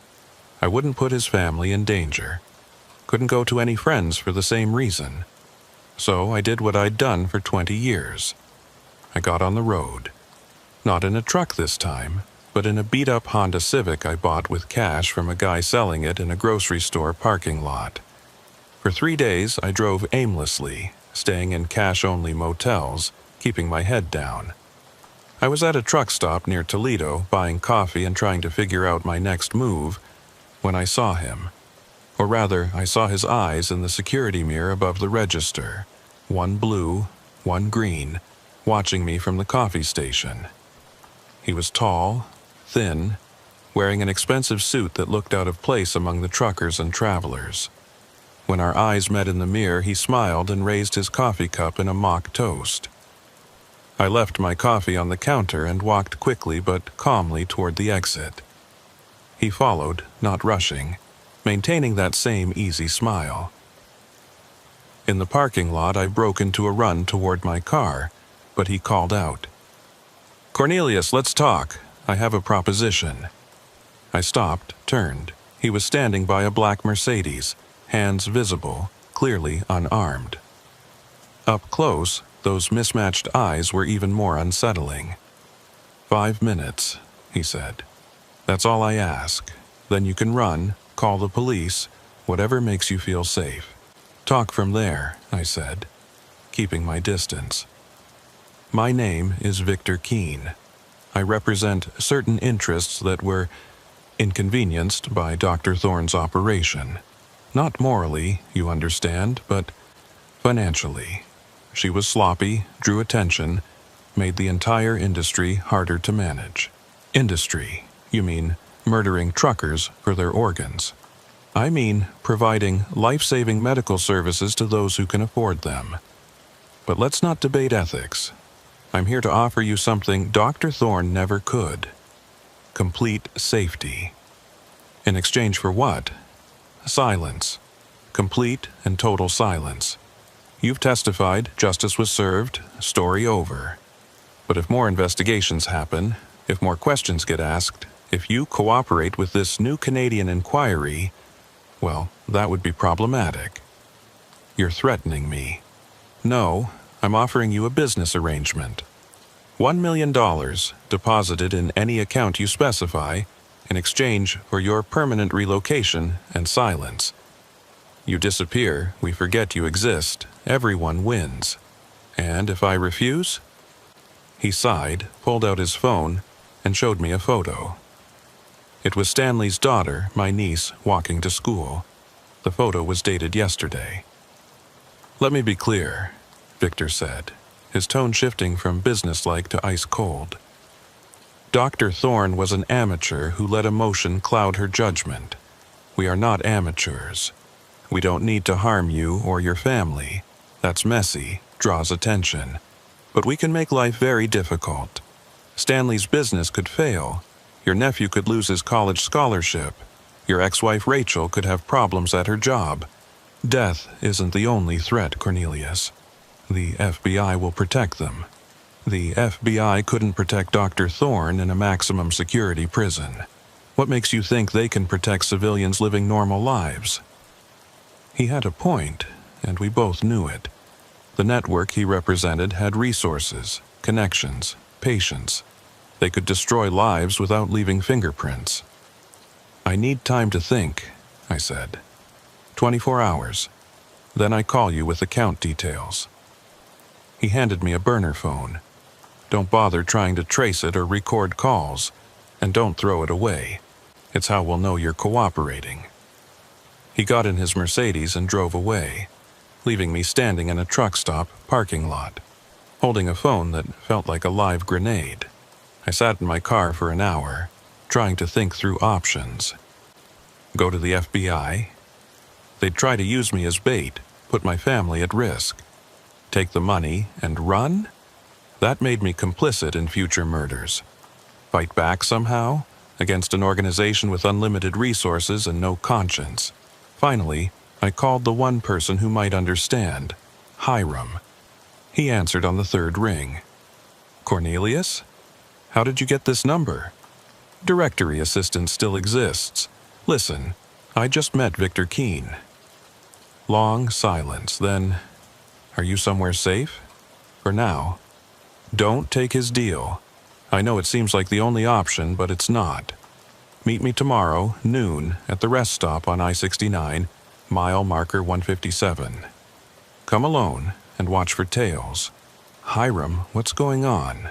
I wouldn't put his family in danger. Couldn't go to any friends for the same reason. So I did what I'd done for 20 years. I got on the road. Not in a truck this time, but in a beat-up Honda Civic I bought with cash from a guy selling it in a grocery store parking lot. For 3 days, I drove aimlessly, staying in cash-only motels, keeping my head down. I was at a truck stop near Toledo, buying coffee and trying to figure out my next move, when I saw him. Or rather, I saw his eyes in the security mirror above the register, one blue, one green, watching me from the coffee station. He was tall, thin, wearing an expensive suit that looked out of place among the truckers and travelers. When our eyes met in the mirror, he smiled and raised his coffee cup in a mock toast. I left my coffee on the counter and walked quickly but calmly toward the exit. He followed, not rushing, maintaining that same easy smile. In the parking lot, I broke into a run toward my car, but he called out, "Cornelius, let's talk. I have a proposition." I stopped, turned. He was standing by a black Mercedes, hands visible, clearly unarmed. Up close, those mismatched eyes were even more unsettling. "5 minutes," he said. "That's all I ask. Then you can run, call the police, whatever makes you feel safe. Talk from there," I said, keeping my distance. "My name is Victor Keene. I represent certain interests that were inconvenienced by Dr. Thorne's operation. Not morally, you understand, but financially. She was sloppy, drew attention, made the entire industry harder to manage." "Industry? You mean murdering truckers for their organs?" "I mean providing life-saving medical services to those who can afford them. But let's not debate ethics. I'm here to offer you something Dr. Thorne never could. Complete safety. In exchange for what? Silence. Complete and total silence. You've testified, justice was served, story over. But if more investigations happen, if more questions get asked, if you cooperate with this new Canadian inquiry, well, that would be problematic. You're threatening me. No, I'm offering you a business arrangement. $1 million deposited in any account you specify in exchange for your permanent relocation and silence. You disappear, we forget you exist, everyone wins. And if I refuse?" He sighed, pulled out his phone, and showed me a photo. It was Stanley's daughter, my niece, walking to school. The photo was dated yesterday. "Let me be clear," Victor said, his tone shifting from businesslike to ice-cold. "Dr. Thorne was an amateur who let emotion cloud her judgment. We are not amateurs. We don't need to harm you or your family. That's messy, draws attention. But we can make life very difficult. Stanley's business could fail. Your nephew could lose his college scholarship. Your ex-wife Rachel could have problems at her job. Death isn't the only threat, Cornelius. The FBI will protect them. The FBI couldn't protect Dr. Thorne in a maximum security prison. What makes you think they can protect civilians living normal lives?" He had a point, and we both knew it. The network he represented had resources, connections, patience. They could destroy lives without leaving fingerprints. "I need time to think," I said. 24 hours. Then I call you with account details." He handed me a burner phone. "Don't bother trying to trace it or record calls, and don't throw it away. It's how we'll know you're cooperating." He got in his Mercedes and drove away, leaving me standing in a truck stop parking lot, holding a phone that felt like a live grenade. I sat in my car for an hour, trying to think through options. Go to the FBI? They'd try to use me as bait, put my family at risk. Take the money and run? That made me complicit in future murders. Fight back somehow, against an organization with unlimited resources and no conscience. Finally, I called the one person who might understand, Hiram. He answered on the third ring. Cornelius? How did you get this number? Directory assistant still exists. Listen, I just met Victor Keene. Long silence, then, are you somewhere safe? For now. Don't take his deal. I know it seems like the only option, but it's not. Meet me tomorrow, noon, at the rest stop on I-69, mile marker 157. Come alone and watch for tails. Hiram, what's going on?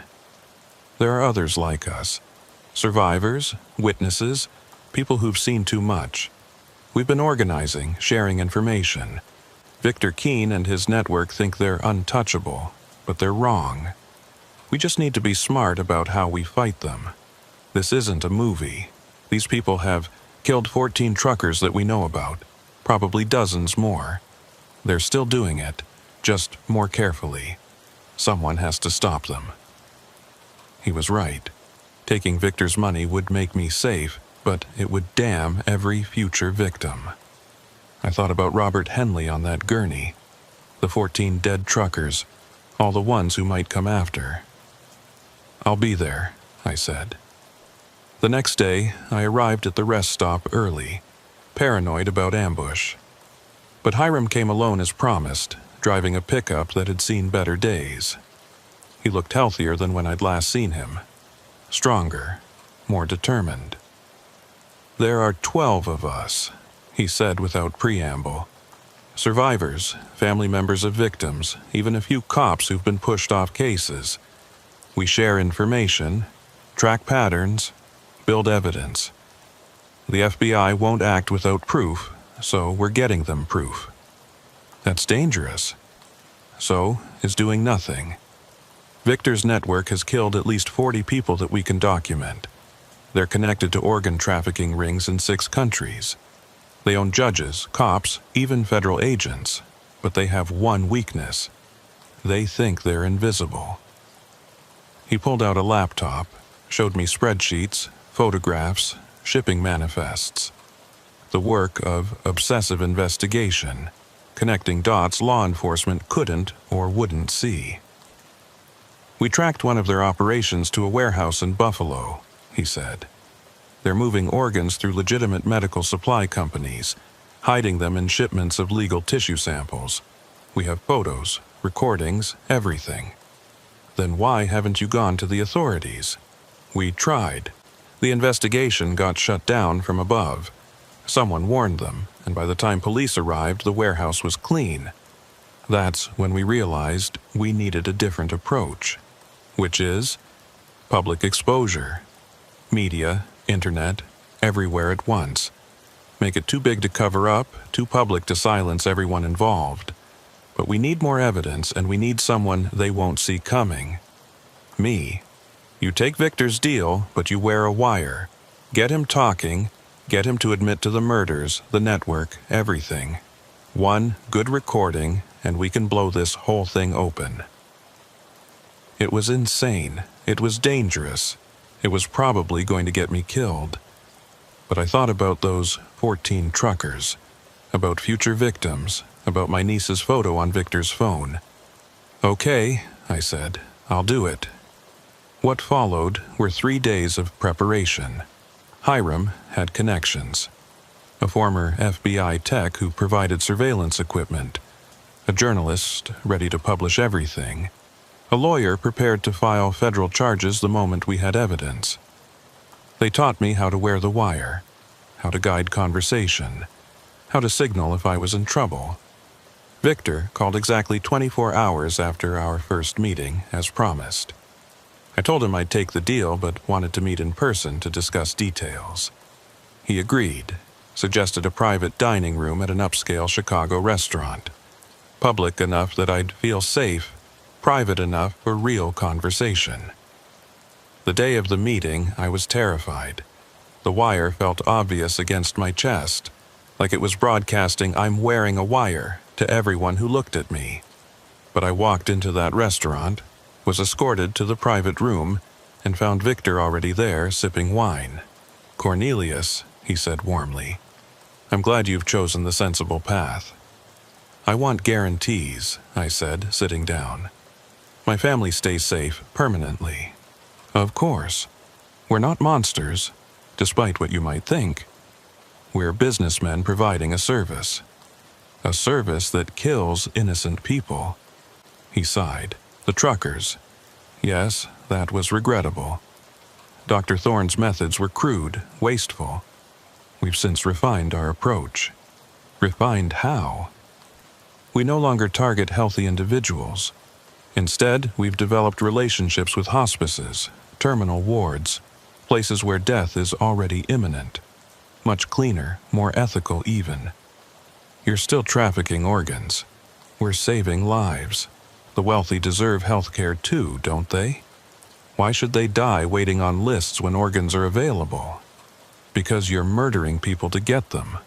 There are others like us. Survivors, witnesses, people who've seen too much. We've been organizing, sharing information. Victor Keene and his network think they're untouchable, but they're wrong. We just need to be smart about how we fight them. This isn't a movie. These people have killed 14 truckers that we know about, probably dozens more. They're still doing it, just more carefully. Someone has to stop them. He was right. Taking Victor's money would make me safe, but it would damn every future victim. I thought about Robert Henley on that gurney, the 14 dead truckers, all the ones who might come after. I'll be there, I said. The next day, I arrived at the rest stop early, paranoid about ambush. But Hiram came alone as promised, driving a pickup that had seen better days. He looked healthier than when I'd last seen him. Stronger, more determined. There are 12 of us, he said without preamble. Survivors, family members of victims, even a few cops who've been pushed off cases. We share information, track patterns, build evidence. The FBI won't act without proof, so we're getting them proof. That's dangerous. So is doing nothing. Victor's network has killed at least 40 people that we can document. They're connected to organ trafficking rings in 6 countries. They own judges, cops, even federal agents, but they have one weakness. They think they're invisible. He pulled out a laptop, showed me spreadsheets, photographs, shipping manifests. The work of obsessive investigation, connecting dots law enforcement couldn't or wouldn't see. We tracked one of their operations to a warehouse in Buffalo, he said. They're moving organs through legitimate medical supply companies, hiding them in shipments of legal tissue samples. We have photos, recordings, everything. Then why haven't you gone to the authorities? We tried. The investigation got shut down from above. Someone warned them, and by the time police arrived, the warehouse was clean. That's when we realized we needed a different approach, which is public exposure. Media, internet, everywhere at once. Make it too big to cover up, too public to silence everyone involved. But we need more evidence, and we need someone they won't see coming. Me. You take Victor's deal, but you wear a wire. Get him talking, get him to admit to the murders, the network, everything. One good recording, and we can blow this whole thing open. It was insane. It was dangerous. It was probably going to get me killed. But I thought about those 14 truckers, about future victims, about my niece's photo on Victor's phone. Okay, I said, I'll do it. What followed were 3 days of preparation. Hiram had connections. A former FBI tech who provided surveillance equipment. A journalist ready to publish everything. A lawyer prepared to file federal charges the moment we had evidence. They taught me how to wear the wire, how to guide conversation, how to signal if I was in trouble. Victor called exactly 24 hours after our first meeting, as promised. I told him I'd take the deal, but wanted to meet in person to discuss details. He agreed, suggested a private dining room at an upscale Chicago restaurant. Public enough that I'd feel safe, private enough for real conversation. The day of the meeting, I was terrified. The wire felt obvious against my chest, like it was broadcasting "I'm wearing a wire" to everyone who looked at me. But I walked into that restaurant, was escorted to the private room, and found Victor already there sipping wine. "Cornelius," he said warmly, "I'm glad you've chosen the sensible path." "I want guarantees," I said, sitting down. "My family stays safe permanently." "Of course. We're not monsters, despite what you might think. We're businessmen providing a service. A service that kills innocent people." He sighed. "The truckers. Yes, that was regrettable. Dr. Thorne's methods were crude, wasteful. We've since refined our approach." "Refined how?" "We no longer target healthy individuals. Instead, we've developed relationships with hospices, terminal wards, places where death is already imminent. Much cleaner, more ethical even. You're still trafficking organs. We're saving lives. The wealthy deserve health care too, don't they? Why should they die waiting on lists when organs are available? Because you're murdering people to get them.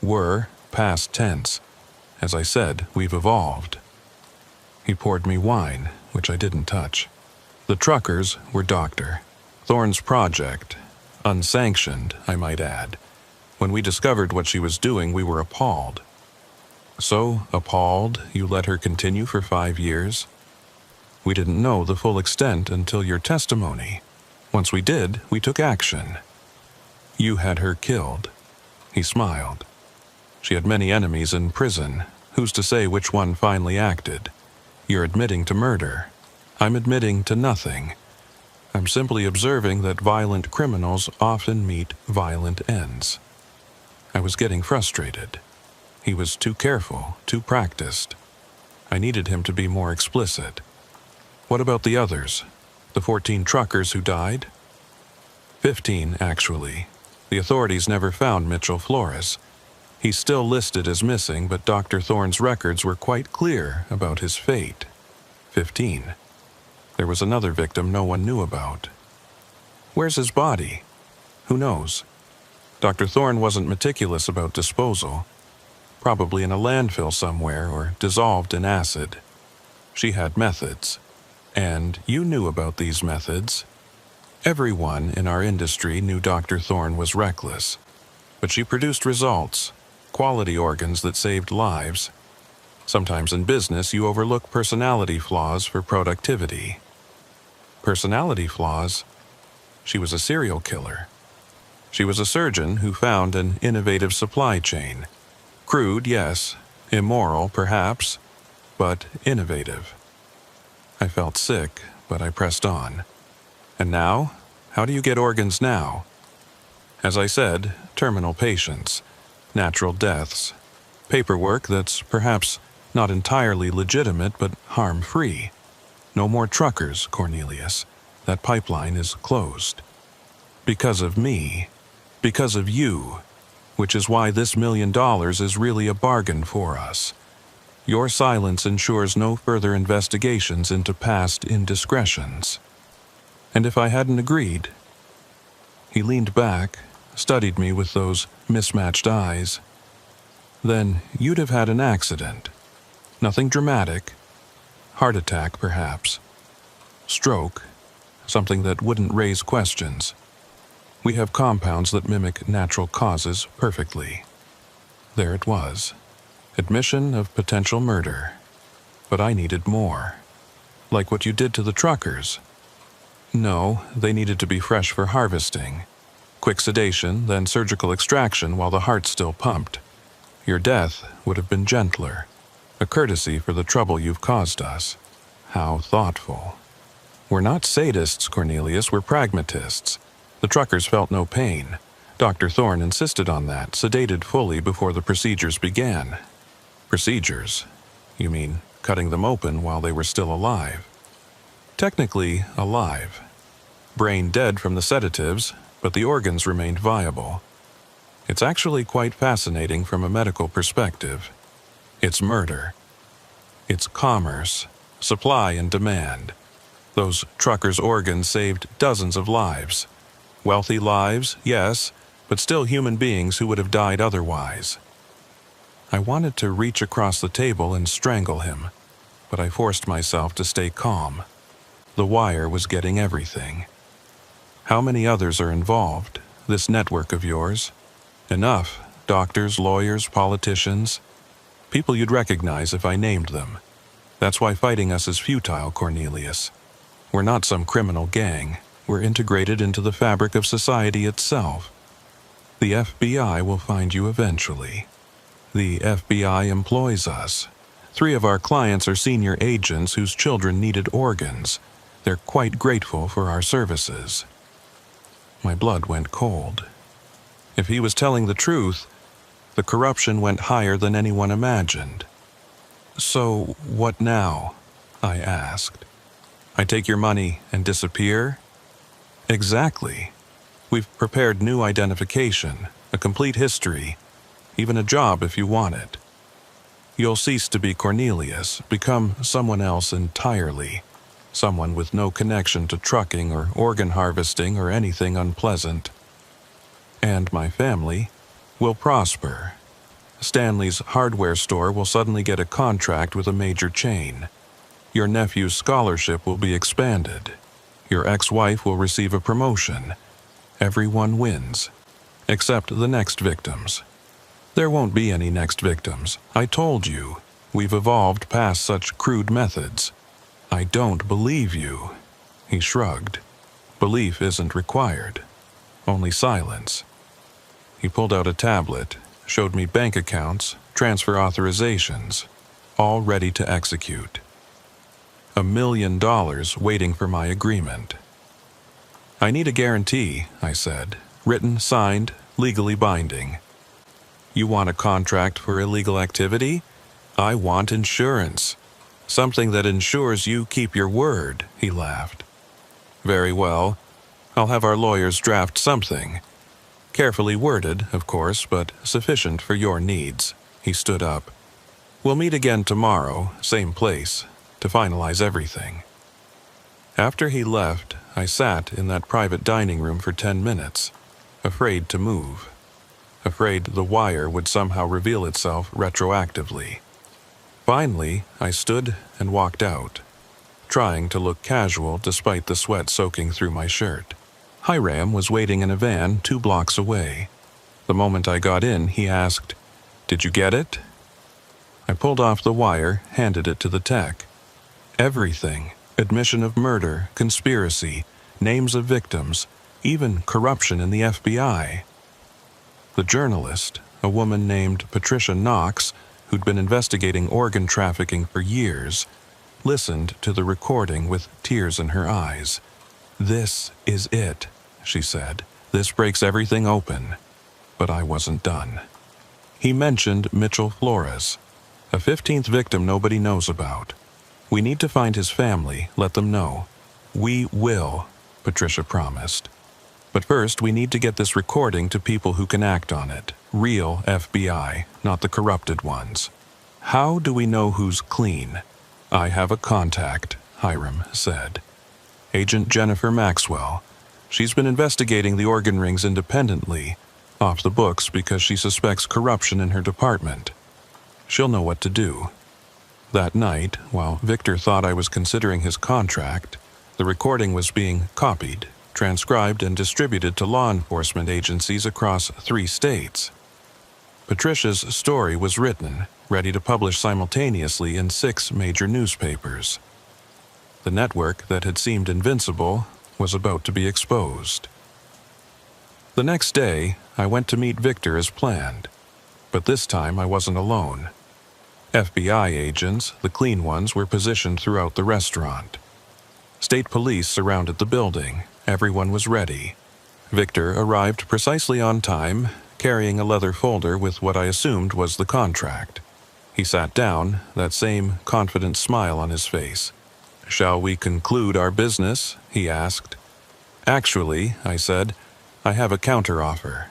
We're, past tense. As I said, we've evolved." He poured me wine, which I didn't touch. "The truckers were Dr. Thorne's project. Unsanctioned, I might add. When we discovered what she was doing, we were appalled." "So appalled, you let her continue for 5 years?" "We didn't know the full extent until your testimony. Once we did, we took action." "You had her killed." He smiled. "She had many enemies in prison. Who's to say which one finally acted? You're admitting to murder. I'm admitting to nothing. I'm simply observing that violent criminals often meet violent ends." I was getting frustrated. He was too careful, too practiced. I needed him to be more explicit. "What about the others? The 14 truckers who died?" 15, actually. The authorities never found Mitchell Flores. He's still listed as missing, but Dr. Thorne's records were quite clear about his fate. 15. There was another victim no one knew about. "Where's his body?" "Who knows? Dr. Thorne wasn't meticulous about disposal. Probably in a landfill somewhere or dissolved in acid. She had methods. And you knew about these methods. Everyone in our industry knew Dr. Thorne was reckless. But she produced results, quality organs that saved lives. Sometimes in business you overlook personality flaws for productivity." "Personality flaws?" "She was a serial killer. She was a surgeon who found an innovative supply chain. Crude, yes. Immoral, perhaps. But innovative." I felt sick, but I pressed on. "And now? How do you get organs now?" "As I said, terminal patients. Natural deaths. Paperwork that's perhaps not entirely legitimate but harm-free. No more truckers, Cornelius. That pipeline is closed. Because of me. Because of you. Which is why this $1 million is really a bargain for us. Your silence ensures no further investigations into past indiscretions. And if I hadn't agreed..." He leaned back, studied me with those mismatched eyes. "Then you'd have had an accident. Nothing dramatic. Heart attack, perhaps. Stroke. Something that wouldn't raise questions. We have compounds that mimic natural causes perfectly." There it was. Admission of potential murder. But I needed more. "Like what you did to the truckers." "No, they needed to be fresh for harvesting. Quick sedation, then surgical extraction while the heart still pumped. Your death would have been gentler. A courtesy for the trouble you've caused us." How thoughtful. "We're not sadists, Cornelius, we're pragmatists. The truckers felt no pain. Dr. Thorne insisted on that, sedated fully before the procedures began." "Procedures? You mean cutting them open while they were still alive?" "Technically alive. Brain dead from the sedatives, but the organs remained viable. It's actually quite fascinating from a medical perspective. It's murder. It's commerce, supply and demand. Those truckers' organs saved dozens of lives. Wealthy lives, yes, but still human beings who would have died otherwise. I wanted to reach across the table and strangle him, but I forced myself to stay calm. The wire was getting everything. How many others are involved, this network of yours? Enough. Doctors, lawyers, politicians. People you'd recognize if I named them. That's why fighting us is futile, Cornelius. We're not some criminal gang. We're integrated into the fabric of society itself. The FBI will find you eventually. The FBI employs us. 3 of our clients are senior agents whose children needed organs. They're quite grateful for our services. My blood went cold. If he was telling the truth, the corruption went higher than anyone imagined. So, what now? I asked. I take your money and disappear? Exactly. We've prepared new identification, a complete history, even a job if you want it. You'll cease to be Cornelius, become someone else entirely, someone with no connection to trucking or organ harvesting or anything unpleasant. And my family will prosper. Stanley's hardware store will suddenly get a contract with a major chain. Your nephew's scholarship will be expanded. Your ex-wife will receive a promotion. Everyone wins, except the next victims. There won't be any next victims. I told you, we've evolved past such crude methods. I don't believe you. He shrugged. Belief isn't required. Only silence. He pulled out a tablet, showed me bank accounts, transfer authorizations, all ready to execute. $1 million waiting for my agreement. I need a guarantee, I said, written, signed, legally binding. You want a contract for illegal activity? I want insurance. Something that ensures you keep your word, he laughed. Very well. I'll have our lawyers draft something. Carefully worded, of course, but sufficient for your needs. He stood up. We'll meet again tomorrow, same place, to finalize everything. After he left, I sat in that private dining room for 10 minutes, afraid to move. Afraid the wire would somehow reveal itself retroactively. Finally, I stood and walked out, trying to look casual despite the sweat soaking through my shirt. Hiram was waiting in a van 2 blocks away. The moment I got in, he asked, "Did you get it?" I pulled off the wire, handed it to the tech. Everything. Admission of murder, conspiracy, names of victims, even corruption in the FBI. The journalist, a woman named Patricia Knox, who'd been investigating organ trafficking for years, listened to the recording with tears in her eyes. "This is it," she said. "This breaks everything open." But I wasn't done. He mentioned Mitchell Flores, a 15th victim nobody knows about. We need to find his family, let them know. We will, Patricia promised. But first, we need to get this recording to people who can act on it. Real FBI, not the corrupted ones. How do we know who's clean? I have a contact, Hiram said. Agent Jennifer Maxwell. She's been investigating the organ rings independently, off the books because she suspects corruption in her department. She'll know what to do. That night, while Victor thought I was considering his contract, the recording was being copied, transcribed, and distributed to law enforcement agencies across 3 states. Patricia's story was written, ready to publish simultaneously in 6 major newspapers. The network that had seemed invincible was about to be exposed. The next day, I went to meet Victor as planned, but this time I wasn't alone. FBI agents, the clean ones, were positioned throughout the restaurant. State police surrounded the building. Everyone was ready. Victor arrived precisely on time, carrying a leather folder with what I assumed was the contract. He sat down, that same confident smile on his face. "Shall we conclude our business?" he asked. "Actually," I said, "I have a counteroffer."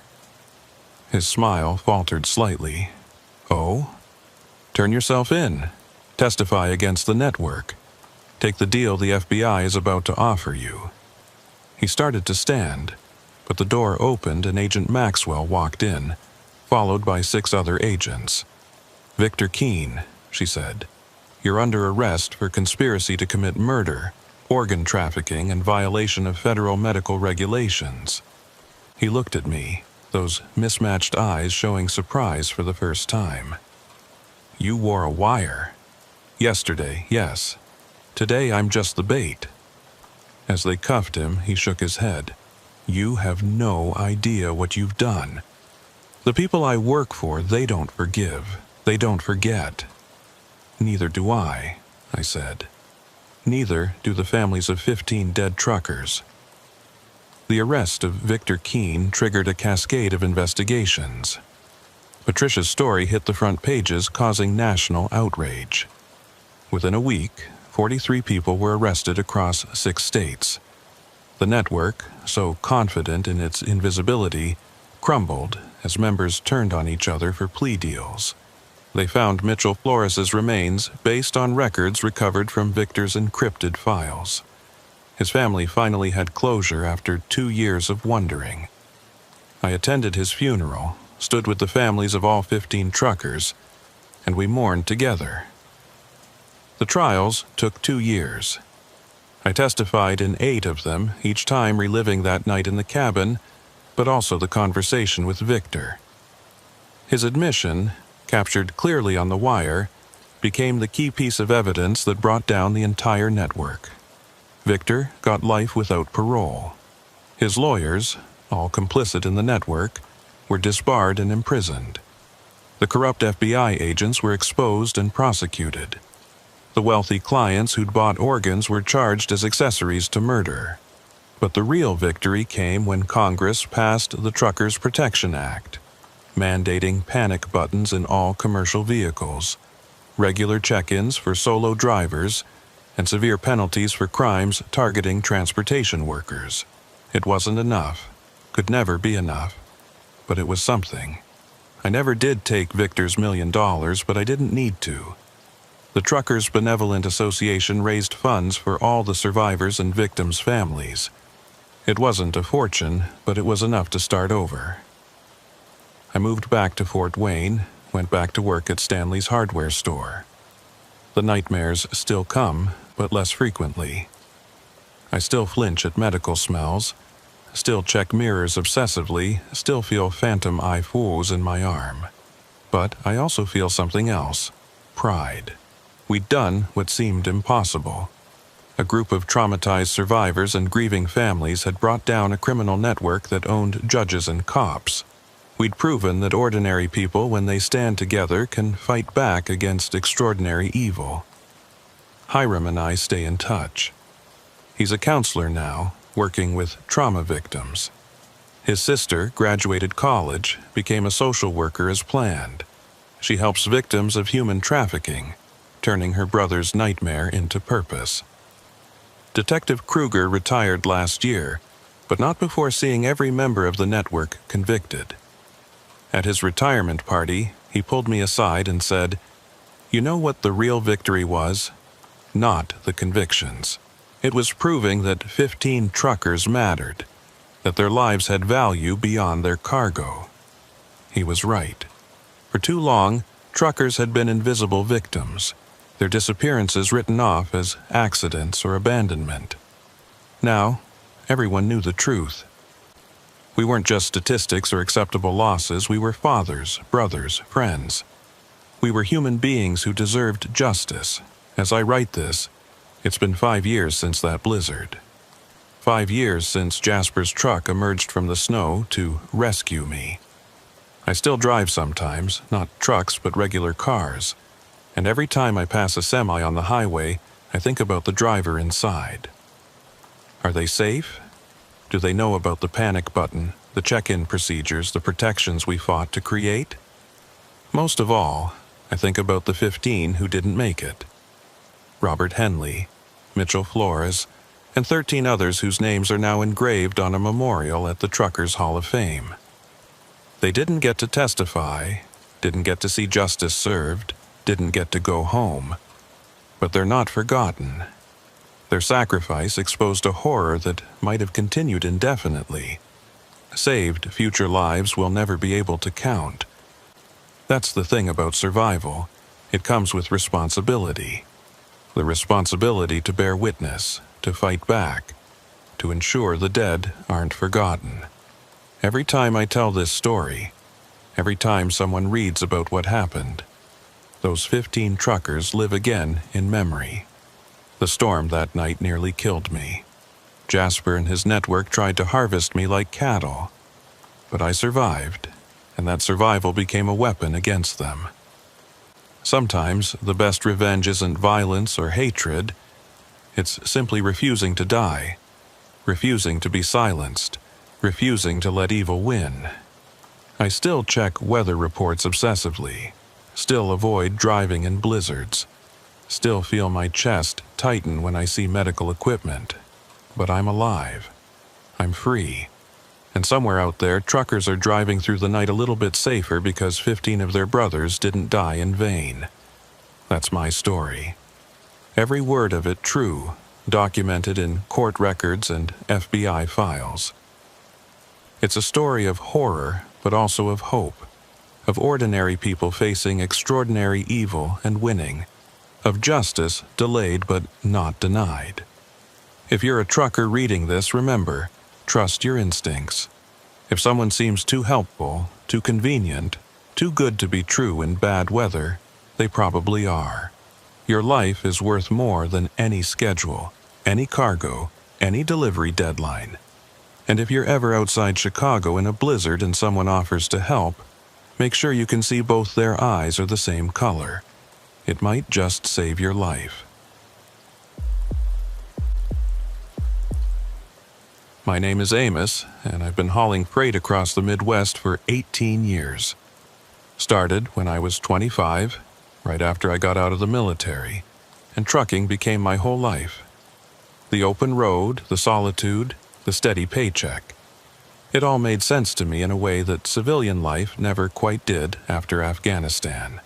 His smile faltered slightly. "Oh?" "Turn yourself in. Testify against the network. Take the deal the FBI is about to offer you." He started to stand, but the door opened and Agent Maxwell walked in, followed by 6 other agents. "Victor Keene," she said, "you're under arrest for conspiracy to commit murder, organ trafficking, and violation of federal medical regulations." He looked at me, those mismatched eyes showing surprise for the first time. "You wore a wire." "Yesterday, yes. Today I'm just the bait." As they cuffed him, he shook his head. "You have no idea what you've done. The people I work for, they don't forgive. They don't forget." "Neither do I," said. "Neither do the families of 15 dead truckers." The arrest of Victor Keene triggered a cascade of investigations. Patricia's story hit the front pages, causing national outrage. Within a week, 43 people were arrested across 6 states. The network, so confident in its invisibility, crumbled as members turned on each other for plea deals. They found Mitchell Flores's remains based on records recovered from Victor's encrypted files. His family finally had closure after 2 years of wondering. I attended his funeral, stood with the families of all 15 truckers, and we mourned together. The trials took 2 years. I testified in 8 of them, each time reliving that night in the cabin, but also the conversation with Victor. His admission, captured clearly on the wire, became the key piece of evidence that brought down the entire network. Victor got life without parole. His lawyers, all complicit in the network, were disbarred and imprisoned. The corrupt FBI agents were exposed and prosecuted. The wealthy clients who'd bought organs were charged as accessories to murder. But the real victory came when Congress passed the Truckers' Protection Act, mandating panic buttons in all commercial vehicles, regular check-ins for solo drivers, and severe penalties for crimes targeting transportation workers. It wasn't enough, could never be enough, but it was something. I never did take Victor's $1 million, but I didn't need to. The Truckers' Benevolent Association raised funds for all the survivors and victims' families. It wasn't a fortune, but it was enough to start over. I moved back to Fort Wayne, went back to work at Stanley's hardware store. The nightmares still come, but less frequently. I still flinch at medical smells, still check mirrors obsessively, still feel phantom eye fours in my arm. But I also feel something else: pride. We'd done what seemed impossible. A group of traumatized survivors and grieving families had brought down a criminal network that owned judges and cops. We'd proven that ordinary people, when they stand together, can fight back against extraordinary evil. Hiram and I stay in touch. He's a counselor now, working with trauma victims. His sister graduated college, became a social worker as planned. She helps victims of human trafficking, turning her brother's nightmare into purpose. Detective Kruger retired last year, but not before seeing every member of the network convicted. At his retirement party, he pulled me aside and said, "You know what the real victory was? Not the convictions. It was proving that 15 truckers mattered, that their lives had value beyond their cargo." He was right. For too long, truckers had been invisible victims, their disappearances written off as accidents or abandonment. Now, everyone knew the truth. We weren't just statistics or acceptable losses, we were fathers, brothers, friends. We were human beings who deserved justice. As I write this, it's been 5 years since that blizzard. 5 years since Jasper's truck emerged from the snow to rescue me. I still drive sometimes, not trucks but regular cars, and every time I pass a semi on the highway, I think about the driver inside. Are they safe? Do they know about the panic button, the check-in procedures, the protections we fought to create? Most of all, I think about the 15 who didn't make it. Robert Henley, Mitchell Flores, and 13 others whose names are now engraved on a memorial at the Truckers' Hall of Fame. They didn't get to testify, didn't get to see justice served, didn't get to go home. But they're not forgotten. Their sacrifice exposed a horror that might have continued indefinitely. saved future lives we'll never be able to count. That's the thing about survival. It comes with responsibility. The responsibility to bear witness, to fight back, to ensure the dead aren't forgotten. Every time I tell this story, every time someone reads about what happened, those 15 truckers live again in memory. The storm that night nearly killed me. Jasper and his network tried to harvest me like cattle, but I survived, and that survival became a weapon against them. Sometimes the best revenge isn't violence or hatred, it's simply refusing to die, refusing to be silenced, refusing to let evil win. I still check weather reports obsessively, still avoid driving in blizzards, still feel my chest tighten when I see medical equipment. But I'm alive. I'm free. And somewhere out there, truckers are driving through the night a little bit safer because 15 of their brothers didn't die in vain. That's my story. Every word of it true, documented in court records and FBI files. It's a story of horror, but also of hope, of ordinary people facing extraordinary evil and winning, of justice delayed but not denied. If you're a trucker reading this, remember, trust your instincts. If someone seems too helpful, too convenient, too good to be true in bad weather, they probably are. Your life is worth more than any schedule, any cargo, any delivery deadline. And if you're ever outside Chicago in a blizzard and someone offers to help, make sure you can see both their eyes are the same color. It might just save your life. My name is Amos, and I've been hauling freight across the Midwest for 18 years. Started when I was 25, right after I got out of the military, and trucking became my whole life. The open road, the solitude, the steady paycheck. It all made sense to me in a way that civilian life never quite did after Afghanistan.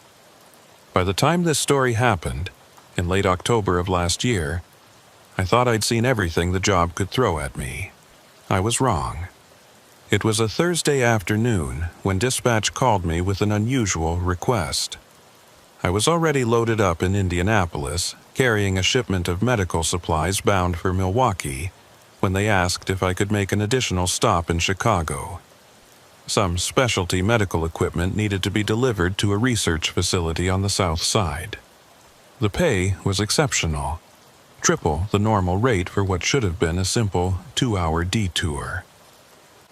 By the time this story happened, in late October of last year, I thought I'd seen everything the job could throw at me. I was wrong. It was a Thursday afternoon when dispatch called me with an unusual request. I was already loaded up in Indianapolis, carrying a shipment of medical supplies bound for Milwaukee, when they asked if I could make an additional stop in Chicago. Some specialty medical equipment needed to be delivered to a research facility on the south side. The pay was exceptional, triple the normal rate for what should have been a simple 2-hour detour.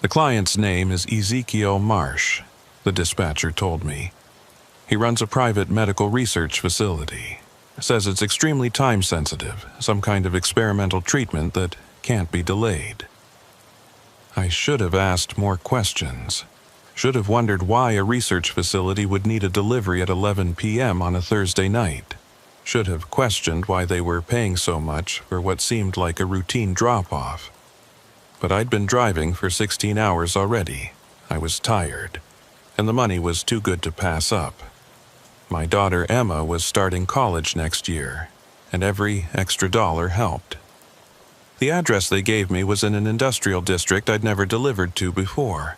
The client's name is Ezekiel Marsh, the dispatcher told me. He runs a private medical research facility. Says it's extremely time-sensitive, some kind of experimental treatment that can't be delayed. I should have asked more questions. Should have wondered why a research facility would need a delivery at 11 p.m. on a Thursday night. Should have questioned why they were paying so much for what seemed like a routine drop-off. But I'd been driving for 16 hours already. I was tired, and the money was too good to pass up. My daughter Emma was starting college next year, and every extra dollar helped. The address they gave me was in an industrial district I'd never delivered to before.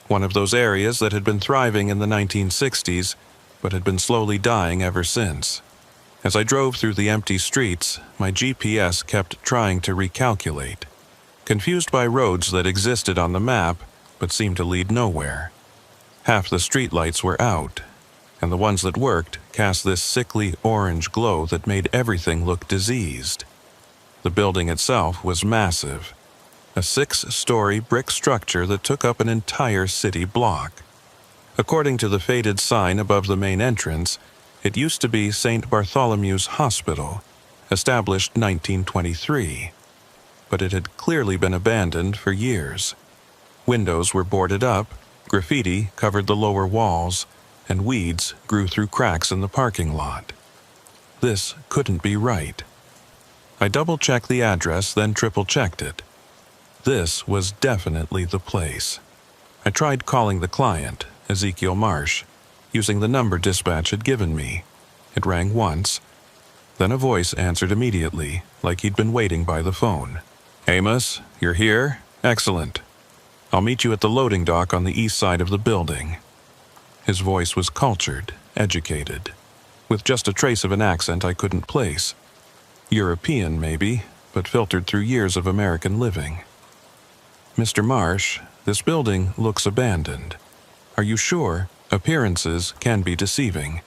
One of those areas that had been thriving in the 1960s, but had been slowly dying ever since. As I drove through the empty streets, my GPS kept trying to recalculate, confused by roads that existed on the map but seemed to lead nowhere. Half the streetlights were out, and the ones that worked cast this sickly orange glow that made everything look diseased. The building itself was massive, a 6-story brick structure that took up an entire city block. According to the faded sign above the main entrance, it used to be St. Bartholomew's Hospital, established 1923, but it had clearly been abandoned for years. Windows were boarded up, graffiti covered the lower walls, and weeds grew through cracks in the parking lot. This couldn't be right. I double-checked the address, then triple-checked it. This was definitely the place. I tried calling the client, Ezekiel Marsh, using the number dispatch had given me. It rang once. Then a voice answered immediately, like he'd been waiting by the phone. "Amos, you're here? Excellent." I'll meet you at the loading dock on the east side of the building." His voice was cultured, educated, with just a trace of an accent I couldn't place. European, maybe, but filtered through years of American living. "Mr. Marsh, this building looks abandoned. Are you sure? Appearances can be deceiving.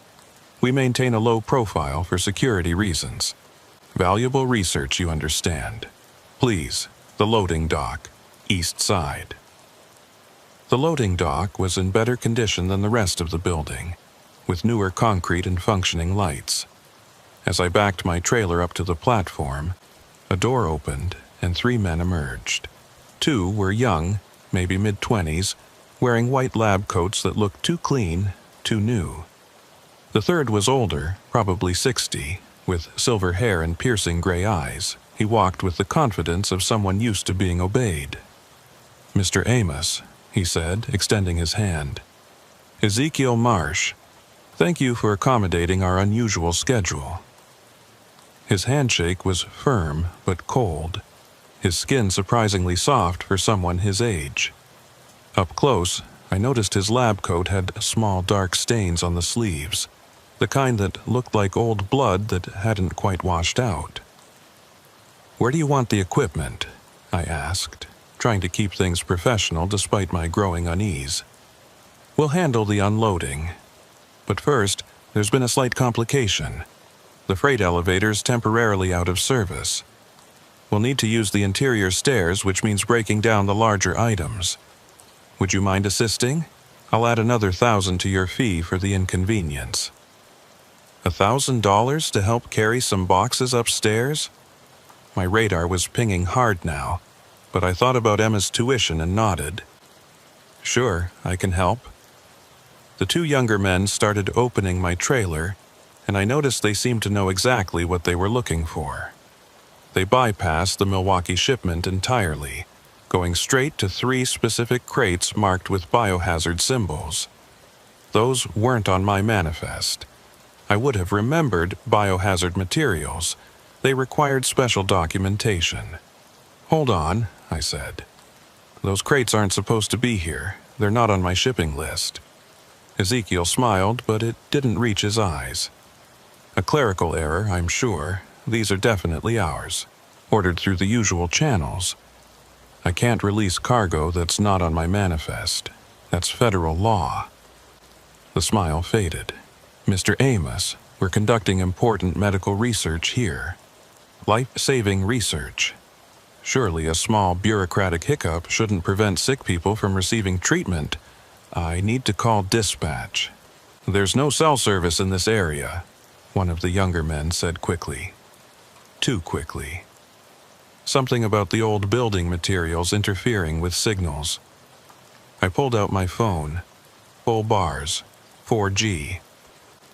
We maintain a low profile for security reasons. Valuable research, you understand. Please, the loading dock, east side." The loading dock was in better condition than the rest of the building, with newer concrete and functioning lights. As I backed my trailer up to the platform, a door opened and 3 men emerged. 2 were young, maybe mid-20s, wearing white lab coats that looked too clean, too new. The third was older, probably 60, with silver hair and piercing gray eyes. He walked with the confidence of someone used to being obeyed. "Mr. Amos," he said, extending his hand. "Ezekiel Marsh. Thank you for accommodating our unusual schedule." His handshake was firm but cold, his skin surprisingly soft for someone his age. Up close, I noticed his lab coat had small dark stains on the sleeves, the kind that looked like old blood that hadn't quite washed out. "Where do you want the equipment?" I asked, trying to keep things professional despite my growing unease. "We'll handle the unloading. But first, there's been a slight complication. The freight elevator's temporarily out of service. We'll need to use the interior stairs, which means breaking down the larger items. Would you mind assisting? I'll add another $1,000 to your fee for the inconvenience." $1,000 to help carry some boxes upstairs? My radar was pinging hard now, but I thought about Emma's tuition and nodded. "Sure, I can help." The 2 younger men started opening my trailer, and I noticed they seemed to know exactly what they were looking for. They bypassed the Milwaukee shipment entirely, going straight to 3 specific crates marked with biohazard symbols. Those weren't on my manifest. I would have remembered biohazard materials. They required special documentation. "Hold on," I said. "Those crates aren't supposed to be here. They're not on my shipping list." Ezekiel smiled, but it didn't reach his eyes. "A clerical error, I'm sure. These are definitely ours, ordered through the usual channels. I can't release cargo that's not on my manifest. That's federal law." The smile faded. "Mr. Amos, we're conducting important medical research here. Life-saving research. Surely a small bureaucratic hiccup shouldn't prevent sick people from receiving treatment. I need to call dispatch." "There's no cell service in this area," one of the younger men said quickly. Too quickly. Something about the old building materials interfering with signals. I pulled out my phone. Full bars. 4G.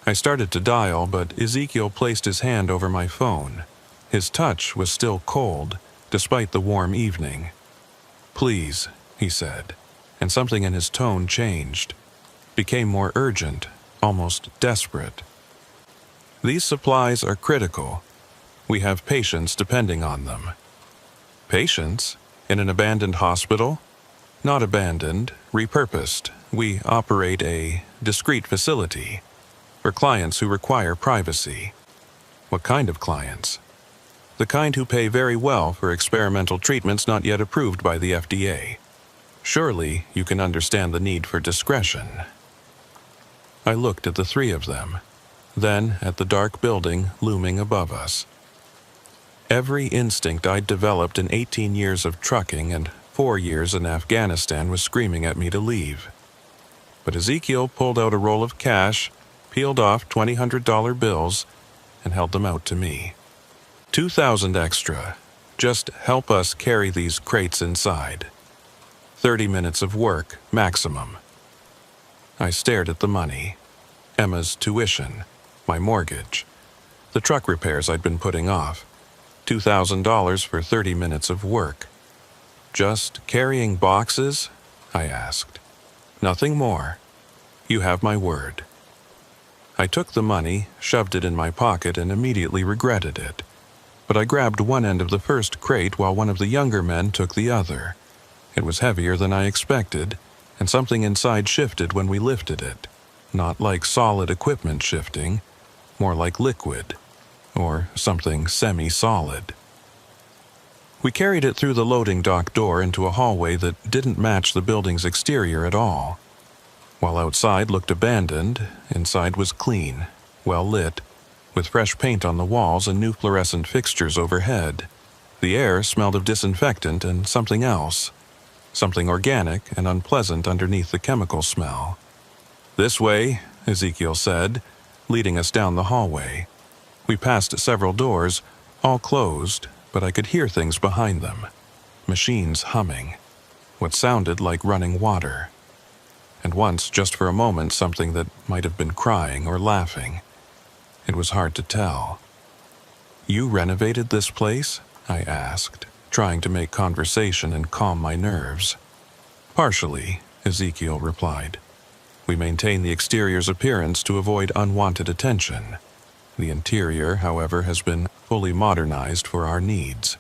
I started to dial, but Ezekiel placed his hand over my phone. His touch was still cold, despite the warm evening. "Please," he said, and something in his tone changed. Became more urgent, almost desperate. "These supplies are critical. We have patients depending on them." "Patients? In an abandoned hospital?" "Not abandoned, repurposed. We operate a discreet facility for clients who require privacy." "What kind of clients?" "The kind who pay very well for experimental treatments not yet approved by the FDA. Surely you can understand the need for discretion." I looked at the 3 of them, then at the dark building looming above us. Every instinct I'd developed in 18 years of trucking and 4 years in Afghanistan was screaming at me to leave. But Ezekiel pulled out a roll of cash, peeled off $200 bills, and held them out to me. $2,000 extra. Just help us carry these crates inside. 30 minutes of work, maximum. I stared at the money. Emma's tuition, my mortgage, the truck repairs I'd been putting off. $2,000 for 30 minutes of work. "Just carrying boxes?" I asked. "Nothing more. You have my word." I took the money, shoved it in my pocket, and immediately regretted it. But I grabbed one end of the first crate while one of the younger men took the other. It was heavier than I expected, and something inside shifted when we lifted it. Not like solid equipment shifting, more like liquid, or something semi-solid. We carried it through the loading dock door into a hallway that didn't match the building's exterior at all. While outside looked abandoned, inside was clean, well lit, with fresh paint on the walls and new fluorescent fixtures overhead. The air smelled of disinfectant and something else, something organic and unpleasant underneath the chemical smell. "This way," Ezekiel said, leading us down the hallway. We passed several doors, all closed, but I could hear things behind them. Machines humming, what sounded like running water. And once, just for a moment, something that might have been crying or laughing. It was hard to tell. "You renovated this place?" I asked, trying to make conversation and calm my nerves. "Partially," Ezekiel replied. "We maintain the exterior's appearance to avoid unwanted attention. The interior, however, has been fully modernized for our needs."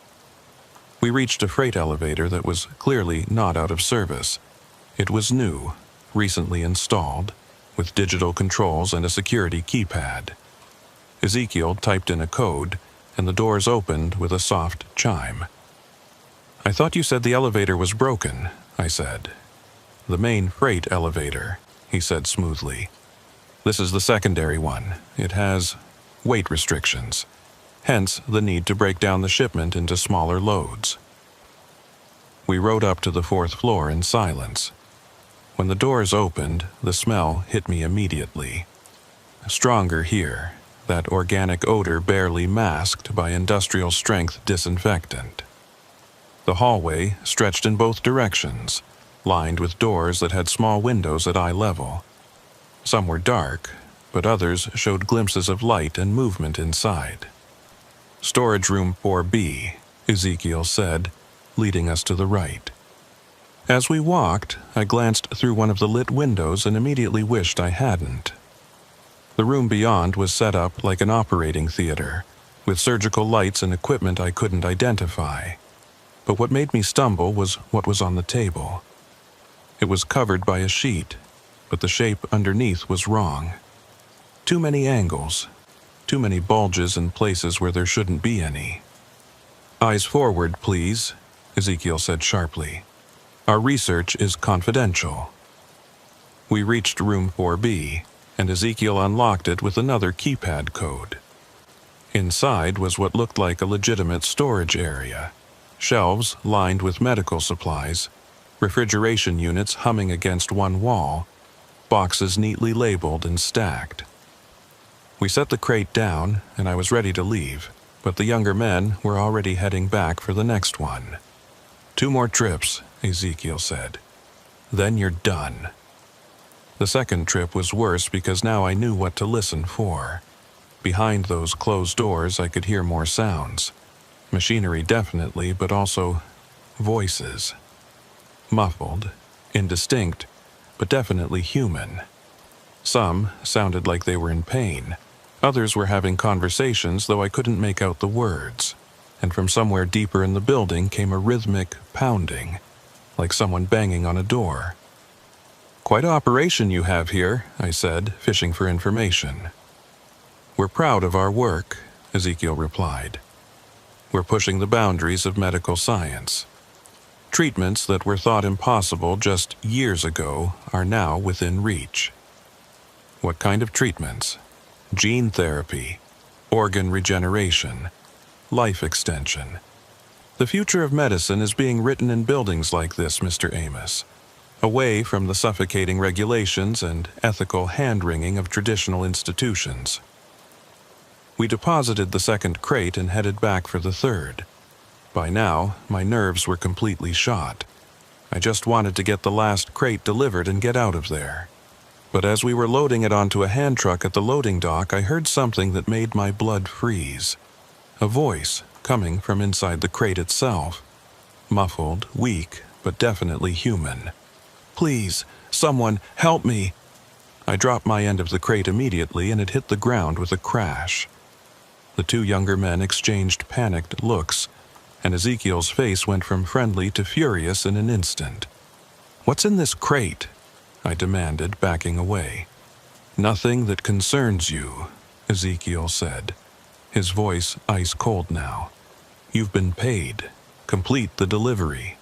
We reached a freight elevator that was clearly not out of service. It was new, recently installed, with digital controls and a security keypad. Ezekiel typed in a code, and the doors opened with a soft chime. "I thought you said the elevator was broken," I said. "The main freight elevator," he said smoothly. "This is the secondary one. It has weight restrictions, hence the need to break down the shipment into smaller loads." We rode up to the 4th floor in silence. When the doors opened, the smell hit me immediately. Stronger here, that organic odor barely masked by industrial-strength disinfectant. The hallway stretched in both directions, lined with doors that had small windows at eye level. Some were dark, but others showed glimpses of light and movement inside. "Storage room 4B, Ezekiel said, leading us to the right. As we walked, I glanced through one of the lit windows and immediately wished I hadn't. The room beyond was set up like an operating theater, with surgical lights and equipment I couldn't identify. But what made me stumble was what was on the table. It was covered by a sheet, but the shape underneath was wrong. Too many angles, too many bulges in places where there shouldn't be any. "Eyes forward, please," Ezekiel said sharply. "Our research is confidential." We reached room 4B, and Ezekiel unlocked it with another keypad code. Inside was what looked like a legitimate storage area. Shelves lined with medical supplies, refrigeration units humming against one wall, boxes neatly labeled and stacked. We set the crate down, and I was ready to leave, but the younger men were already heading back for the next one. "2 more trips," Ezekiel said. "Then you're done." The second trip was worse because now I knew what to listen for. Behind those closed doors I could hear more sounds. Machinery definitely, but also voices. Muffled, indistinct, but definitely human. Some sounded like they were in pain. Others were having conversations, though I couldn't make out the words. And from somewhere deeper in the building came a rhythmic pounding, like someone banging on a door. "Quite an operation you have here," I said, fishing for information. "We're proud of our work," Ezekiel replied. "We're pushing the boundaries of medical science. Treatments that were thought impossible just years ago are now within reach." "What kind of treatments?" "Gene therapy, organ regeneration, life extension. The future of medicine is being written in buildings like this, Mr. Amos, away from the suffocating regulations and ethical hand-wringing of traditional institutions." We deposited the second crate and headed back for the third. By now, my nerves were completely shot. I just wanted to get the last crate delivered and get out of there. But as we were loading it onto a hand truck at the loading dock, I heard something that made my blood freeze. A voice coming from inside the crate itself. Muffled, weak, but definitely human. "Please, someone, help me!" I dropped my end of the crate immediately and it hit the ground with a crash. The 2 younger men exchanged panicked looks, and Ezekiel's face went from friendly to furious in an instant. "What's in this crate?" I demanded, backing away. "Nothing that concerns you," Ezekiel said, his voice ice-cold now. "You've been paid. Complete the delivery.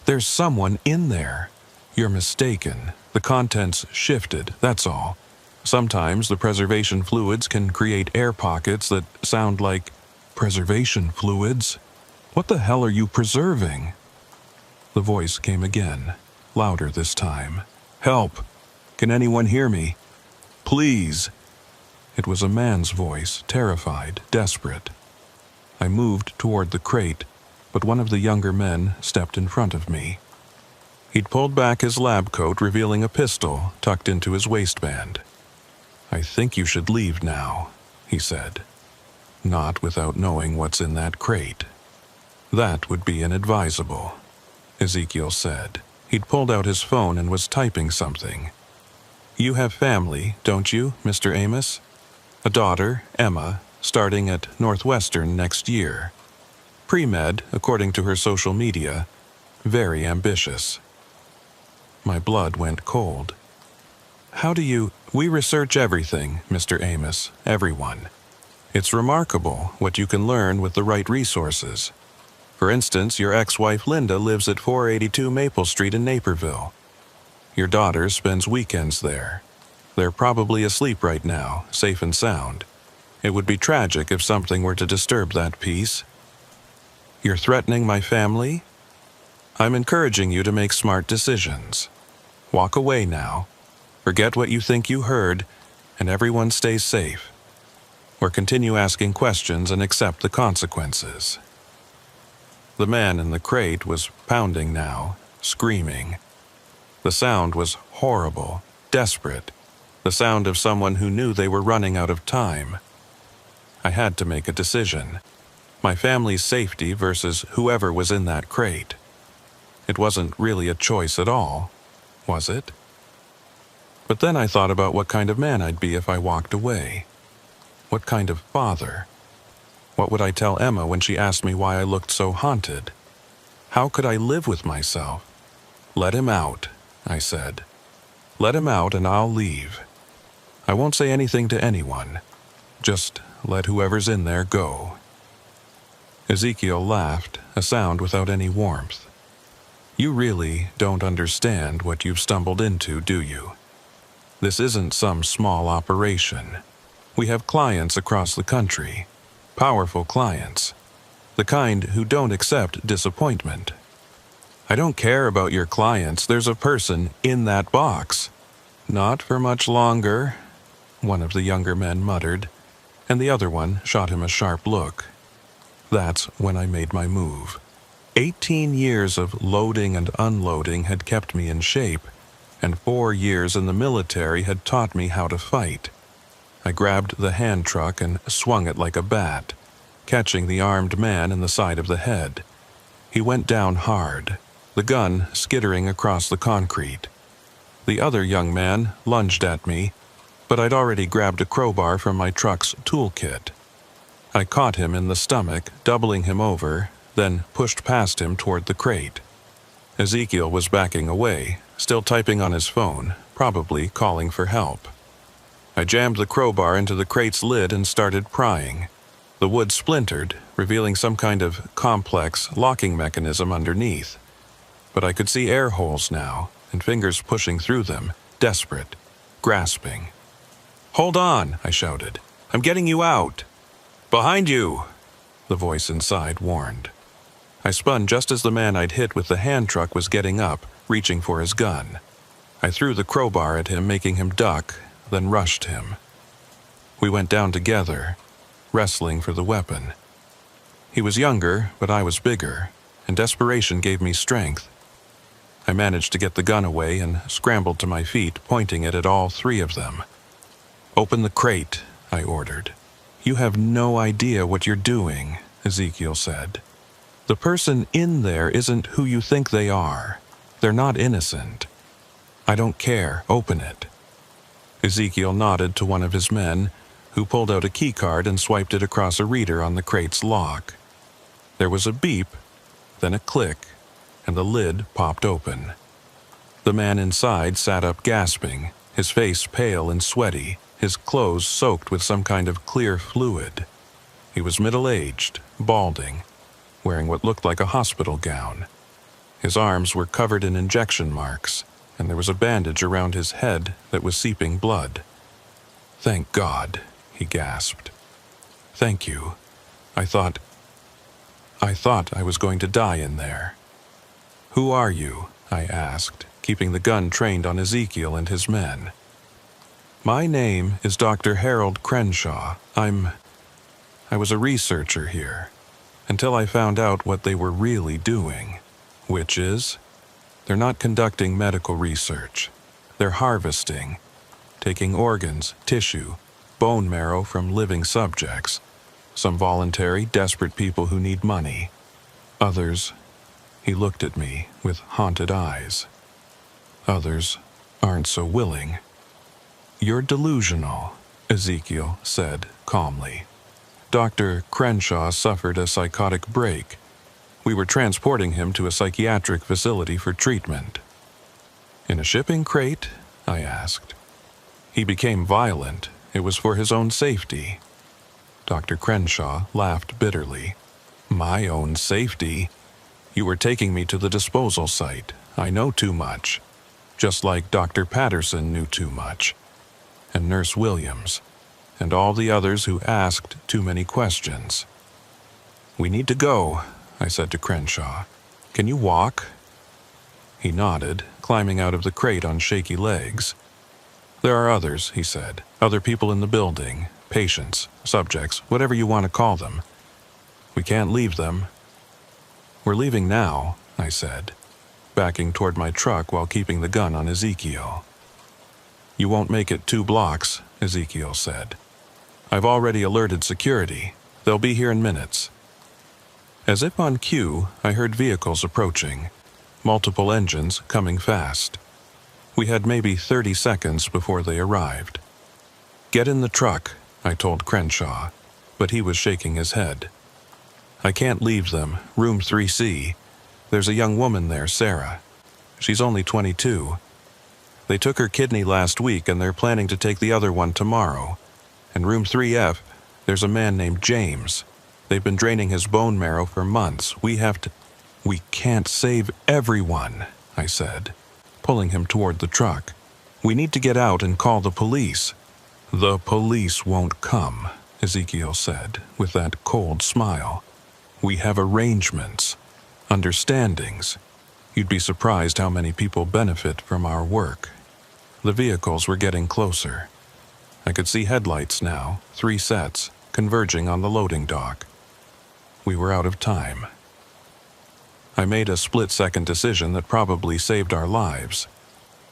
There's someone in there. You're mistaken. The contents shifted, that's all. Sometimes the preservation fluids can create air pockets that sound like preservation fluids. What the hell are you preserving?" The voice came again, louder this time. "Help! Can anyone hear me? Please!" It was a man's voice, terrified, desperate. I moved toward the crate, but one of the younger men stepped in front of me. He'd pulled back his lab coat, revealing a pistol tucked into his waistband. "I think you should leave now," he said. "Not without knowing what's in that crate." "That would be inadvisable," Ezekiel said. He'd pulled out his phone and was typing something. "You have family, don't you, Mr. Amos? A daughter, Emma, starting at Northwestern next year. Pre-med, according to her social media. Very ambitious." My blood went cold. "How do you—" "We research everything, Mr. Amos, everyone. It's remarkable what you can learn with the right resources. For instance, your ex-wife Linda lives at 482 Maple Street in Naperville. Your daughter spends weekends there. They're probably asleep right now, safe and sound. It would be tragic if something were to disturb that peace. You're threatening my family? I'm encouraging you to make smart decisions. Walk away now. Forget what you think you heard, and everyone stays safe. Or continue asking questions and accept the consequences." The man in the crate was pounding now, screaming. The sound was horrible, desperate, the sound of someone who knew they were running out of time. I had to make a decision. My family's safety versus whoever was in that crate. It wasn't really a choice at all, was it? But then I thought about what kind of man I'd be if I walked away. What kind of father? What would I tell Emma when she asked me why I looked so haunted? How could I live with myself? "Let him out," I said. "Let him out and I'll leave. I won't say anything to anyone. Just let whoever's in there go." Ezekiel laughed, a sound without any warmth. "You really don't understand what you've stumbled into, do you? This isn't some small operation. We have clients across the country, powerful clients, the kind who don't accept disappointment. I don't care about your clients, there's a person in that box." "Not for much longer," one of the younger men muttered, and the other one shot him a sharp look. That's when I made my move. 18 years of loading and unloading had kept me in shape, and 4 years in the military had taught me how to fight. I grabbed the hand truck and swung it like a bat, catching the armed man in the side of the head. He went down hard, the gun skittering across the concrete. The other young man lunged at me, but I'd already grabbed a crowbar from my truck's toolkit. I caught him in the stomach, doubling him over, then pushed past him toward the crate. Ezekiel was backing away, still typing on his phone, probably calling for help. I jammed the crowbar into the crate's lid and started prying. The wood splintered, revealing some kind of complex locking mechanism underneath. But I could see air holes now, and fingers pushing through them, desperate, grasping. "Hold on," I shouted. "I'm getting you out." "Behind you," the voice inside warned. I spun just as the man I'd hit with the hand truck was getting up, reaching for his gun. I threw the crowbar at him, making him duck, then rushed him. We went down together, wrestling for the weapon. He was younger, but I was bigger, and desperation gave me strength. I managed to get the gun away and scrambled to my feet, pointing it at all three of them. "Open the crate," I ordered. "You have no idea what you're doing," Ezekiel said. "The person in there isn't who you think they are. They're not innocent." "I don't care. Open it." Ezekiel nodded to one of his men, who pulled out a keycard and swiped it across a reader on the crate's lock. There was a beep, Then a click, and the lid popped open. The man inside sat up gasping, his face pale and sweaty, his clothes soaked with some kind of clear fluid. He was middle-aged, balding, wearing what looked like a hospital gown. His arms were covered in injection marks, and there was a bandage around his head that was seeping blood. "Thank God," he gasped. "Thank you. I thought I was going to die in there." "Who are you?" I asked, keeping the gun trained on Ezekiel and his men. "My name is Dr. Harold Crenshaw. I was a researcher here, until I found out what they were really doing, which is, they're not conducting medical research. They're harvesting, taking organs, tissue, bone marrow from living subjects, some voluntary, desperate people who need money. Others," he looked at me with haunted eyes, "others aren't so willing." "You're delusional," Ezekiel said calmly. "Dr. Crenshaw suffered a psychotic break. We were transporting him to a psychiatric facility for treatment." "In a shipping crate?" I asked. "He became violent. It was for his own safety." Dr. Crenshaw laughed bitterly. "My own safety? You were taking me to the disposal site. I know too much. Just like Dr. Patterson knew too much. And Nurse Williams. And all the others who asked too many questions." "We need to go," I said to Crenshaw. "Can you walk?" He nodded, climbing out of the crate on shaky legs. "There are others," he said. "Other people in the building. Patients, subjects, whatever you want to call them. We can't leave them." "We're leaving now," I said, backing toward my truck while keeping the gun on Ezekiel. "You won't make it 2 blocks," Ezekiel said. "I've already alerted security. They'll be here in minutes." As if on cue, I heard vehicles approaching, multiple engines coming fast. We had maybe 30 seconds before they arrived. "Get in the truck," I told Crenshaw, but he was shaking his head. "I can't leave them. Room 3C. There's a young woman there, Sarah. She's only 22. They took her kidney last week and they're planning to take the other one tomorrow. And room 3F, there's a man named James. They've been draining his bone marrow for months. We can't save everyone," I said, pulling him toward the truck. "We need to get out and call the police." "The police won't come," Ezekiel said, with that cold smile. "We have arrangements, understandings. You'd be surprised how many people benefit from our work." The vehicles were getting closer. I could see headlights now, 3 sets, converging on the loading dock. We were out of time. I made a split-second decision that probably saved our lives.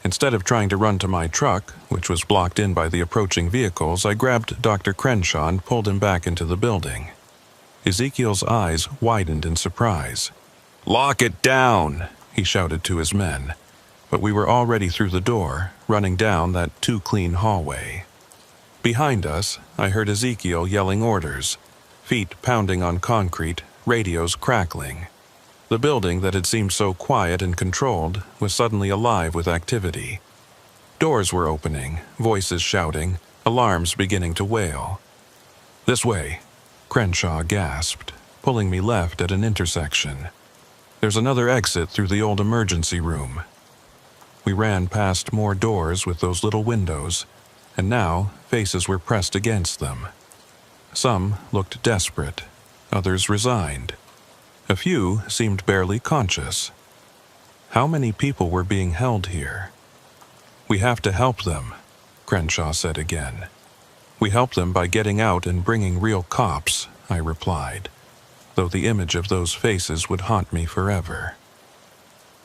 Instead of trying to run to my truck, which was blocked in by the approaching vehicles, I grabbed Dr. Crenshaw and pulled him back into the building. Ezekiel's eyes widened in surprise. "Lock it down!" he shouted to his men. But we were already through the door, running down that too-clean hallway. Behind us, I heard Ezekiel yelling orders, feet pounding on concrete, radios crackling. The building that had seemed so quiet and controlled was suddenly alive with activity. Doors were opening, voices shouting, alarms beginning to wail. "This way," Crenshaw gasped, pulling me left at an intersection. "There's another exit through the old emergency room." We ran past more doors with those little windows, and now faces were pressed against them. Some looked desperate, others resigned. A few seemed barely conscious. How many people were being held here? "We have to help them," Crenshaw said again. "We help them by getting out and bringing real cops," I replied, though the image of those faces would haunt me forever.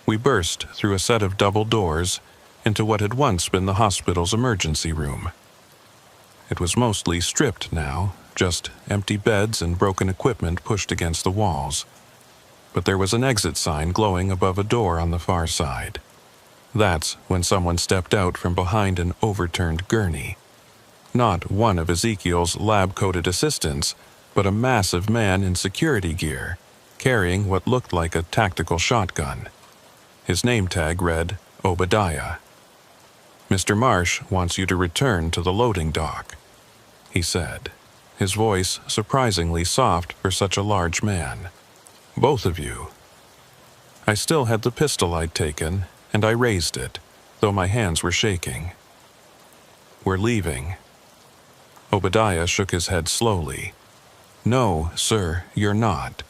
We burst through a set of double doors into what had once been the hospital's emergency room. It was mostly stripped now, just empty beds and broken equipment pushed against the walls. But there was an exit sign glowing above a door on the far side. That's when someone stepped out from behind an overturned gurney. Not one of Ezekiel's lab-coated assistants, but a massive man in security gear, carrying what looked like a tactical shotgun. His name tag read Obadiah. "Mr. Marsh wants you to return to the loading dock," he said, his voice surprisingly soft for such a large man. "Both of you." I still had the pistol I'd taken, and I raised it, though my hands were shaking. "We're leaving." Obadiah shook his head slowly. "No, sir, you're not.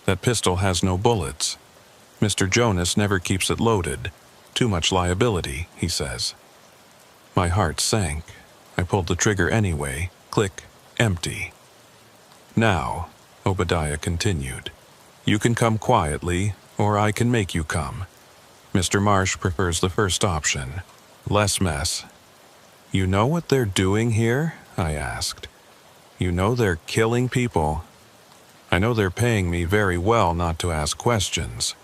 That pistol has no bullets. Mr. Jonas never keeps it loaded. Too much liability, he says." My heart sank. I pulled the trigger anyway. Click, empty. "Now," Obadiah continued, "you can come quietly, or I can make you come. Mr. Marsh prefers the first option. Less mess." "You know what they're doing here?" I asked. "You know they're killing people." "I know they're paying me very well not to ask questions,"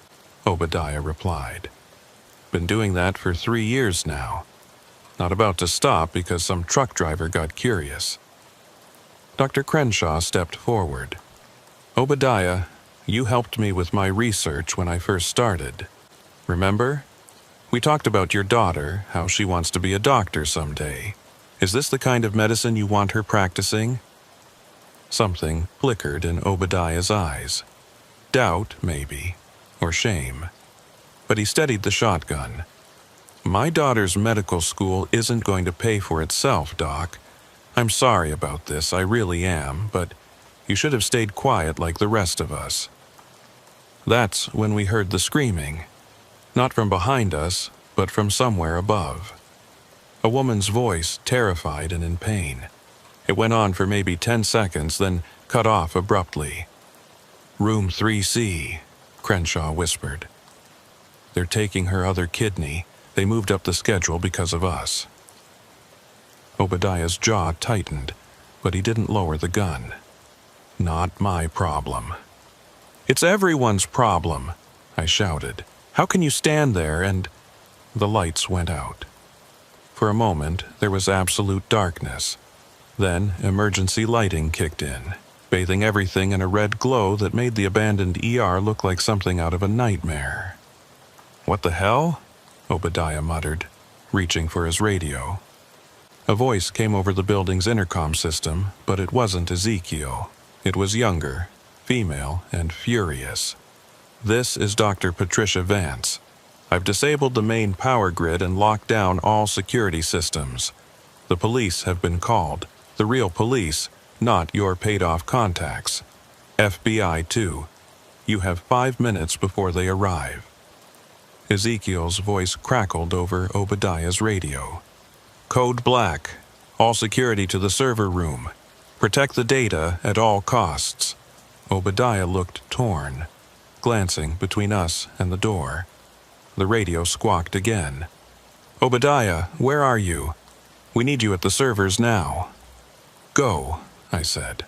Obadiah replied. "Been doing that for 3 years now. Not about to stop because some truck driver got curious." Dr. Crenshaw stepped forward. "Obadiah, you helped me with my research when I first started. Remember? We talked about your daughter, how she wants to be a doctor someday. Is this the kind of medicine you want her practicing?" Something flickered in Obadiah's eyes. Doubt, maybe, or shame. But he steadied the shotgun. "My daughter's medical school isn't going to pay for itself, Doc. I'm sorry about this, I really am, but you should have stayed quiet like the rest of us." That's when we heard the screaming. Not from behind us, but from somewhere above. A woman's voice, terrified and in pain. It went on for maybe 10 seconds, then cut off abruptly. "Room 3C, Crenshaw whispered. "They're taking her other kidney. They moved up the schedule because of us." Obadiah's jaw tightened, but he didn't lower the gun. "Not my problem." "It's everyone's problem," I shouted. "How can you stand there and—" The lights went out. For a moment, there was absolute darkness. Then, emergency lighting kicked in, bathing everything in a red glow that made the abandoned ER look like something out of a nightmare. "What the hell?" Obadiah muttered, reaching for his radio. A voice came over the building's intercom system, but it wasn't Ezekiel. It was younger, female, and furious. "This is Dr. Patricia Vance. I've disabled the main power grid and locked down all security systems. The police have been called. The real police, not your paid-off contacts. FBI, too. You have 5 minutes before they arrive." Ezekiel's voice crackled over Obadiah's radio. "Code Black. All security to the server room. Protect the data at all costs." Obadiah looked torn, glancing between us and the door. The radio squawked again. "Obadiah, where are you? We need you at the servers now." "Go," I said.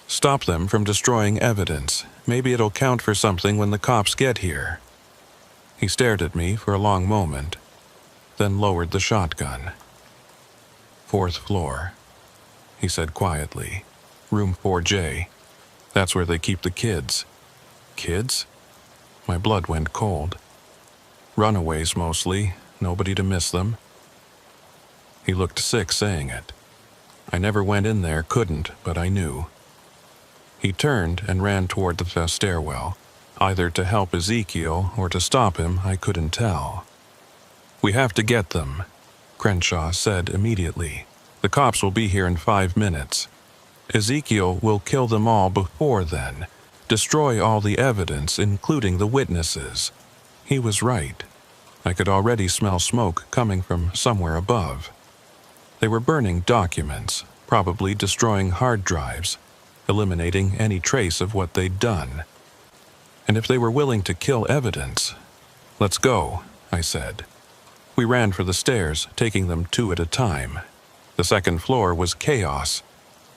"Stop them from destroying evidence. Maybe it'll count for something when the cops get here." He stared at me for a long moment, then lowered the shotgun. "4th floor," he said quietly. "Room 4J. That's where they keep the kids." "Kids?" My blood went cold. "Runaways mostly, nobody to miss them." He looked sick saying it. I never went in there, couldn't, but I knew. He turned and ran toward the stairwell, either to help Ezekiel or to stop him, I couldn't tell. "We have to get them," Crenshaw said immediately. "The cops will be here in 5 minutes. Ezekiel will kill them all before then, destroy all the evidence, including the witnesses." He was right. I could already smell smoke coming from somewhere above. They were burning documents, probably destroying hard drives, eliminating any trace of what they'd done. And if they were willing to kill evidence— "Let's go," I said. We ran for the stairs, taking them 2 at a time. The 2nd floor was chaos.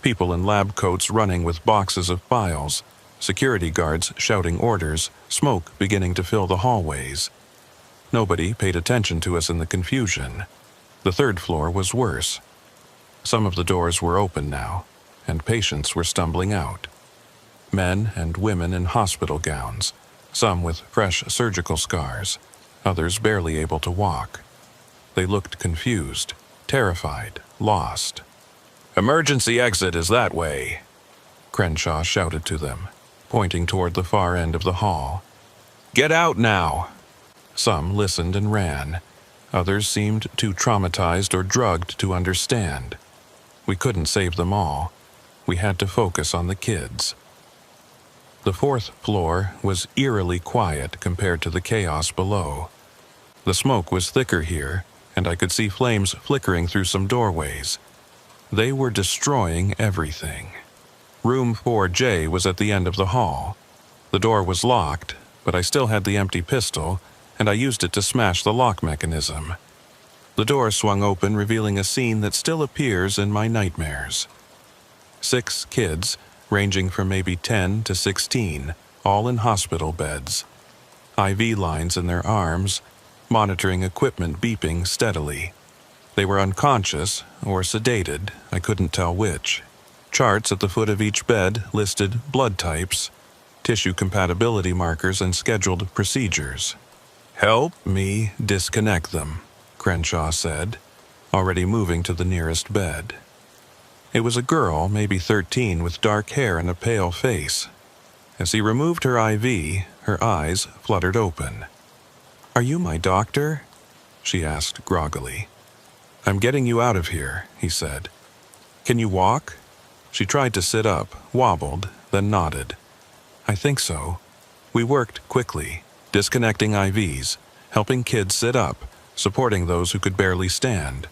People in lab coats running with boxes of files, security guards shouting orders, smoke beginning to fill the hallways. Nobody paid attention to us in the confusion. The 3rd floor was worse. Some of the doors were open now, and patients were stumbling out. Men and women in hospital gowns, some with fresh surgical scars, others barely able to walk. They looked confused, terrified, lost. "Emergency exit is that way," Crenshaw shouted to them, pointing toward the far end of the hall. "Get out now!" Some listened and ran. Others seemed too traumatized or drugged to understand. We couldn't save them all. We had to focus on the kids. The fourth floor was eerily quiet compared to the chaos below. The smoke was thicker here, and I could see flames flickering through some doorways. They were destroying everything. Room 4J was at the end of the hall. The door was locked, but I still had the empty pistol, and I used it to smash the lock mechanism. The door swung open, revealing a scene that still appears in my nightmares. 6 kids, ranging from maybe 10 to 16, all in hospital beds. IV lines in their arms, monitoring equipment beeping steadily. They were unconscious or sedated, I couldn't tell which. Charts at the foot of each bed listed blood types, tissue compatibility markers, and scheduled procedures. "Help me disconnect them," Crenshaw said, already moving to the nearest bed. It was a girl, maybe 13, with dark hair and a pale face. As he removed her IV, her eyes fluttered open. "Are you my doctor?" she asked groggily. "I'm getting you out of here," he said. "Can you walk?" She tried to sit up, wobbled, then nodded. "I think so." We worked quickly, disconnecting IVs, helping kids sit up, supporting those who could barely stand.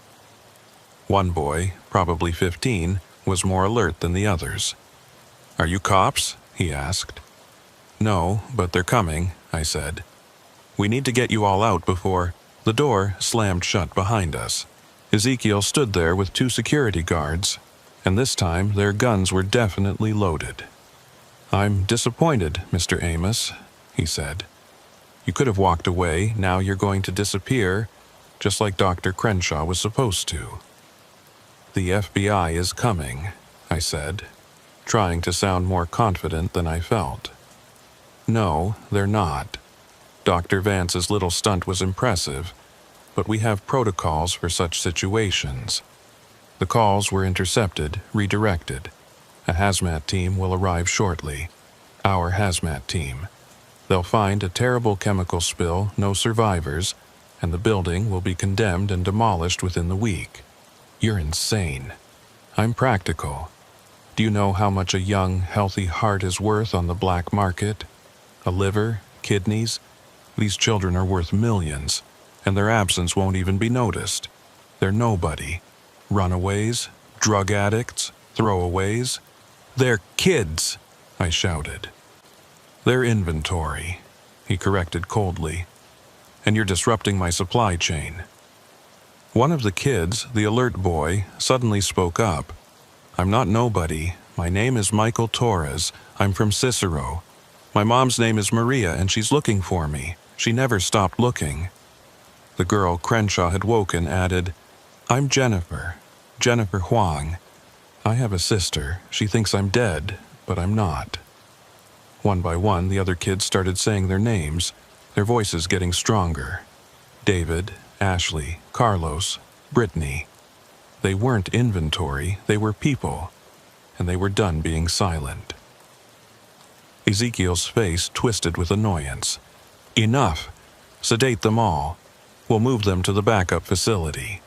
One boy, probably 15, was more alert than the others. "Are you cops?" he asked. "No, but they're coming," I said. "We need to get you all out before—" The door slammed shut behind us. Ezekiel stood there with 2 security guards, and this time their guns were definitely loaded. "I'm disappointed, Mr. Amos," he said. "You could have walked away, now you're going to disappear, just like Dr. Crenshaw was supposed to." "The FBI is coming," I said, trying to sound more confident than I felt. "No, they're not. Dr. Vance's little stunt was impressive, but we have protocols for such situations. The calls were intercepted, redirected. A hazmat team will arrive shortly. Our hazmat team. They'll find a terrible chemical spill, no survivors, and the building will be condemned and demolished within the week. You're insane. I'm practical. Do you know how much a young, healthy heart is worth on the black market? A liver, kidneys? These children are worth millions, and their absence won't even be noticed. They're nobody. Runaways, drug addicts, throwaways. They're kids, I shouted. They're inventory, he corrected coldly. And you're disrupting my supply chain. One of the kids, the alert boy, suddenly spoke up. "I'm not nobody. My name is Michael Torres. I'm from Cicero. My mom's name is Maria, and she's looking for me. She never stopped looking." The girl Crenshaw had woken added, "I'm Jennifer Huang. I have a sister. She thinks I'm dead, but I'm not." One by one, the other kids started saying their names, their voices getting stronger. David, Ashley, Carlos, Brittany. They weren't inventory, they were people, and they were done being silent. Ezekiel's face twisted with annoyance. "Enough! Sedate them all. We'll move them to the backup facility."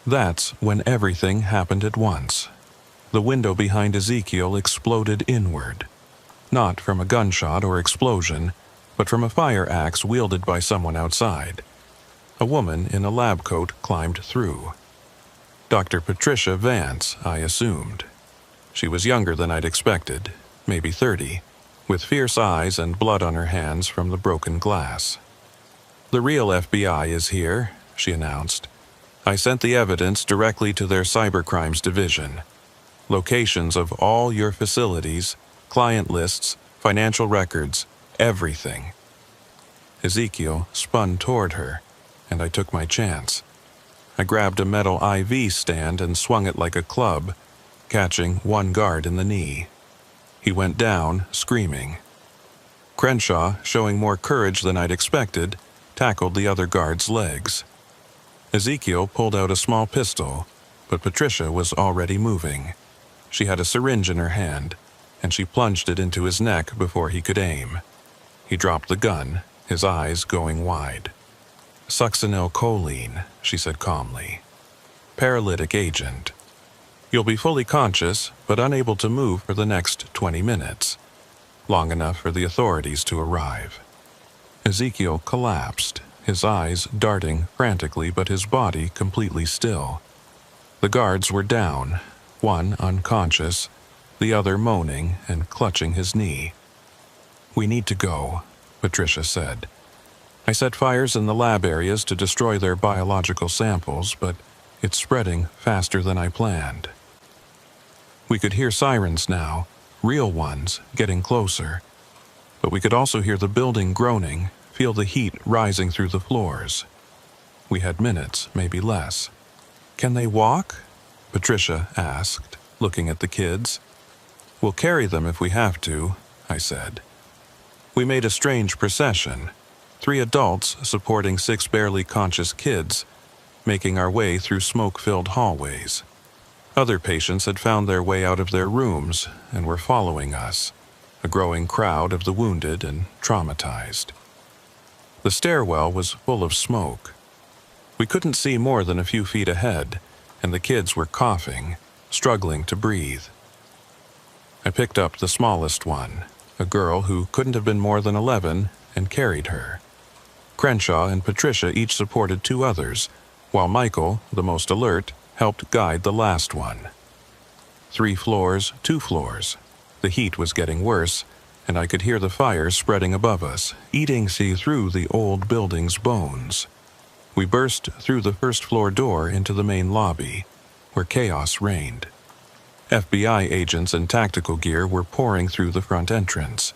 That's when everything happened at once. The window behind Ezekiel exploded inward. Not from a gunshot or explosion, but from a fire axe wielded by someone outside. A woman in a lab coat climbed through. Dr. Patricia Vance, I assumed. She was younger than I'd expected, maybe 30, with fierce eyes and blood on her hands from the broken glass. "The real FBI is here," she announced. "I sent the evidence directly to their cybercrimes division. Locations of all your facilities, client lists, financial records, everything." Ezekiel spun toward her, and I took my chance. I grabbed a metal IV stand and swung it like a club, catching one guard in the knee. He went down, screaming. Crenshaw, showing more courage than I'd expected, tackled the other guard's legs. Ezekiel pulled out a small pistol, but Patricia was already moving. She had a syringe in her hand, and she plunged it into his neck before he could aim. He dropped the gun, his eyes going wide. "Succinylcholine," she said calmly. "Paralytic agent. You'll be fully conscious, but unable to move for the next 20 minutes. Long enough for the authorities to arrive." Ezekiel collapsed, his eyes darting frantically but his body completely still. The guards were down, one unconscious, the other moaning and clutching his knee. "We need to go," Patricia said. "I set fires in the lab areas to destroy their biological samples, but it's spreading faster than I planned." We could hear sirens now, real ones, getting closer. But we could also hear the building groaning, feel the heat rising through the floors. We had minutes, maybe less. "Can they walk?" Patricia asked, looking at the kids. "We'll carry them if we have to," I said. We made a strange procession, 3 adults supporting 6 barely conscious kids, making our way through smoke-filled hallways. Other patients had found their way out of their rooms and were following us, a growing crowd of the wounded and traumatized. The stairwell was full of smoke. We couldn't see more than a few feet ahead, and the kids were coughing, struggling to breathe. I picked up the smallest one, a girl who couldn't have been more than 11, and carried her. Crenshaw and Patricia each supported 2 others, while Michael, the most alert, helped guide the last one. 3 floors, 2 floors. The heat was getting worse, and I could hear the fires spreading above us, eating through the old building's bones. We burst through the first-floor door into the main lobby, where chaos reigned. FBI agents in tactical gear were pouring through the front entrance.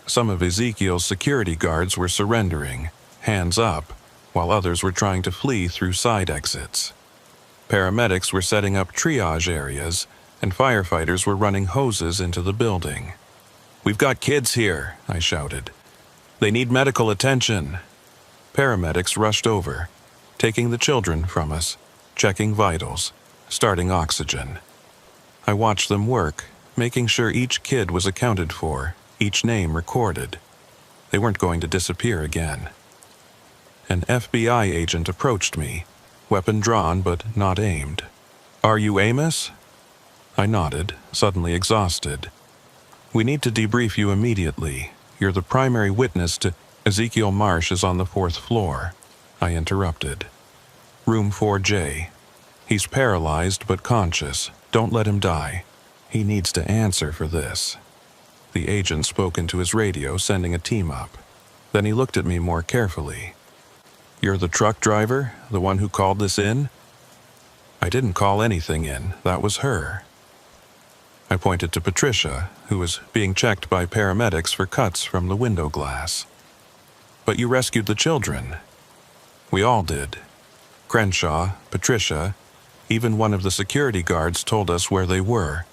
Some of Ezekiel's security guards were surrendering, hands up, while others were trying to flee through side exits. Paramedics were setting up triage areas, and firefighters were running hoses into the building. "We've got kids here," I shouted. "They need medical attention." Paramedics rushed over, taking the children from us, checking vitals, starting oxygen. I watched them work, making sure each kid was accounted for, each name recorded. They weren't going to disappear again. An FBI agent approached me, weapon drawn but not aimed. "Are you Amos?" I nodded, suddenly exhausted. "We need to debrief you immediately. You're the primary witness to—" "Ezekiel Marsh is on the 4th floor," I interrupted. "Room 4J. He's paralyzed but conscious. Don't let him die. He needs to answer for this." The agent spoke into his radio, sending a team up. Then he looked at me more carefully. "You're the truck driver, the one who called this in?" "I didn't call anything in. That was her." I pointed to Patricia, who was being checked by paramedics for cuts from the window glass. "But you rescued the children." "We all did. Crenshaw, Patricia, even one of the security guards told us where they were."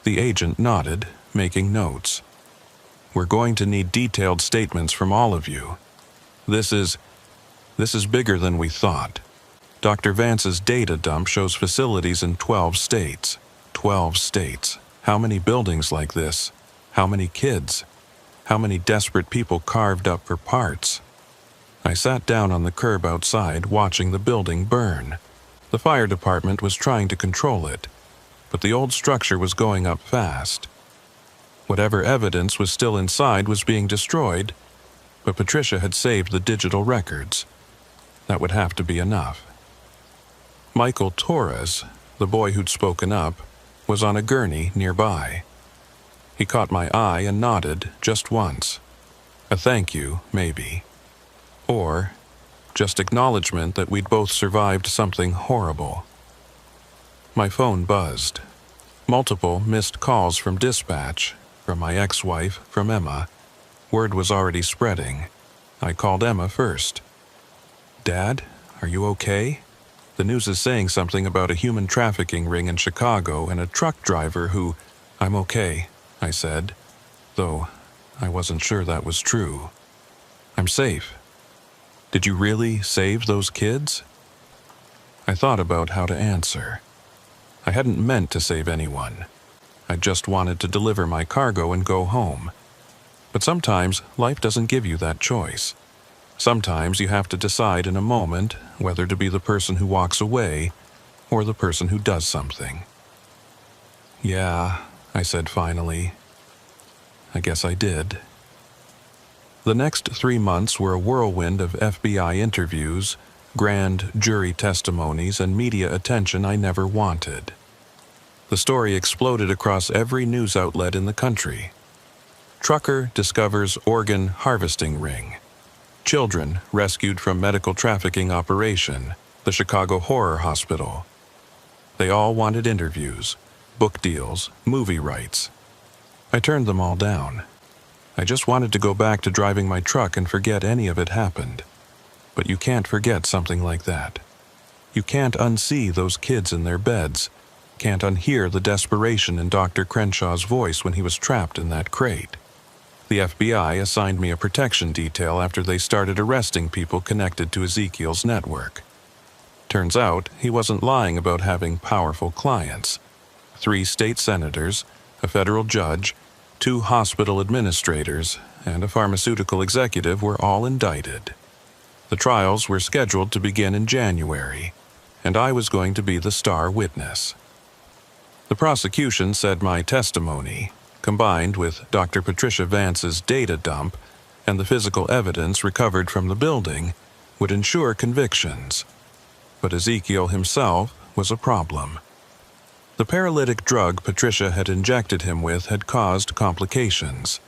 The agent nodded, making notes. "We're going to need detailed statements from all of you. This is bigger than we thought. Dr. Vance's data dump shows facilities in 12 states. 12 states. How many buildings like this? How many kids? How many desperate people carved up for parts?" I sat down on the curb outside, watching the building burn. The fire department was trying to control it, but the old structure was going up fast. Whatever evidence was still inside was being destroyed, but Patricia had saved the digital records. That would have to be enough. Michael Torres, the boy who'd spoken up, was on a gurney nearby. He caught my eye and nodded just once. A thank you, maybe. Or just acknowledgement that we'd both survived something horrible. My phone buzzed. Multiple missed calls from dispatch, from my ex-wife, from Emma. Word was already spreading. I called Emma first. "Dad, are you okay? The news is saying something about a human trafficking ring in Chicago and a truck driver who—" "I'm okay," I said, though I wasn't sure that was true. I'm safe. Did you really save those kids? I thought about how to answer. I hadn't meant to save anyone. I just wanted to deliver my cargo and go home. But sometimes life doesn't give you that choice. Sometimes you have to decide in a moment whether to be the person who walks away or the person who does something. Yeah, I said finally. I guess I did. The next 3 months were a whirlwind of FBI interviews, grand jury testimonies, and media attention I never wanted. The story exploded across every news outlet in the country. Trucker discovers organ harvesting ring. Children rescued from medical trafficking operation, the Chicago Horror Hospital. They all wanted interviews, book deals, movie rights. I turned them all down. I just wanted to go back to driving my truck and forget any of it happened. But you can't forget something like that. You can't unsee those kids in their beds, can't unhear the desperation in Dr. Crenshaw's voice when he was trapped in that crate. The FBI assigned me a protection detail after they started arresting people connected to Ezekiel's network. Turns out, he wasn't lying about having powerful clients. 3 state senators, a federal judge, 2 hospital administrators, and a pharmaceutical executive were all indicted. The trials were scheduled to begin in January, and I was going to be the star witness. The prosecution said my testimony, combined with Dr. Patricia Vance's data dump and the physical evidence recovered from the building, would ensure convictions. But Ezekiel himself was a problem. The paralytic drug Patricia had injected him with had caused complications.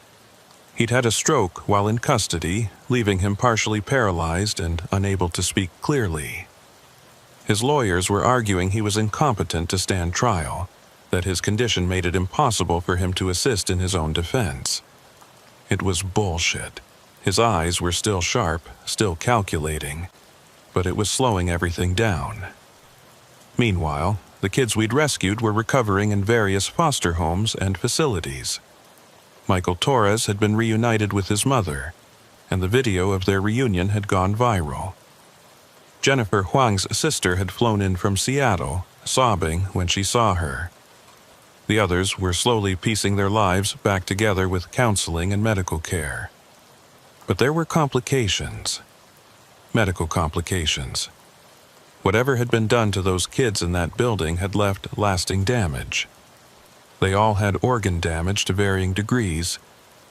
He'd had a stroke while in custody, leaving him partially paralyzed and unable to speak clearly. His lawyers were arguing he was incompetent to stand trial, that his condition made it impossible for him to assist in his own defense. It was bullshit. His eyes were still sharp, still calculating, but it was slowing everything down. Meanwhile, the kids we'd rescued were recovering in various foster homes and facilities. Michael Torres had been reunited with his mother, and the video of their reunion had gone viral. Jennifer Huang's sister had flown in from Seattle, sobbing when she saw her. The others were slowly piecing their lives back together with counseling and medical care. But there were complications. Medical complications. Whatever had been done to those kids in that building had left lasting damage. They all had organ damage to varying degrees,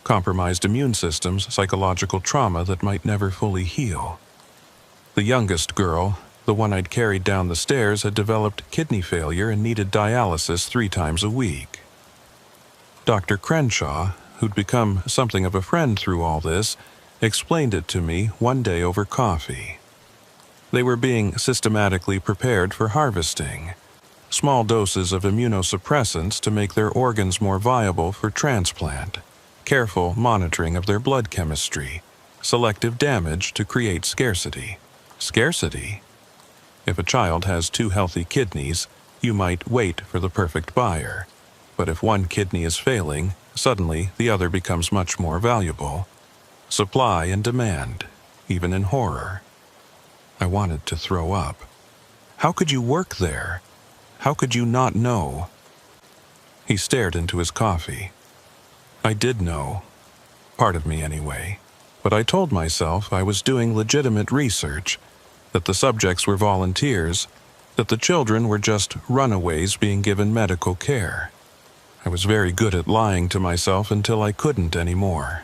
compromised immune systems, psychological trauma that might never fully heal. The youngest girl, the one I'd carried down the stairs, had developed kidney failure and needed dialysis 3 times a week. Dr. Crenshaw, who'd become something of a friend through all this, explained it to me one day over coffee. They were being systematically prepared for harvesting, small doses of immunosuppressants to make their organs more viable for transplant, careful monitoring of their blood chemistry, selective damage to create scarcity. Scarcity? If a child has 2 healthy kidneys, you might wait for the perfect buyer. But if one kidney is failing, suddenly the other becomes much more valuable. Supply and demand, even in horror. I wanted to throw up. How could you work there? How could you not know? He stared into his coffee. I did know. Part of me anyway. But I told myself I was doing legitimate research, that the subjects were volunteers, that the children were just runaways being given medical care. I was very good at lying to myself until I couldn't anymore.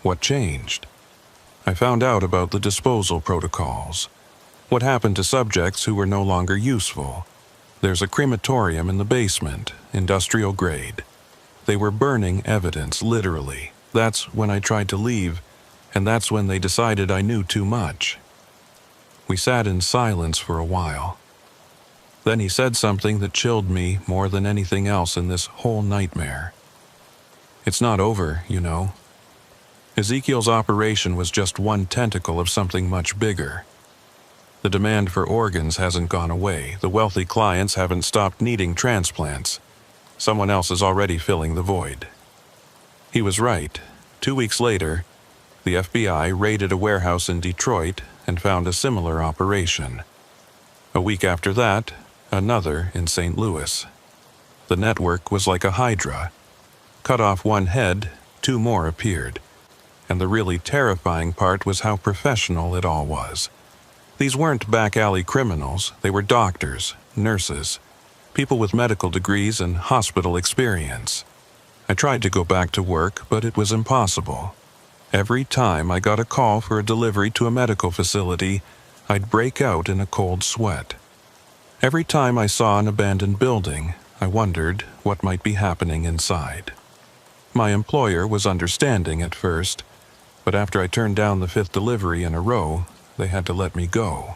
What changed? I found out about the disposal protocols. What happened to subjects who were no longer useful? There's a crematorium in the basement, industrial grade. They were burning evidence, literally. That's when I tried to leave, and that's when they decided I knew too much. We sat in silence for a while. Then he said something that chilled me more than anything else in this whole nightmare. It's not over, you know. Ezekiel's operation was just one tentacle of something much bigger. The demand for organs hasn't gone away. The wealthy clients haven't stopped needing transplants. Someone else is already filling the void. He was right. 2 weeks later, the FBI raided a warehouse in Detroit and found a similar operation. A week after that, another in St. Louis. The network was like a hydra. Cut off one head, 2 more appeared. And the really terrifying part was how professional it all was. These weren't back-alley criminals. They were doctors, nurses, people with medical degrees and hospital experience. I tried to go back to work, but it was impossible. Every time I got a call for a delivery to a medical facility, I'd break out in a cold sweat. Every time I saw an abandoned building, I wondered what might be happening inside. My employer was understanding at first, but after I turned down the 5th delivery in a row, they had to let me go.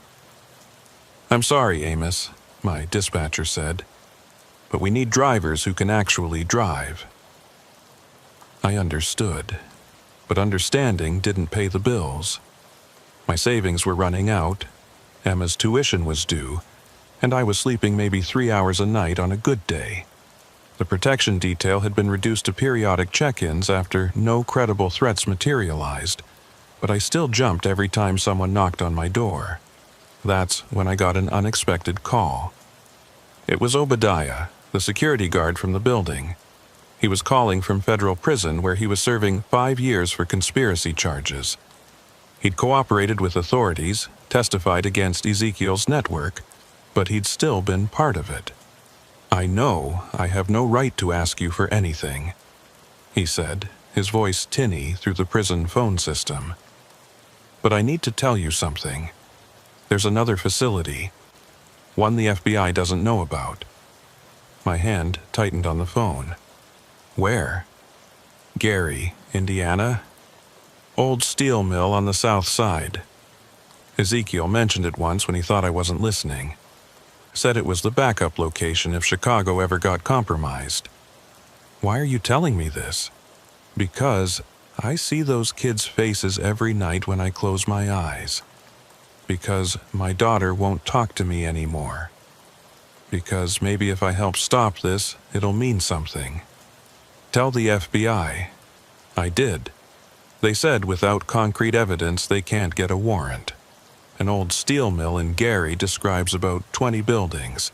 "I'm sorry, Amos," my dispatcher said, "but we need drivers who can actually drive." I understood, but understanding didn't pay the bills. My savings were running out, Emma's tuition was due, and I was sleeping maybe 3 hours a night on a good day. The protection detail had been reduced to periodic check-ins after no credible threats materialized, but I still jumped every time someone knocked on my door. That's when I got an unexpected call. It was Obadiah, the security guard from the building. He was calling from federal prison where he was serving 5 years for conspiracy charges. He'd cooperated with authorities, testified against Ezekiel's network, but he'd still been part of it. "I know I have no right to ask you for anything," he said, his voice tinny through the prison phone system. "But I need to tell you something. There's another facility, one the FBI doesn't know about." My hand tightened on the phone. "Where?" "Gary, Indiana. Old steel mill on the south side. Ezekiel mentioned it once when he thought I wasn't listening. Said it was the backup location if Chicago ever got compromised." "Why are you telling me this?" "Because I see those kids' faces every night when I close my eyes. Because my daughter won't talk to me anymore. Because maybe if I help stop this, it'll mean something. Tell the FBI." I did. They said without concrete evidence they can't get a warrant. An old steel mill in Gary describes about 20 buildings,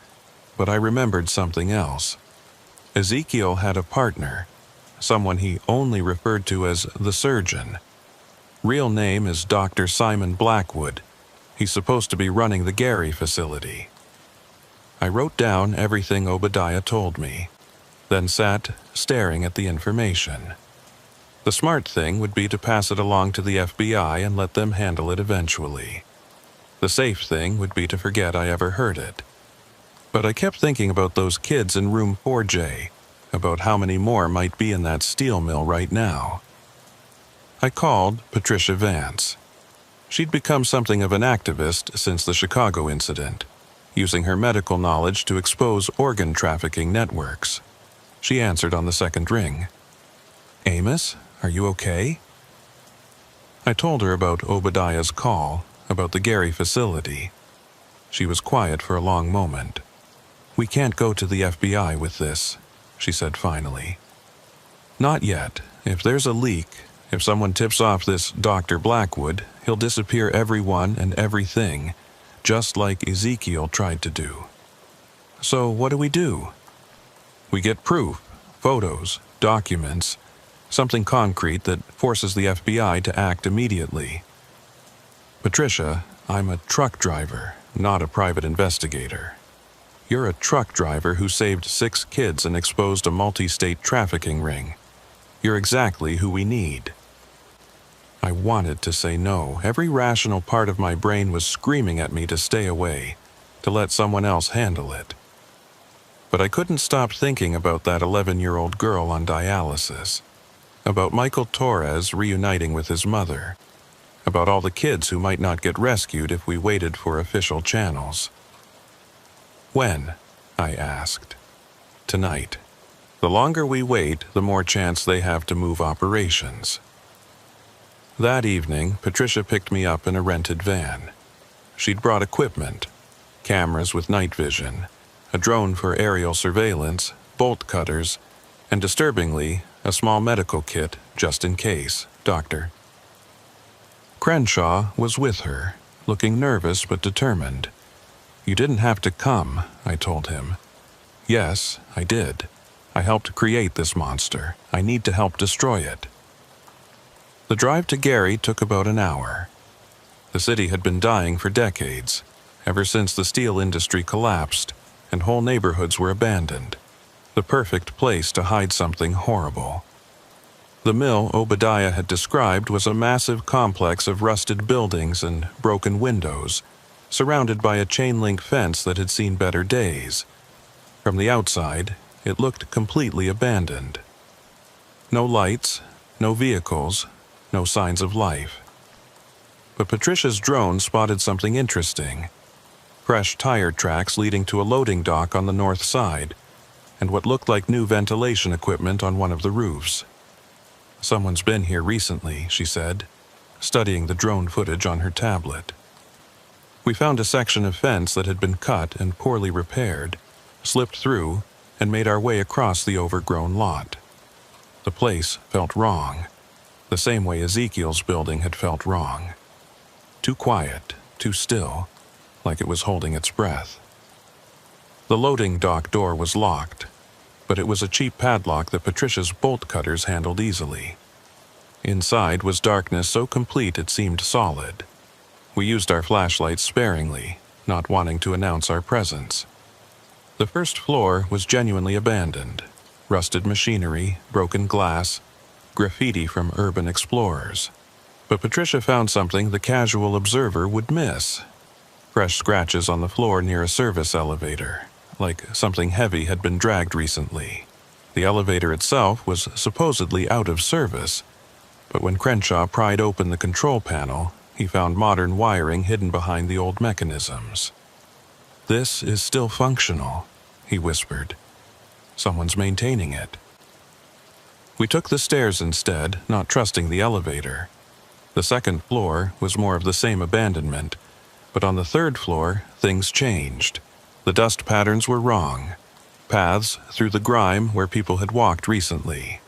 but I remembered something else. Ezekiel had a partner, someone he only referred to as the surgeon. Real name is Dr. Simon Blackwood. He's supposed to be running the Gary facility. I wrote down everything Obadiah told me, then sat staring at the information. The smart thing would be to pass it along to the FBI and let them handle it eventually. The safe thing would be to forget I ever heard it. But I kept thinking about those kids in room 4J, about how many more might be in that steel mill right now. I called Patricia Vance. She'd become something of an activist since the Chicago incident, using her medical knowledge to expose organ trafficking networks. She answered on the second ring. "Amos, are you okay?" I told her about Obadiah's call, about the Gary facility. She was quiet for a long moment. "We can't go to the FBI with this," she said finally. "Not yet. If there's a leak, if someone tips off this Dr. Blackwood, he'll disappear everyone and everything, just like Ezekiel tried to do. So what do we do? We get proof, photos, documents, something concrete that forces the FBI to act immediately. Patricia, I'm a truck driver, not a private investigator. You're a truck driver who saved 6 kids and exposed a multi-state trafficking ring. You're exactly who we need." I wanted to say no. Every rational part of my brain was screaming at me to stay away, to let someone else handle it. But I couldn't stop thinking about that 11-year-old girl on dialysis, about Michael Torres reuniting with his mother, about all the kids who might not get rescued if we waited for official channels. "When?" I asked. "Tonight. The longer we wait, the more chance they have to move operations." That evening, Patricia picked me up in a rented van. She'd brought equipment, cameras with night vision, a drone for aerial surveillance, bolt cutters, and disturbingly, A small medical kit, just in case, doctor. Crenshaw was with her, looking nervous but determined. You didn't have to come, I told him. Yes, I did. I helped create this monster. I need to help destroy it. The drive to Gary took about an hour. The city had been dying for decades, ever since the steel industry collapsed and whole neighborhoods were abandoned. The perfect place to hide something horrible. The mill Obadiah had described was a massive complex of rusted buildings and broken windows, surrounded by a chain-link fence that had seen better days. From the outside, it looked completely abandoned. No lights, no vehicles, no signs of life. But Patricia's drone spotted something interesting. Fresh tire tracks leading to a loading dock on the north side, and what looked like new ventilation equipment on one of the roofs. Someone's been here recently, she said, studying the drone footage on her tablet. We found a section of fence that had been cut and poorly repaired, slipped through, and made our way across the overgrown lot. The place felt wrong, the same way Ezekiel's building had felt wrong. Too quiet, too still, like it was holding its breath. The loading dock door was locked, but it was a cheap padlock that Patricia's bolt cutters handled easily. Inside was darkness so complete it seemed solid. We used our flashlights sparingly, not wanting to announce our presence. The first floor was genuinely abandoned. Rusted machinery, broken glass, graffiti from urban explorers. But Patricia found something the casual observer would miss. Fresh scratches on the floor near a service elevator, like something heavy had been dragged recently. The elevator itself was supposedly out of service, but when Crenshaw pried open the control panel, he found modern wiring hidden behind the old mechanisms. "This is still functional," he whispered. "Someone's maintaining it." We took the stairs instead, not trusting the elevator. The second floor was more of the same abandonment, but on the third floor, things changed. The dust patterns were wrong. Paths through the grime where people had walked recently.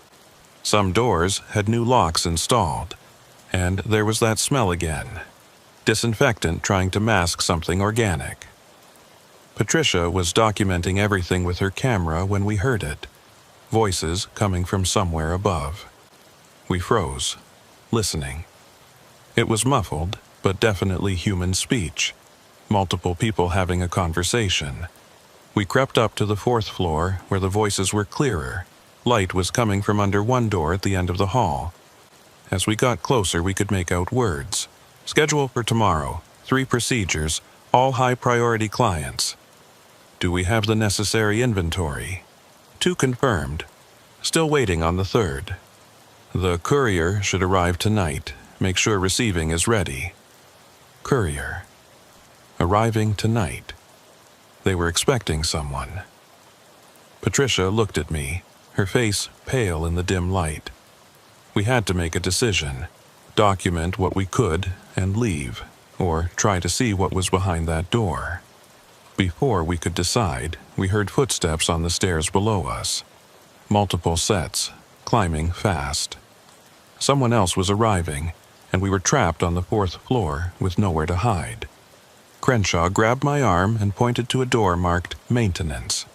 Some doors had new locks installed, and there was that smell again. Disinfectant trying to mask something organic. Patricia was documenting everything with her camera when we heard it. Voices coming from somewhere above. We froze, listening. It was muffled, but definitely human speech. Multiple people having a conversation. We crept up to the fourth floor, where the voices were clearer. Light was coming from under one door at the end of the hall. As we got closer, we could make out words. "Schedule for tomorrow. 3 procedures, all high-priority clients." "Do we have the necessary inventory?" 2 confirmed. Still waiting on the 3rd. "The courier should arrive tonight. Make sure receiving is ready." Courier. Arriving tonight. They were expecting someone. Patricia looked at me, her face pale in the dim light. We had to make a decision. Document what we could and leave, or try to see what was behind that door. Before we could decide, we heard footsteps on the stairs below us. Multiple sets, climbing fast. Someone else was arriving, and we were trapped on the 4th floor with nowhere to hide. Crenshaw grabbed my arm and pointed to a door marked Maintenance.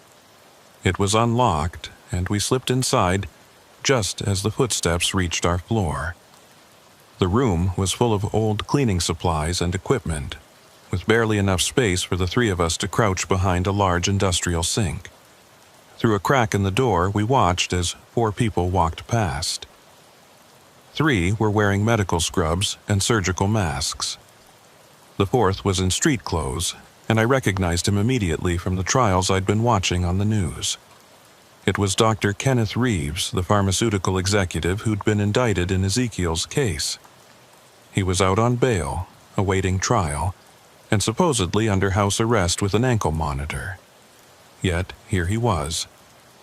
It was unlocked, and we slipped inside just as the footsteps reached our floor. The room was full of old cleaning supplies and equipment, with barely enough space for the 3 of us to crouch behind a large industrial sink. Through a crack in the door, we watched as 4 people walked past. 3 were wearing medical scrubs and surgical masks. The 4th was in street clothes, and I recognized him immediately from the trials I'd been watching on the news. It was Dr. Kenneth Reeves, the pharmaceutical executive who'd been indicted in Ezekiel's case. He was out on bail, awaiting trial, and supposedly under house arrest with an ankle monitor. Yet here he was,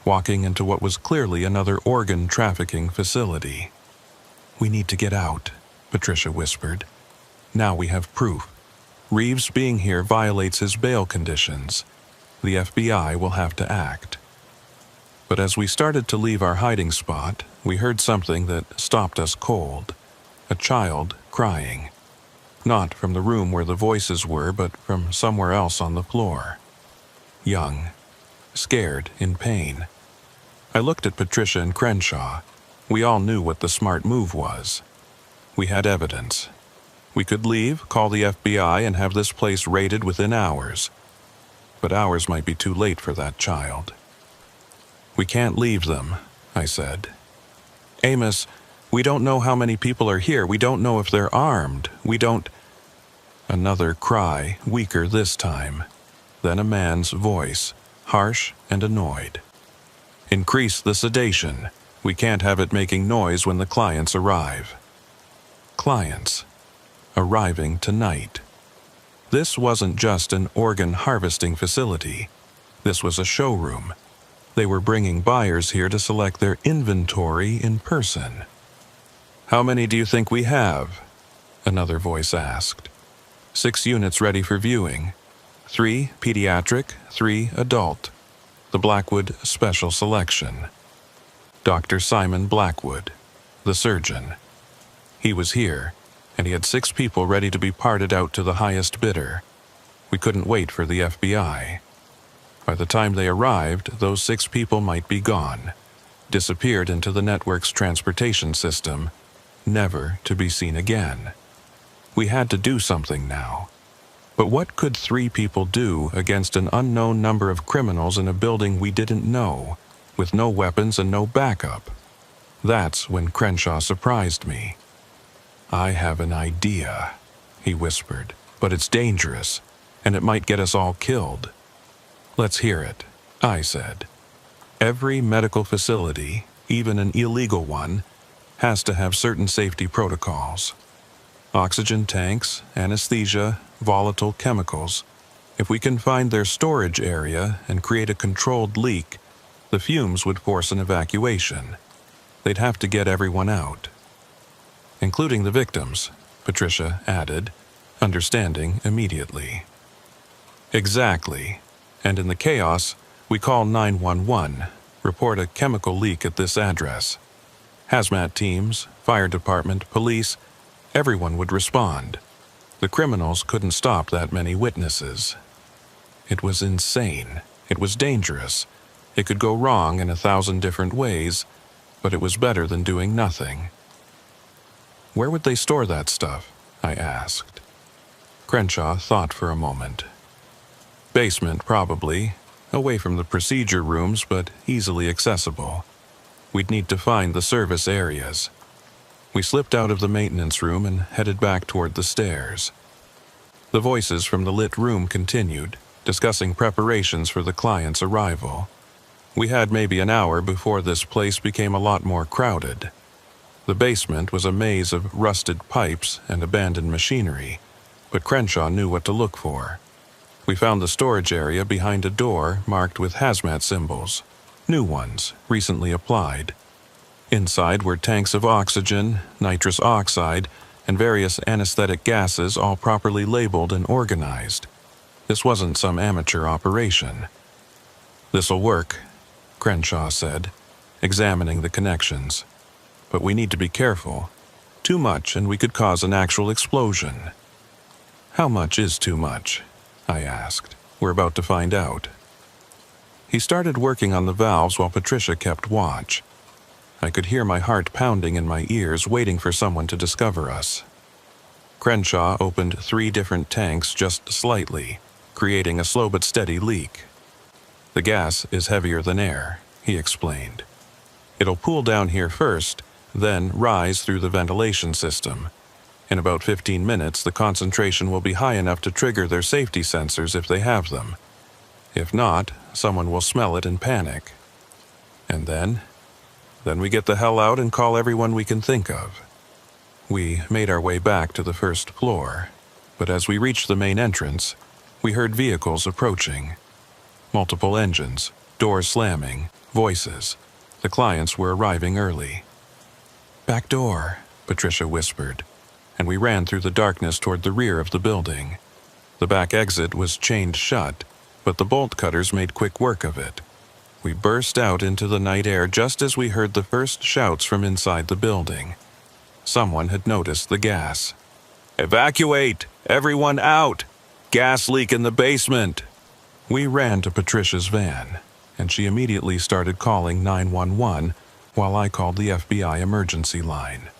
walking into what was clearly another organ trafficking facility. "We need to get out," Patricia whispered. "Now we have proof. Reeves being here violates his bail conditions. The FBI will have to act." But as we started to leave our hiding spot, we heard something that stopped us cold. A child crying. Not from the room where the voices were, but from somewhere else on the floor. Young. Scared, in pain. I looked at Patricia and Crenshaw. We all knew what the smart move was. We had evidence. We could leave, call the FBI, and have this place raided within hours. But hours might be too late for that child. "We can't leave them," I said. "Amos, we don't know how many people are here. We don't know if they're armed. We don't—" Another cry, weaker this time. Then a man's voice, harsh and annoyed. "Increase the sedation. We can't have it making noise when the clients arrive." Clients. Arriving tonight. This wasn't just an organ harvesting facility. This was a showroom. They were bringing buyers here to select their inventory in person. "How many do you think we have?" Another voice asked. 6 units ready for viewing. 3 pediatric, 3 adult. The Blackwood Special Selection. Dr. Simon Blackwood, the surgeon. He was here, and he had 6 people ready to be parted out to the highest bidder. We couldn't wait for the FBI. By the time they arrived, those 6 people might be gone, disappeared into the network's transportation system, never to be seen again. We had to do something now. But what could 3 people do against an unknown number of criminals in a building we didn't know, with no weapons and no backup? That's when Crenshaw surprised me. "I have an idea," he whispered, "but it's dangerous, and it might get us all killed." "Let's hear it," I said. "Every medical facility, even an illegal one, has to have certain safety protocols. Oxygen tanks, anesthesia, volatile chemicals. If we can find their storage area and create a controlled leak, the fumes would force an evacuation. They'd have to get everyone out." "Including the victims," Patricia added, understanding immediately. "Exactly. And in the chaos, we call 911, report a chemical leak at this address. Hazmat teams, fire department, police, everyone would respond. The criminals couldn't stop that many witnesses." It was insane. It was dangerous. It could go wrong in 1,000 different ways, but it was better than doing nothing. "Where would they store that stuff?" I asked. Crenshaw thought for a moment. "Basement, probably. Away from the procedure rooms, but easily accessible. We'd need to find the service areas." We slipped out of the maintenance room and headed back toward the stairs. The voices from the lit room continued, discussing preparations for the client's arrival. We had maybe an hour before this place became a lot more crowded. The basement was a maze of rusted pipes and abandoned machinery, but Crenshaw knew what to look for. We found the storage area behind a door marked with hazmat symbols, new ones, recently applied. Inside were tanks of oxygen, nitrous oxide, and various anesthetic gases, all properly labeled and organized. This wasn't some amateur operation. "This'll work," Crenshaw said, examining the connections. "But we need to be careful. Too much and we could cause an actual explosion." "How much is too much?" I asked. "We're about to find out." He started working on the valves while Patricia kept watch. I could hear my heart pounding in my ears, waiting for someone to discover us. Crenshaw opened 3 different tanks just slightly, creating a slow but steady leak. "The gas is heavier than air," he explained. "It'll pool down here first, then rise through the ventilation system. In about 15 minutes, the concentration will be high enough to trigger their safety sensors if they have them. If not, someone will smell it and panic. And then we get the hell out and call everyone we can think of." We made our way back to the first floor, but as we reached the main entrance, we heard vehicles approaching. Multiple engines, doors slamming, voices. The clients were arriving early. "Back door," Patricia whispered, and we ran through the darkness toward the rear of the building. The back exit was chained shut, but the bolt cutters made quick work of it. We burst out into the night air just as we heard the first shouts from inside the building. Someone had noticed the gas. "Evacuate! Everyone out! Gas leak in the basement!" We ran to Patricia's van, and she immediately started calling 911 while I called the FBI emergency line.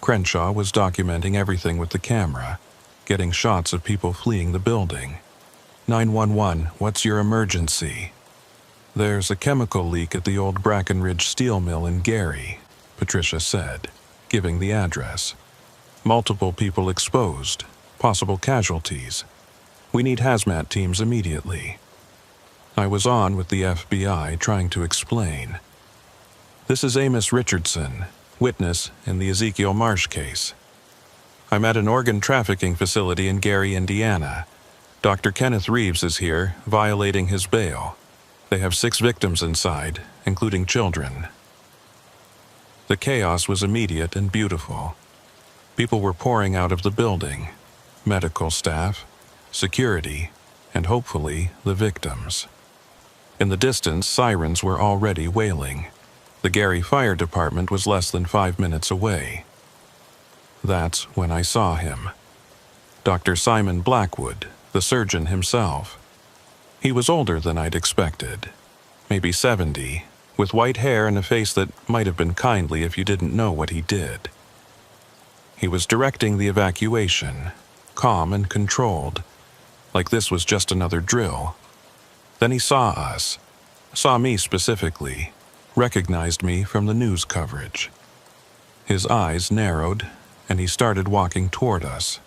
Crenshaw was documenting everything with the camera, getting shots of people fleeing the building. 911, what's your emergency? There's a chemical leak at the old Brackenridge steel mill in Gary, Patricia said, giving the address. Multiple people exposed, possible casualties. We need hazmat teams immediately. I was on with the FBI trying to explain. This is Amos Richardson, witness in the Ezekiel Marsh case. I'm at an organ trafficking facility in Gary, Indiana. Dr. Kenneth Reeves is here, violating his bail. They have 6 victims inside, including children. The chaos was immediate and beautiful. People were pouring out of the building. Medical staff, security, and hopefully the victims. In the distance, sirens were already wailing. The Gary Fire Department was less than 5 minutes away. That's when I saw him. Dr. Simon Blackwood, the surgeon himself. He was older than I'd expected, maybe 70, with white hair and a face that might have been kindly if you didn't know what he did. He was directing the evacuation, calm and controlled, like this was just another drill. Then he saw us, saw me specifically, recognized me from the news coverage. His eyes narrowed, and he started walking toward us.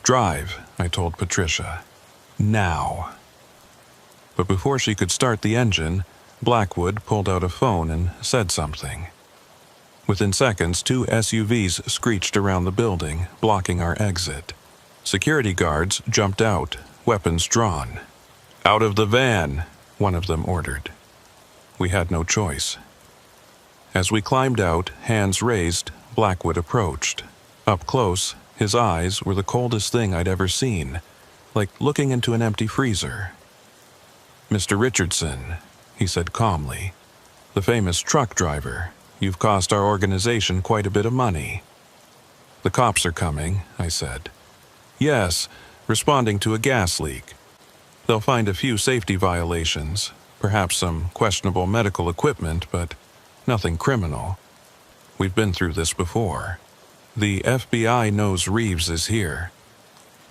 "Drive," I told Patricia. "Now." But before she could start the engine, Blackwood pulled out a phone and said something. Within seconds, 2 SUVs screeched around the building, blocking our exit. Security guards jumped out, weapons drawn. "Out of the van," one of them ordered. We had no choice. As we climbed out, hands raised, Blackwood approached. Up close, his eyes were the coldest thing I'd ever seen, like looking into an empty freezer. "Mr. Richardson," he said calmly, "the famous truck driver, you've cost our organization quite a bit of money." "The cops are coming," I said. "Yes, responding to a gas leak. They'll find a few safety violations, perhaps some questionable medical equipment, but nothing criminal. We've been through this before. The FBI knows Reeves is here.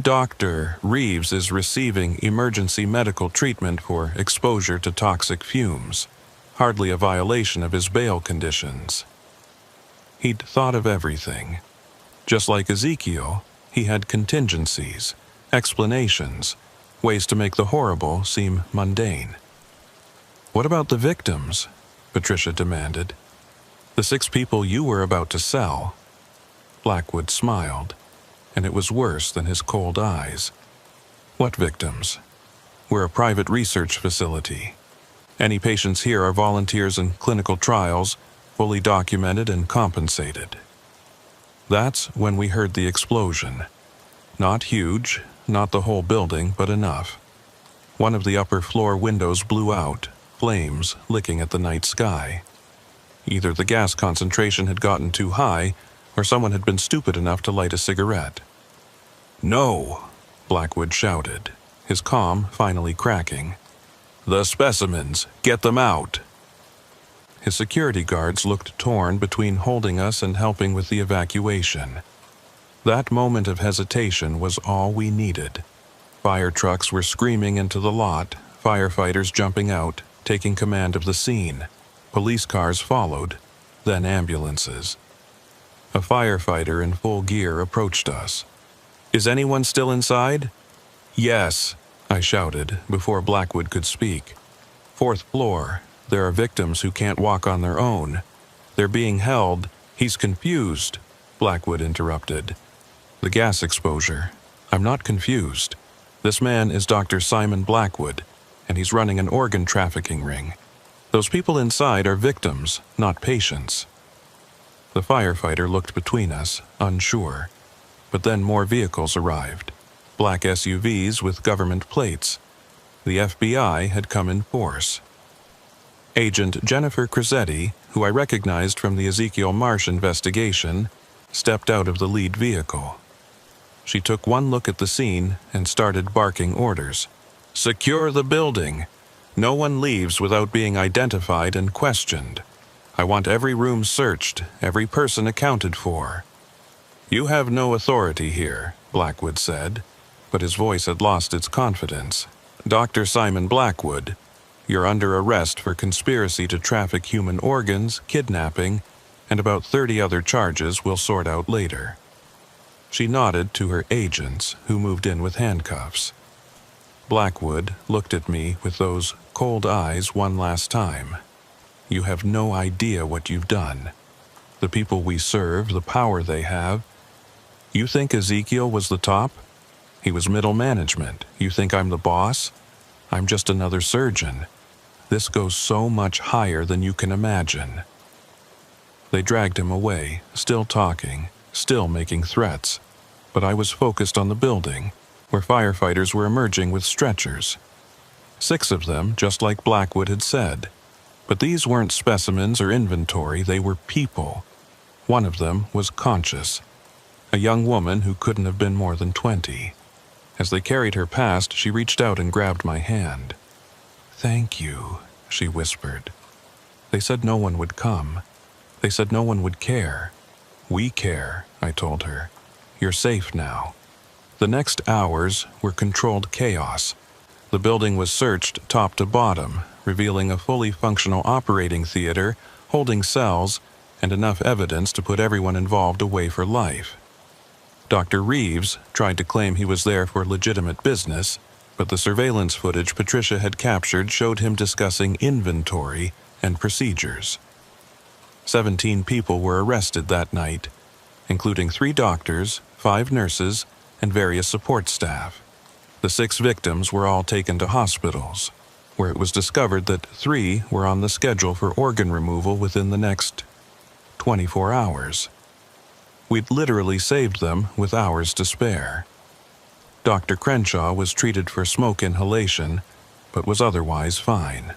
Dr. Reeves is receiving emergency medical treatment for exposure to toxic fumes, hardly a violation of his bail conditions." He'd thought of everything. Just like Ezekiel, he had contingencies, explanations, ways to make the horrible seem mundane. "What about the victims?" Patricia demanded. "The 6 people you were about to sell." Blackwood smiled, and it was worse than his cold eyes. "What victims? We're a private research facility. Any patients here are volunteers in clinical trials, fully documented and compensated." That's when we heard the explosion. Not huge, not the whole building, but enough. One of the upper floor windows blew out, flames licking at the night sky. Either the gas concentration had gotten too high, or someone had been stupid enough to light a cigarette. "No!" Blackwood shouted, his calm finally cracking. "The specimens! Get them out!" His security guards looked torn between holding us and helping with the evacuation. That moment of hesitation was all we needed. Fire trucks were screaming into the lot, firefighters jumping out, taking command of the scene. Police cars followed, then ambulances. A firefighter in full gear approached us. "Is anyone still inside?" "Yes," I shouted before Blackwood could speak. "4th floor. There are victims who can't walk on their own. They're being held." "He's confused," Blackwood interrupted. "The gas exposure. I'm not confused. This man is Dr. Simon Blackwood, and he's running an organ trafficking ring. Those people inside are victims, not patients." The firefighter looked between us, unsure. But then more vehicles arrived. Black SUVs with government plates. The FBI had come in force. Agent Jennifer Crizzetti, who I recognized from the Ezekiel Marsh investigation, stepped out of the lead vehicle. She took one look at the scene and started barking orders. "Secure the building. No one leaves without being identified and questioned. I want every room searched, every person accounted for." "You have no authority here," Blackwood said, but his voice had lost its confidence. "Dr. Simon Blackwood, you're under arrest for conspiracy to traffic human organs, kidnapping, and about 30 other charges we'll sort out later." She nodded to her agents, who moved in with handcuffs. Blackwood looked at me with those cold eyes one last time. "You have no idea what you've done. The people we serve, the power they have. You think Ezekiel was the top? He was middle management. You think I'm the boss? I'm just another surgeon. This goes so much higher than you can imagine." They dragged him away, still talking, still making threats, but I was focused on the building, where firefighters were emerging with stretchers. 6 of them, just like Blackwood had said. But these weren't specimens or inventory, they were people. One of them was conscious, a young woman who couldn't have been more than 20. As they carried her past, she reached out and grabbed my hand. "Thank you," she whispered. "They said no one would come. They said no one would care. We care," I told her. "You're safe now." The next hours were controlled chaos. The building was searched top to bottom, revealing a fully functional operating theater, holding cells, and enough evidence to put everyone involved away for life. Dr. Reeves tried to claim he was there for legitimate business, but the surveillance footage Patricia had captured showed him discussing inventory and procedures. 17 people were arrested that night, including 3 doctors, 5 nurses, and various support staff. The 6 victims were all taken to hospitals, where it was discovered that 3 were on the schedule for organ removal within the next 24 hours. We'd literally saved them with hours to spare. Dr. Crenshaw was treated for smoke inhalation, but was otherwise fine.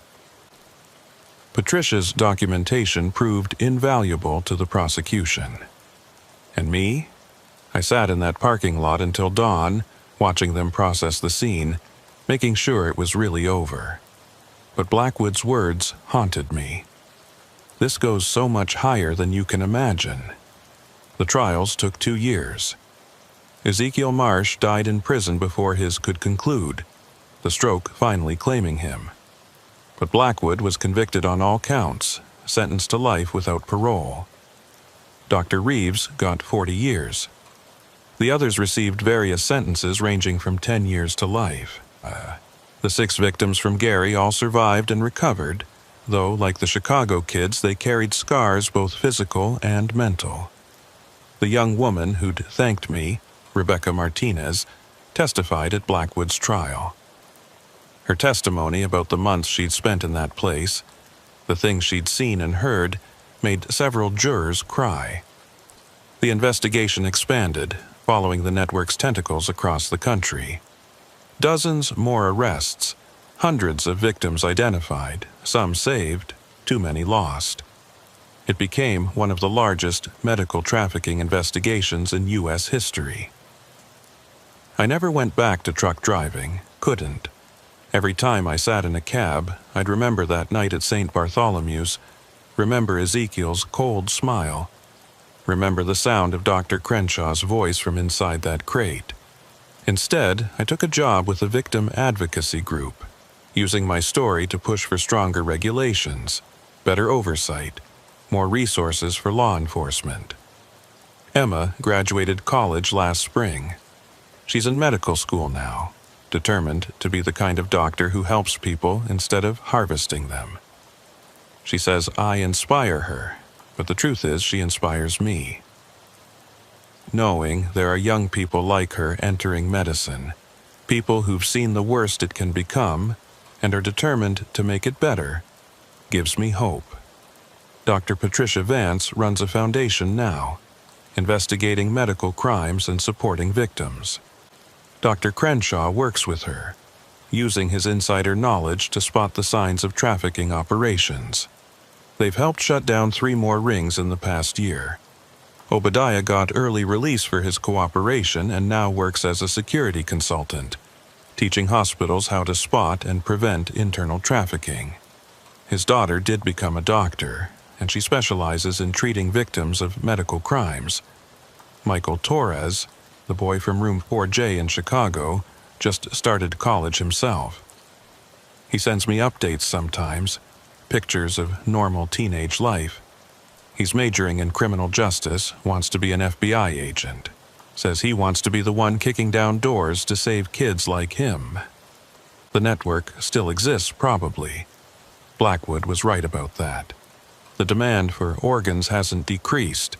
Patricia's documentation proved invaluable to the prosecution. And me? I sat in that parking lot until dawn, watching them process the scene, making sure it was really over. But Blackwood's words haunted me. This goes so much higher than you can imagine. The trials took 2 years. Ezekiel Marsh died in prison before his could conclude, the stroke finally claiming him. But Blackwood was convicted on all counts, sentenced to life without parole. Dr. Reeves got 40 years. The others received various sentences ranging from 10 years to life. The 6 victims from Gary all survived and recovered, though, like the Chicago kids, they carried scars both physical and mental. The young woman who'd thanked me, Rebecca Martinez, testified at Blackwood's trial. Her testimony about the months she'd spent in that place, the things she'd seen and heard, made several jurors cry. The investigation expanded, following the network's tentacles across the country. Dozens more arrests, hundreds of victims identified, some saved, too many lost. It became one of the largest medical trafficking investigations in U.S. history. I never went back to truck driving, couldn't. Every time I sat in a cab, I'd remember that night at St. Bartholomew's, remember Ezekiel's cold smile, remember the sound of Dr. Crenshaw's voice from inside that crate. Instead, I took a job with a victim advocacy group, using my story to push for stronger regulations, better oversight, more resources for law enforcement. Emma graduated college last spring. She's in medical school now, determined to be the kind of doctor who helps people instead of harvesting them. She says I inspire her, but the truth is she inspires me. Knowing there are young people like her entering medicine, people who've seen the worst it can become and are determined to make it better, gives me hope. Dr. Patricia Vance runs a foundation now, investigating medical crimes and supporting victims. Dr. Crenshaw works with her. using his insider knowledge to spot the signs of trafficking operations. They've helped shut down 3 more rings in the past year. Obadiah got early release for his cooperation and now works as a security consultant, teaching hospitals how to spot and prevent internal trafficking. His daughter did become a doctor, and she specializes in treating victims of medical crimes. Michael Torres, the boy from room 4J in Chicago, just started college himself. He sends me updates sometimes, pictures of normal teenage life. He's majoring in criminal justice, wants to be an FBI agent. Says he wants to be the one kicking down doors to save kids like him. The network still exists, probably. Blackwood was right about that. The demand for organs hasn't decreased,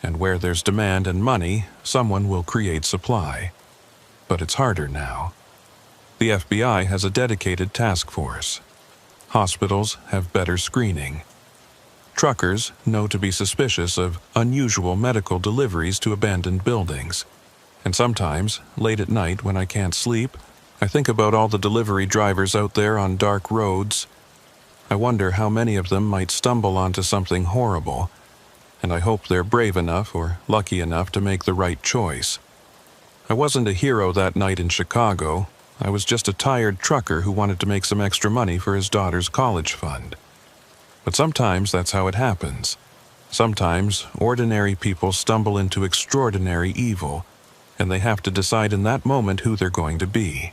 and where there's demand and money, someone will create supply. But it's harder now. The FBI has a dedicated task force. Hospitals have better screening. Truckers know to be suspicious of unusual medical deliveries to abandoned buildings. And sometimes, late at night when I can't sleep, I think about all the delivery drivers out there on dark roads. I wonder how many of them might stumble onto something horrible, and I hope they're brave enough or lucky enough to make the right choice. I wasn't a hero that night in Chicago. I was just a tired trucker who wanted to make some extra money for his daughter's college fund. But sometimes that's how it happens. Sometimes ordinary people stumble into extraordinary evil, and they have to decide in that moment who they're going to be.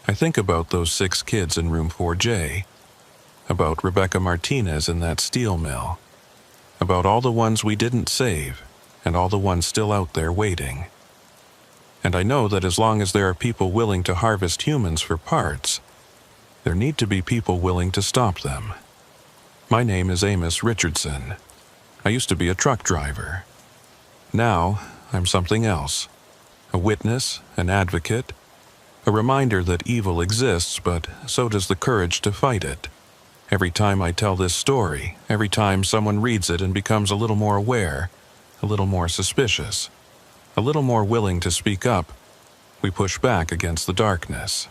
I think about those 6 kids in room 4J, about Rebecca Martinez in that steel mill, about all the ones we didn't save, and all the ones still out there waiting. And I know that as long as there are people willing to harvest humans for parts, there need to be people willing to stop them. My name is Amos Richardson. I used to be a truck driver. Now, I'm something else. A witness, an advocate, a reminder that evil exists, but so does the courage to fight it. Every time I tell this story, every time someone reads it and becomes a little more aware, a little more suspicious, a little more willing to speak up, we push back against the darkness.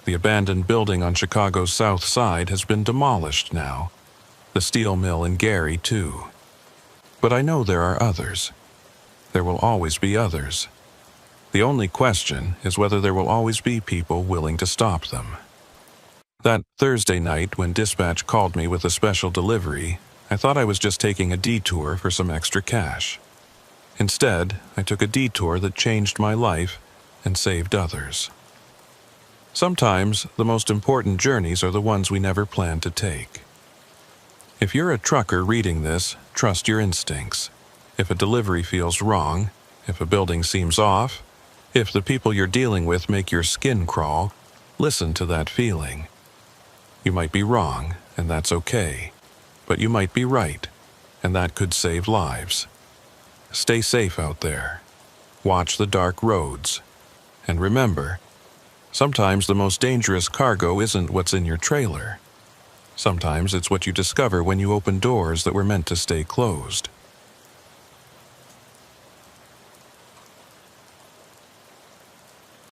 The abandoned building on Chicago's South Side has been demolished now. The steel mill in Gary, too. But I know there are others. There will always be others. The only question is whether there will always be people willing to stop them. That Thursday night when dispatch called me with a special delivery, I thought I was just taking a detour for some extra cash. Instead, I took a detour that changed my life and saved others. Sometimes, the most important journeys are the ones we never plan to take. If you're a trucker reading this, trust your instincts. If a delivery feels wrong, if a building seems off, if the people you're dealing with make your skin crawl, listen to that feeling. You might be wrong, and that's okay. But you might be right, and that could save lives. Stay safe out there. Watch the dark roads. And remember, sometimes the most dangerous cargo isn't what's in your trailer. Sometimes it's what you discover when you open doors that were meant to stay closed.